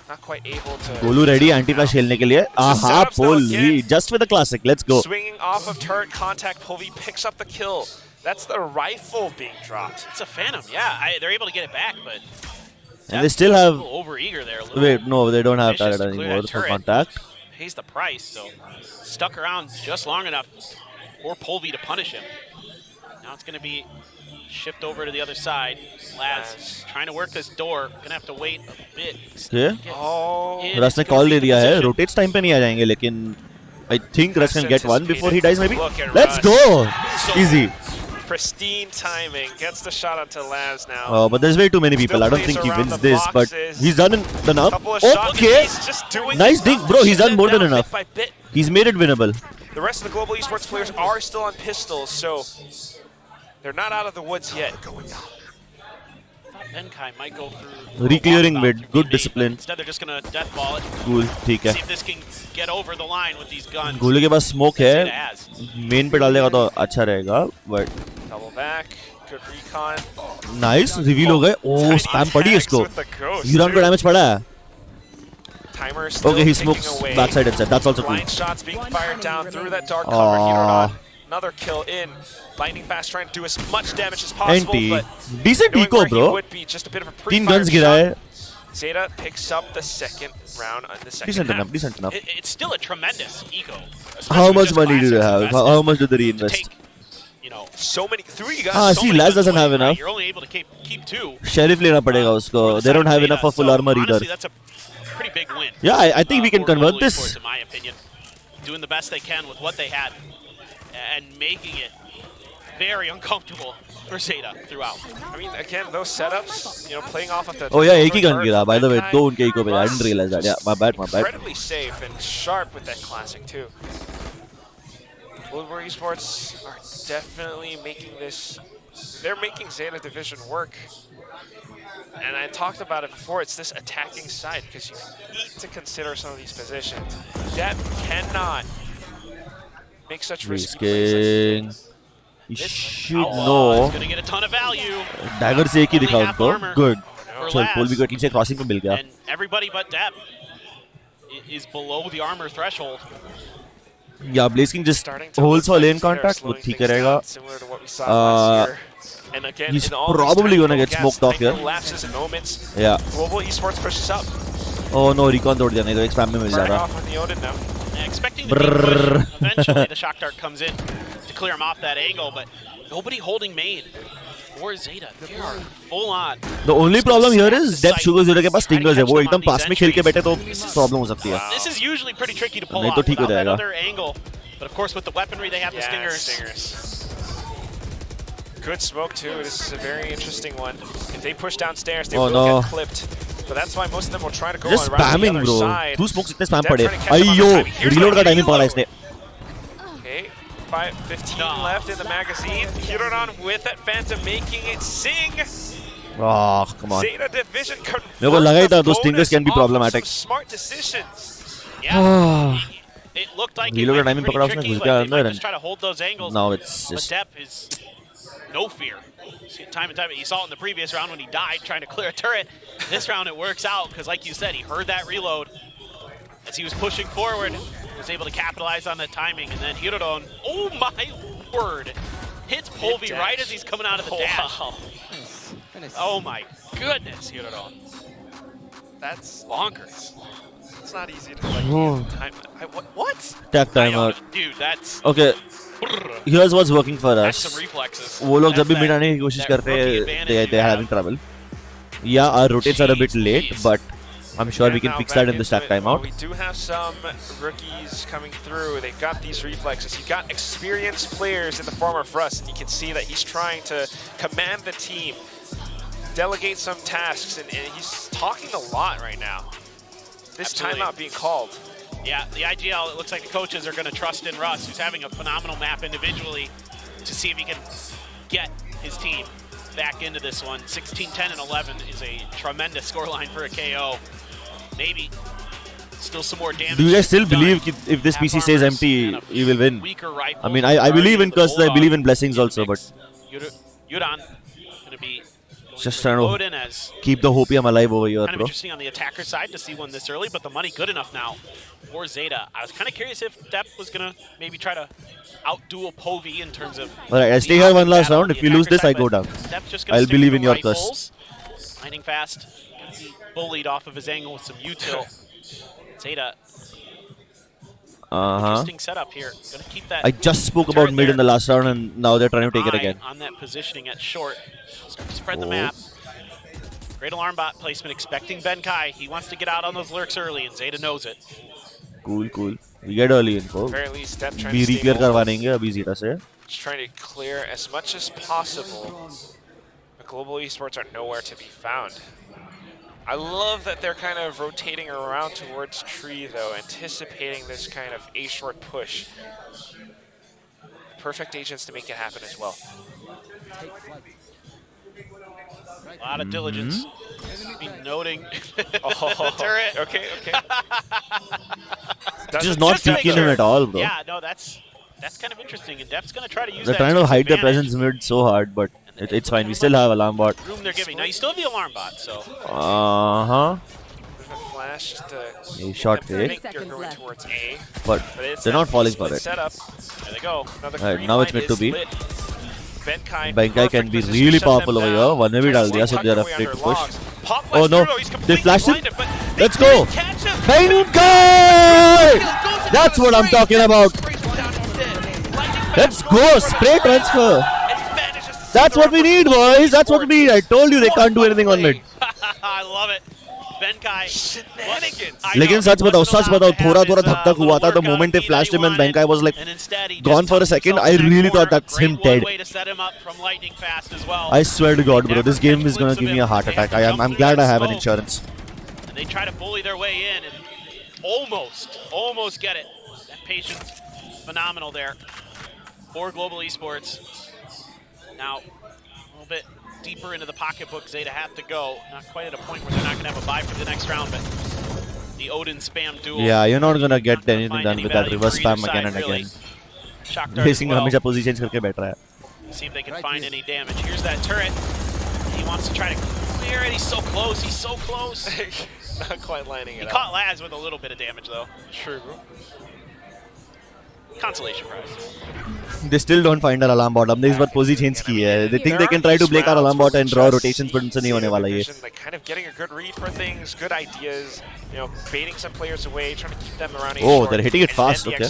not quite able to. Golu ready anti-flash खेलने के लिए. Aha, Polvi just with the classic. Let's go. Swinging off of turret contact, Polvi picks up the kill. That's the rifle being dropped. It's a Phantom, yeah. They're able to get it back, but. And they still have. A little over-eager there. Wait, no, they don't have turret anymore for contact. Pays the price, so stuck around just long enough for Polvi to punish him. Now it's going to be shift over to the other side. Laz trying to work this door. Gonna have to wait a bit. Yeah. Russ ने call दे दिया है. Rotates time पे नहीं आ जाएंगे, लेकिन I think Russ can get one before he dies maybe. Let's go. Easy. Pristine timing. Gets the shot onto Laz now. But there's way too many people. I don't think he wins this, but he's done enough. Okay. Nice dig, bro. He's done more than enough. He's made it winnable. The rest of the Global Esports players are still on pistols, so they're not out of the woods yet. Benkai might go through. Reclearing mid, good discipline. Instead, they're just gonna death ball it. Cool, ठीक है. See if this can get over the line with these guns. Golu के पास smoke है. Main पे डालेगा तो अच्छा रहेगा, but. Double back, good recon. Nice, reveal हो गए. Oh, spam पड़ी इसको. Hiran को damage पड़ा है. Timer still okay, he smokes backside inside. That's also cool. Blind shots being fired down through that dark cover. Hiran, another kill in. Lightning fast trying to do as much damage as possible, but decent eco, bro. Would be just a bit of a 3 guns गिरा है. Zeta picks up the second round on the second decent half. Enough, decent enough. It's still a tremendous eco. How much money do they have? How much do they reinvest? You know, so many. 3 guys. See, Laz doesn't have enough. You're only able to keep 2. Sheriff लेना पड़ेगा उसको. They don't have enough for full armor either. Honestly, that's a pretty big win. Yeah, I think we can convert this. In my opinion, doing the best they can with what they had, and making it very uncomfortable for Zeta throughout. I mean, again, those setups, you know, playing off of the. Oh yeah, एक ही gun गिरा. By the way, 2 उनके eco पे. I didn't realize that. Yeah, my bad. Incredibly safe and sharp with that classic too. Global Esports are definitely making this. They're making Zeta Division work And I talked about it before, it's this attacking side because you need to consider some of these positions. Depp cannot make such risky plays. He should know. Gonna get a ton of value. Dagger से एक ही दिखा उनको. Good. चल पोल भी ठीक से crossing पे मिल गया. And everybody but Depp is below the armor threshold. Yeah, Blaze King just holds for lane contact. वो ठीक रहेगा. He's probably gonna get smoked off here. Yeah. Global Esports pushes up. Oh no, recon तोड़ दिया नहीं तो एक spam में मिल जाता. Expecting the big push. Eventually the shock dart comes in to clear him off that angle, but nobody holding main. Or Zeta, they are full on. The only problem here is Depp Sugar Zero के पास stingers है. वो एकदम पास में खेल के बैठे तो problem हो सकती है. This is usually pretty tricky to pull नहीं off तो ठीक हो without that जाएगा. other angle. But of course with the weaponry they have the stingers. Good smoke too. This is a very interesting one. If they push downstairs, they Oh, will no. get clipped. But that's why most of them will try to go Just around the spamming, other bro. side. Two smokes इतने spam Depp पड़े. trying to catch him on the अयो, timing. Here's reload का one. timing पकड़ा इसने. Okay, 15 left in the magazine. Hiroran with that Phantom making it sing. Oh, come on. Zeta Division मेरे को लगा ही था those stingers can be problematic. Smart decisions. Yeah. It looked like Reload it का might timing be पकड़ा pretty उसने tricky, घुस but गया they might अंदर just try to hold those angles. now it's But just Depp is no fear. See, time and time, you saw it in the previous round when he died trying to clear a turret. This round it works out because, like you said, he heard that reload as he was pushing forward. Was able to capitalize on the timing, and then Hirodon, oh my word, hits Polvi right as he's coming out of the dash. Wow. Oh my goodness, Hirodon. That's bonkers. It's not easy to like time. What? Tag timeout. Dude, that's okay. Here's what's working for that's us. some reflexes. वो लोग जब भी mid आने की कोशिश करते हैं, they are having trouble. Yeah, our rotates are a bit late, but I'm sure we can fix that in the stack timeout. We do have some rookies coming through. They've got these reflexes. You've got experienced players in the form of Russ, and you can see that he's trying to command the team, delegate some tasks, and he's talking a lot right now. This timeout being called. Yeah, the IGL, it looks like the coaches are going to trust in Russ, who's having a phenomenal map individually, to see if he can get his team back into this one. 16, 10, and 11 is a tremendous scoreline for a KO. Maybe still some more damage. Do you guys still believe if this PC stays empty, you will win? I mean, I believe in curses, I believe in blessings also, but Yudan going to be just trying to keep the hopium alive over here, kind of bro. interesting on the attacker side to see one this early, but the money good enough now for Zeta. I was kind of curious if Depp was going to maybe try to outduel Povey in terms of... Alright, I stay here one last round. If you lose this, I go down. I'll believe in your curse. Lightning fast. Going to be bullied off of his angle with some util. Zeta. Interesting setup here. Going to keep that. I just spoke about mid in the last round, and now they're trying to take it again. On that positioning at short. Spread the map. Great alarm bot placement, expecting Benkai. He wants to get out on those lurks early, and Zeta knows it. Cool, cool. We get early info. Very least Depp trying We to re-clear करवा देंगे अभी Zeta से. Just trying to clear as much as possible. But global esports are nowhere to be found. I love that they're kind of rotating around towards tree though, anticipating this kind of A-short push. Perfect agents to make it happen as well. A lot of diligence. Be noting the turret. Okay. Just not peeking him at all, bro. Yeah, no, that's kind of interesting. And Depp's going to try to use They're that trying to hide their advantage. presence mid so hard, but it's fine. We still have alarm bot. Room they're giving. Now you still have the alarm bot, so. Flash just to A shot fake. you're going towards A. But they're not falling for it. Setup. There they go. Alright, now it's mid to B. Benkai can be really powerful over here. One bhi dal diya, so they are afraid to push. Oh no, they flashed him. Let's go. Benkai! That's what I'm talking about. Let's go. Spray transfer. That's what we need, boys. That's what we need. I told you they can't do anything on mid. I love it. Benkai. Shenanigans. लेकिन सच बताओ थोड़ा धक हुआ था the moment they flashed him and Benkai was like gone for a second. I really thought that's him dead. I swear to God, bro, this game is gonna give me a heart attack. I'm glad I have an insurance. And they try to bully their way in and almost get it. That patience, phenomenal there for Global Esports. Now, a little bit deeper into the pocketbook Zeta have to go. Not quite at a point where they're not going to have a bye for the next round, but the Odin spam duel. Yeah, you're not going to get anything done with that reverse spam again and again. Racing हमेशा position change करके बैठ रहा है. See if they can find any damage. Here's that turret. He wants to try to clear it. He's so close. He's so close. Not quite lining it up. He caught Laz with a little bit of damage, though. True. Consolation prize. They still don't find our alarm bot. हमने इस बार position change की है. They think they can try to break our alarm bot and draw rotations, but उनसे नहीं होने वाला ये. Like kind of getting a good read for things, good ideas, you know, baiting some players away, trying to keep them around. Oh, they're hitting it fast. Okay.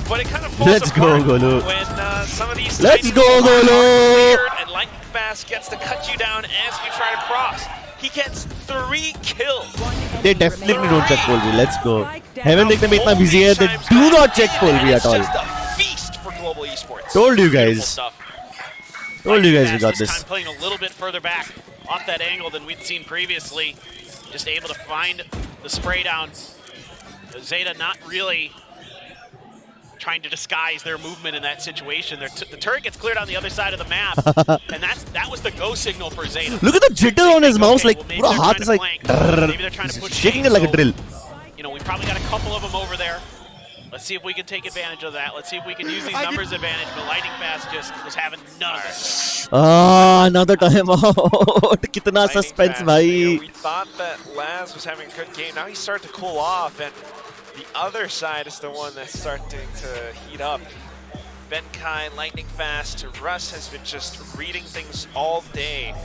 But it kind of falls Let's go, Golu. when some of these Let's go, Golu. And Lightning Fast gets to cut you down as you try to cross. He gets 3 kills. They definitely don't check pole B. Let's go. Heaven देखने में इतना busy है. They do not check pole B at all. It's just a feast for global esports. Told you guys. Told you guys we got this. Time playing a little bit further back off that angle than we'd seen previously. Just able to find the spray down. Zeta not really trying to disguise their movement in that situation. The turret gets cleared on the other side of the map, and that was the go signal for Zeta. Look at the jitter on his mouse, like bro, heart is like maybe they're trying to push shaking it like a drill. You know, we probably got a couple of them over there. Let's see if we can take advantage of that. Let's see if we can use these numbers advantage. But Lightning Fast just was having none of it. Another time out. Kitna suspense, bhai. We thought that Laz was having a good game. Now he's starting to cool off, and the other side is the one that's starting to heat up. Benkai, Lightning Fast, Russ has been just reading things all day.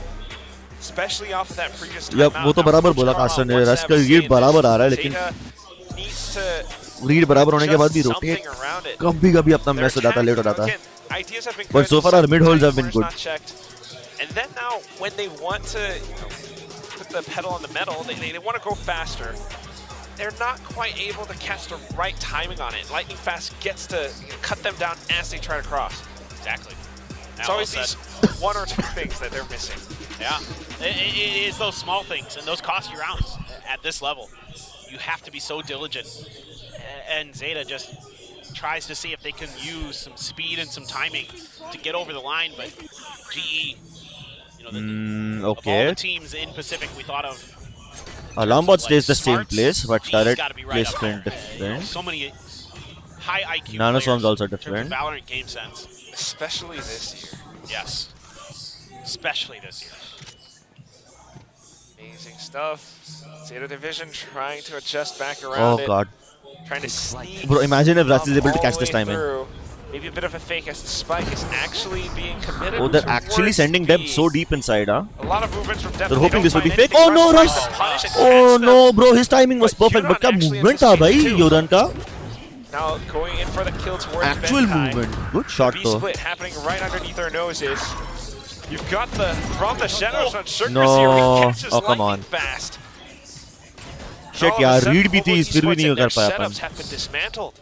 Especially off of that previous timeout. Yep, वो तो बराबर बोला caster ने. Russ का read बराबर आ रहा है, लेकिन रीड बराबर होने के बाद भी रोटेट कभी अपना मैच हो जाता, लेट हो जाता. But so far our mid holes have been good. And then now when they want to put the pedal on the metal, they want to go faster. They're not quite able to catch the right timing on it. Lightning Fast gets to cut them down as they try to cross. Exactly. It's always these 1 or 2 things that they're missing. Yeah, it is those small things, and those cost you rounds at this level. You have to be so diligent. And Zeta just tries to see if they can use some speed and some timing to get over the line, but GE, you know, of all the teams in Pacific we thought of, Alarm bot stays the same place, but turret placement different. So many high IQ Nanoswarm's also players different. in terms of Valorant game sense. Especially this year. Yes. Especially this year. Amazing stuff. Zeta Division trying to adjust back around it. Oh god. Trying to sneak. Bro, imagine if Russ is able to catch this timing. Maybe a bit of a fake as the spike is actually being committed. Oh, they're actually sending depth so deep inside, huh? A lot of movements from depth. They're hoping this will be fake. Oh no, Russ! Oh no, bro, his timing was perfect. But क्या movement था भाई Yodan का? Now going in for the kill towards actual Benkai. movement. Good shot though. B-split happening right underneath our noses. You've got the from the shadows on Circus No. here. He catches Oh, come on. fast. Shit, यार, read भी थी, फिर भी नहीं कर पाया अपन. Setups have been dismantled.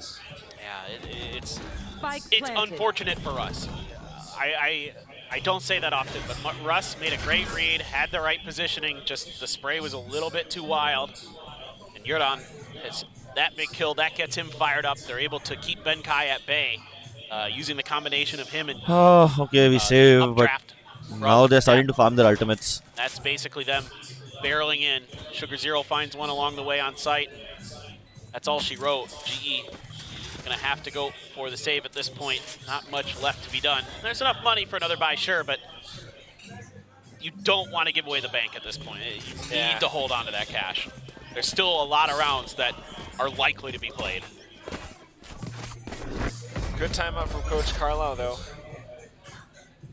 Yeah, it's unfortunate for us. I don't say that often, but Russ made a great read, had the right positioning, just the spray was a little bit too wild. And Yurdan has that big kill, that gets him fired up. They're able to keep Benkai at bay using the combination of him and Oh, okay, we save, but now they're starting to farm their ultimates. That's basically them barreling in. Sugar Zero finds one along the way on site. That's all she wrote. GE gonna have to go for the save at this point. Not much left to be done. There's enough money for another buy, sure, but you don't want to give away the bank at this point. You need to hold on to that cash. There's still a lot of rounds that are likely to be played. Good timeout from Coach Carlisle, though.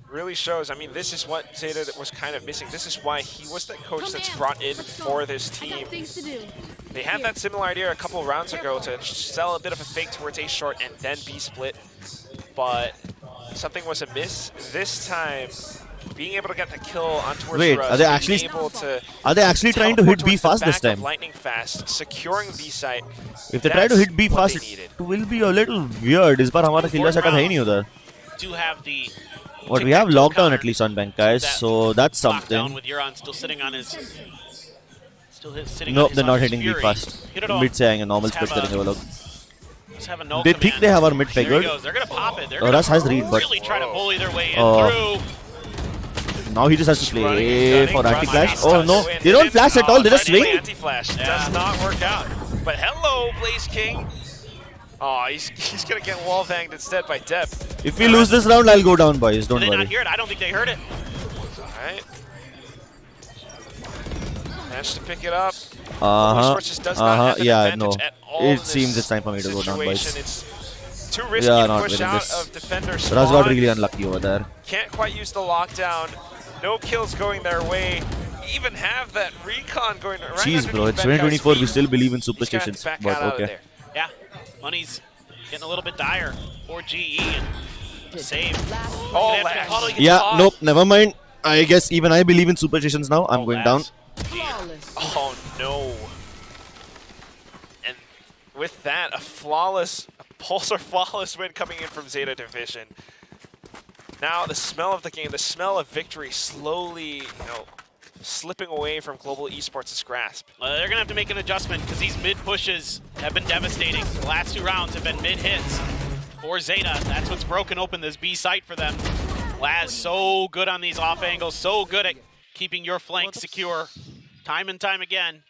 Really shows. I mean, this is what Zeta was kind of missing. This is why he was the coach that's brought in for this team. They had that similar idea a couple of rounds ago to sell a bit of a fake towards A short and then B split, but something was amiss. This time, being able to get the kill on towards Wait, Russ, are they actually trying to hit B fast this time? Lightning Fast, securing B site. If they try to hit B fast, it will be a little weird. इस बार हमारा killer setup है ही नहीं उधर. Do have the But we have lockdown at least on bank, guys, so that's something. With Euron still sitting on his. No, they're not hitting B fast. Mid से आएंगे, normal split करेंगे वो लोग. They think they have our mid figured. They're gonna pop it. Russ has read, but really try to bully their way in through. Now he just has to play for anti-flash. Oh no, they don't flash at all, they just swing. Anti-flash does not work out. But hello, Blaze King. Oh, he's gonna get wall banged instead by Depth. If we lose this round, I'll go down, boys. Don't Did they worry. not hear it? I don't think they heard it. Alright. Managed to pick it up. Yeah, no. It seems it's time for me to go down, boys. It's too risky to push out of defender spawn. Raz got really unlucky over there. Can't quite use the lockdown. No kills going their way. Even have that recon going right. Jeez, bro, it's 2024. We still believe in superstitions. But okay. Yeah, money's getting a little bit dire for GE. And save. Oh, yeah, nope, never mind. I guess even I believe in superstitions now. I'm going down. Oh no. And with that, a Pulsar flawless win coming in from Zeta Division. Now the smell of the game, the smell of victory slowly, slipping away from Global Esports' grasp. They're going to have to make an adjustment because these mid pushes have been devastating. The last 2 rounds have been mid hits for Zeta. That's what's broken open this B site for them. Laz so good on these off angles, so good at keeping your flank secure time and time again.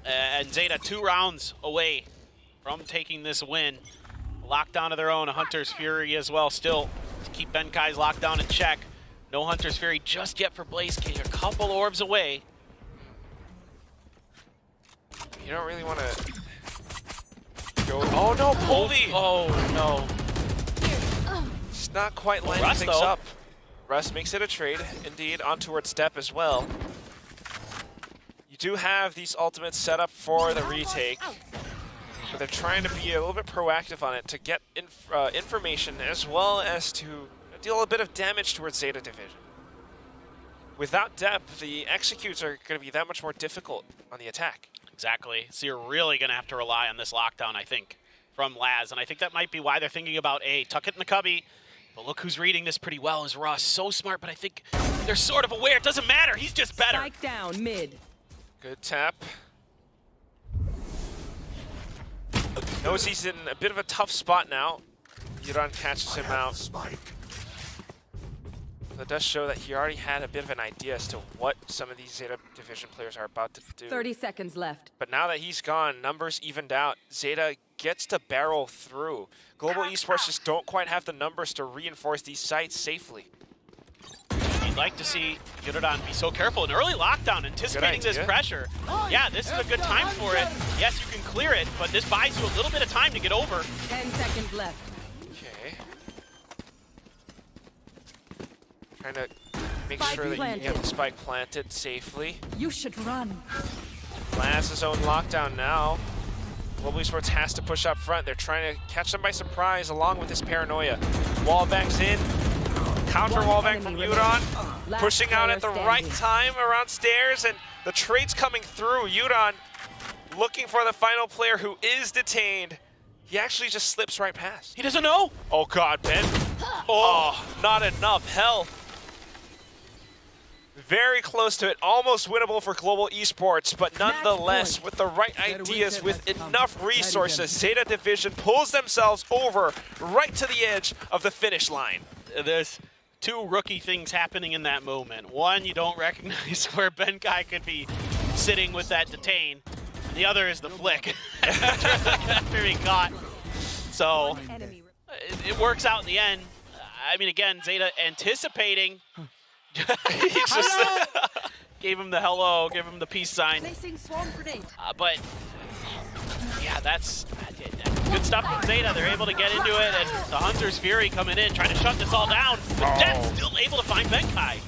And Zeta 2 rounds away from taking this win. Lockdown of their own, a Hunter's Fury as well still to keep Benkai's lockdown in check. No Hunter's Fury just yet for Blaze King, a couple orbs away. You don't really want to go. Oh no, Poldy! Oh no. It's not quite lining Russ, things though. up. Russ makes it a trade, indeed, on towards Step as well. You do have these ultimates set up for the retake, but they're trying to be a little bit proactive on it to get information as well as to deal a bit of damage towards Zeta Division. Without depth, the executes are going to be that much more difficult on the attack. Exactly. So you're really going to have to rely on this lockdown, I think, from Laz. And I think that might be why they're thinking about, tuck it in the cubby. But look who's reading this pretty well is Russ. So smart, but I think they're sort of aware. It doesn't matter. He's just better. Spike down mid. Good tap. Knows he's in a bit of a tough spot now. Yuran catches him out. That does show that he already had a bit of an idea as to what some of these Zeta Division players are about to do. 30 seconds left. But now that he's gone, numbers evened out. Zeta gets to barrel through. Global Esports just don't quite have the numbers to reinforce these sites safely. You'd like to see Yuran be so careful. An early lockdown, anticipating this pressure. Yeah, this is a good time for it. Yes, you can clear it, but this buys you a little bit of time to get over. 10 seconds left. Okay. Trying to make sure that you can get the spike planted safely. You should run. Laz's own lockdown now. Global Esports has to push up front. They're trying to catch them by surprise along with this paranoia. Wallbang's in. Counter wallbang from Yuran. Pushing out at the right time around stairs, and the trade's coming through. Yuran looking for the final player who is detained. He actually just slips right past. He doesn't know. Oh God, Ben. Oh, not enough health. Very close to it, almost winnable for Global Esports, but nonetheless, with the right ideas, with enough resources, Zeta Division pulls themselves over right to the edge of the finish line. There's 2 rookie things happening in that moment. One, you don't recognize where Benkai could be sitting with that detain. And the other is the flick after he got. So it works out in the end. I mean, again, Zeta anticipating. He just gave him the hello, gave him the peace sign. But yeah, that's good stuff from Zeta. They're able to get into it, and the Hunter's Fury coming in, trying to shut this all down. But Dep's still able to find Benkai.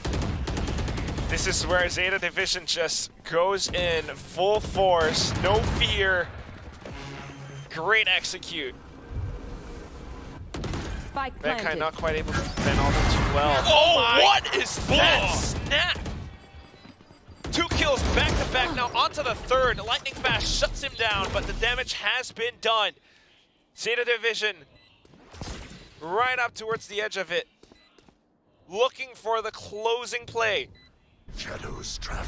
This is where Zeta Division just goes in full force, no fear. Great execute. Benkai not quite able to defend all that too well. Oh, what is that snap? 2 kills back to back, now onto the third. Lightning Fast shuts him down, but the damage has been done. Zeta Division right up towards the edge of it, looking for the closing play. Shadows trap.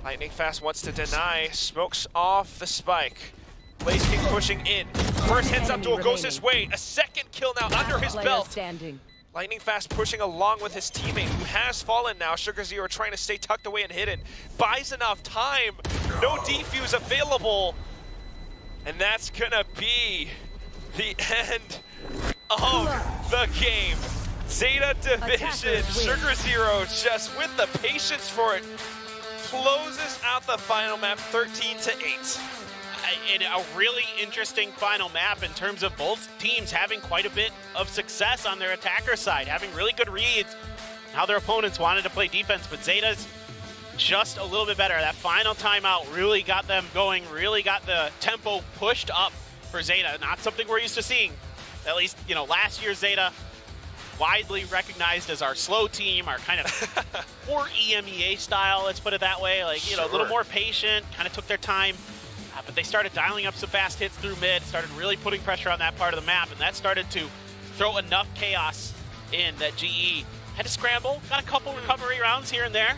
Lightning Fast wants to deny, smokes off the spike. Blaze King pushing in. First heads up duel goes his way. A second kill now under his belt. Lightning Fast pushing along with his teammate who has fallen now. Sugar Zero trying to stay tucked away and hidden. Buys enough time. No defuse available. And that's gonna be the end of the game. Zeta Division, Sugar Zero just with the patience for it, closes out the final map 13-8. In a really interesting final map in terms of both teams having quite a bit of success on their attacker side, having really good reads, how their opponents wanted to play defense, but Zeta's just a little bit better. That final timeout really got them going, really got the tempo pushed up for Zeta. Not something we're used to seeing. At least, you know, last year's Zeta, widely recognized as our slow team, our kind of more EMEA style, let's put it that way. Like, you know, a little more patient, kind of took their time. But they started dialing up some fast hits through mid, started really putting pressure on that part of the map, and that started to throw enough chaos in that GE had to scramble, got a couple recovery rounds here and there.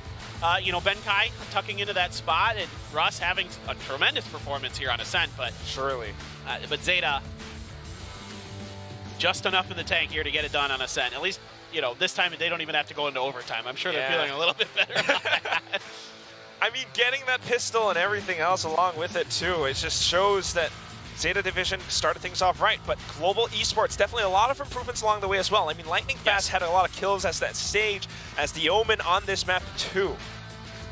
You know, Benkai tucking into that spot, and Russ having a tremendous performance here on Ascent, but surely. But Zeta, just enough in the tank here to get it done on Ascent. At least, you know, this time they don't even have to go into overtime. I'm sure they're feeling a little bit better about that. I mean, getting that pistol and everything else along with it too, it just shows that Zeta Division started things off right, but Global Esports, definitely a lot of improvements along the way as well. I mean, Lightning Fast had a lot of kills as that stage, as the Omen on this map too.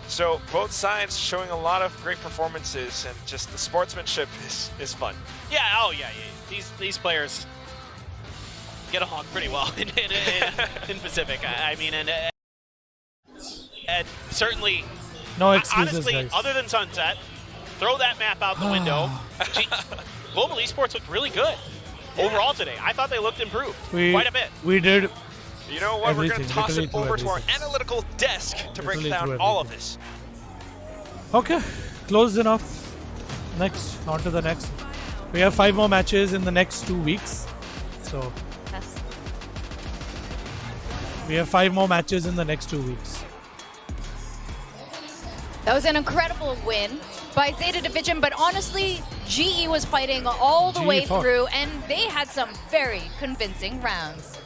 So both sides showing a lot of great performances, and just the sportsmanship is fun. Yeah, oh yeah. These players get along pretty well in Pacific. I mean, and certainly, no excuses, honestly, guys. other than Sunset, throw that map out the window. Global Esports looked really good overall today. I thought they looked improved quite a bit. We did. You know what? We're going to toss it over to our analytical desk to break down all of this. Okay, close enough. Next, on to the next. We have 5 more matches in the next 2 weeks. So, we have 5 more matches in the next 2 weeks. That was an incredible win by Zeta Division, but honestly, GE was fighting all the way through, and they had some very convincing rounds.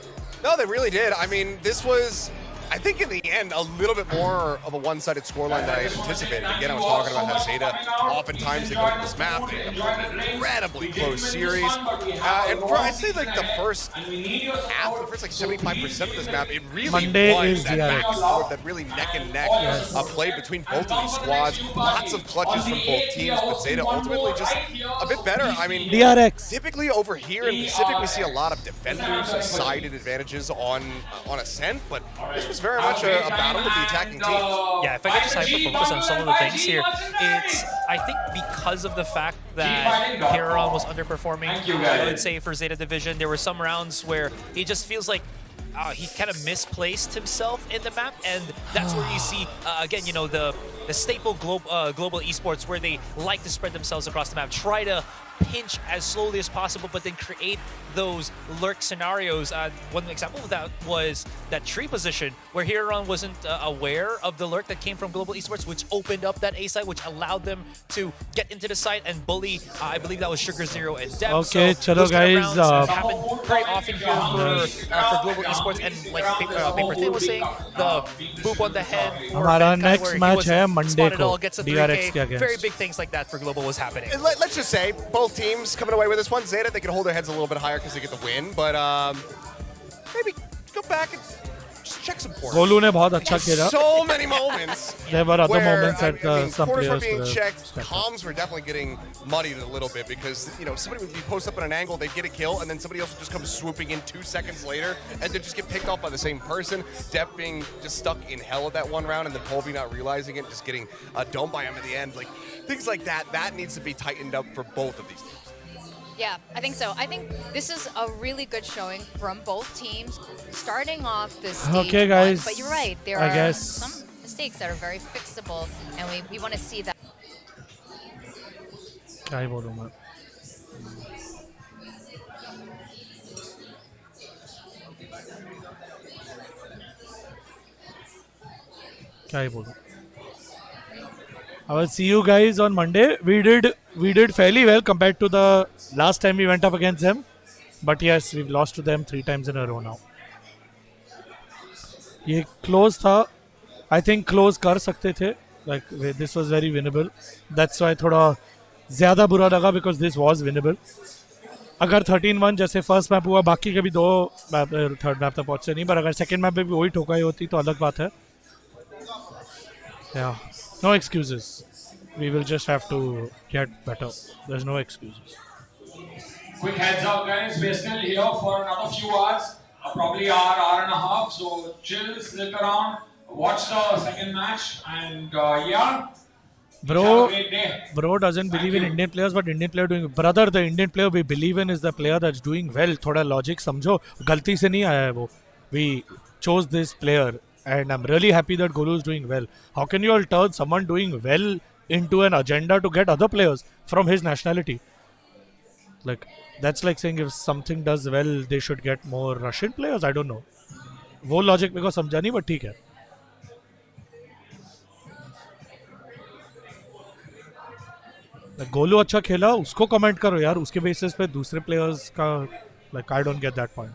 No, they really did. I mean, this was, I think in the end, a little bit more of a one-sided scoreline than I had anticipated. Again, I was talking about how Zeta, oftentimes they go to this map, they have an incredibly close series. And for, I'd say like the first half, the first like 75% of this map, it really was that back and forth, that really neck and neck play between both of these squads. Lots of clutches from both teams, but Zeta ultimately just a bit better. I mean, typically over here in Pacific, we see a lot of defenders, sided advantages on Ascent, but this was very much a battle with the attacking teams. Yeah, if I could just hyper-focus on some of the things here, it's, I think because of the fact that Heron was underperforming, I would say for Zeta Division, there were some rounds where he just feels like he kind of misplaced himself in the map, and that's where you see, again, you know, the staple global esports where they like to spread themselves across the map, try to pinch as slowly as possible, but then create those lurk scenarios. One example of that was that tree position where Heron wasn't aware of the lurk that came from Global Esports, which opened up that A site, which allowed them to get into the site and bully, I believe that was Sugar Zero and Deb. Okay, so chalo guys. Happen very often here for Global Esports, and like Paper Thin was saying, the boop on the head. Our next match है Monday को DRX के against. Very big things like that for Global was happening. And let's just say both teams coming away with this one. Zeta, they can hold their heads a little bit higher because they get the win, but maybe go back and just check some corners. Golu ने बहुत अच्छा खेला. So many moments. There were other moments at some corners were players being checked. Comms were definitely getting muddied a little bit because, you know, somebody would be post up at an angle, they'd get a kill, and then somebody else would just come swooping in 2 seconds later, and they'd just get picked off by the same person. Depp being just stuck in hell at that one round, and then Colby not realizing it, just getting domed by him at the end. Like, things like that, that needs to be tightened up for both of these teams. Yeah, I think so. I think this is a really good showing from both teams, starting off this stage Okay, guys. one. But you're right, there are some mistakes that are very fixable, and we want to see that. क्या ही बोलूँ मैं. क्या ही बोलूँ. I will see you guys on Monday. We did fairly well compared to the last time we went up against them, but yes, we've lost to them 3 times in a row now. ये close था. I think close कर सकते थे. Like this was very winnable. That's why थोड़ा ज़्यादा बुरा लगा because this was winnable. अगर 13-1 जैसे फर्स्ट मैप हुआ, बाकी के भी 2 मैप थर्ड मैप तक पहुंचते नहीं, पर अगर सेकंड मैप पे भी वही ठोकाई होती तो अलग बात है. No excuses. We will just have to get better. There's no excuses. Quick heads up, guys. We're still here for another few hours, probably hour and a half. So chill, stick around, watch the second match, and yeah. Bro doesn't believe in Indian players, but Indian player doing. Brother, the Indian player we believe in is the player that's doing well. थोड़ा logic समझो. गलती से नहीं आया है वो. We chose this player, and I'm really happy that Golu is doing well. How can you all turn someone doing well into an agenda to get other players from his nationality? Like, that's like saying if something does well, they should get more Russian players. I don't know. वो logic मेरे को समझा नहीं, but ठीक है. गोलू अच्छा खेला, उसको कमेंट करो यार. उसके बेसिस पे दूसरे प्लेयर्स का like I don't get that point.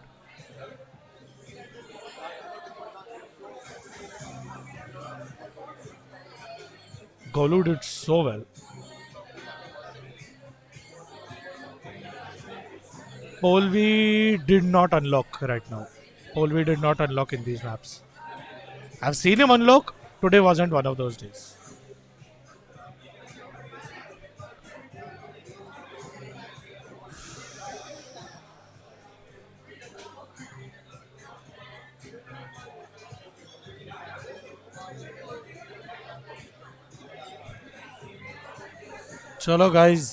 Golu did so well. Polvi did not unlock right now. Polvi did not unlock in these maps. I've seen him unlock. Today wasn't one of those days. चलो guys,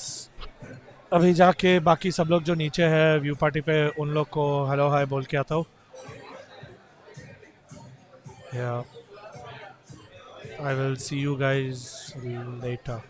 अभी जाके बाकी सब लोग जो नीचे है view party पे उन लोग को हेलो हाय बोल के आता हूँ. I will see you guys letter.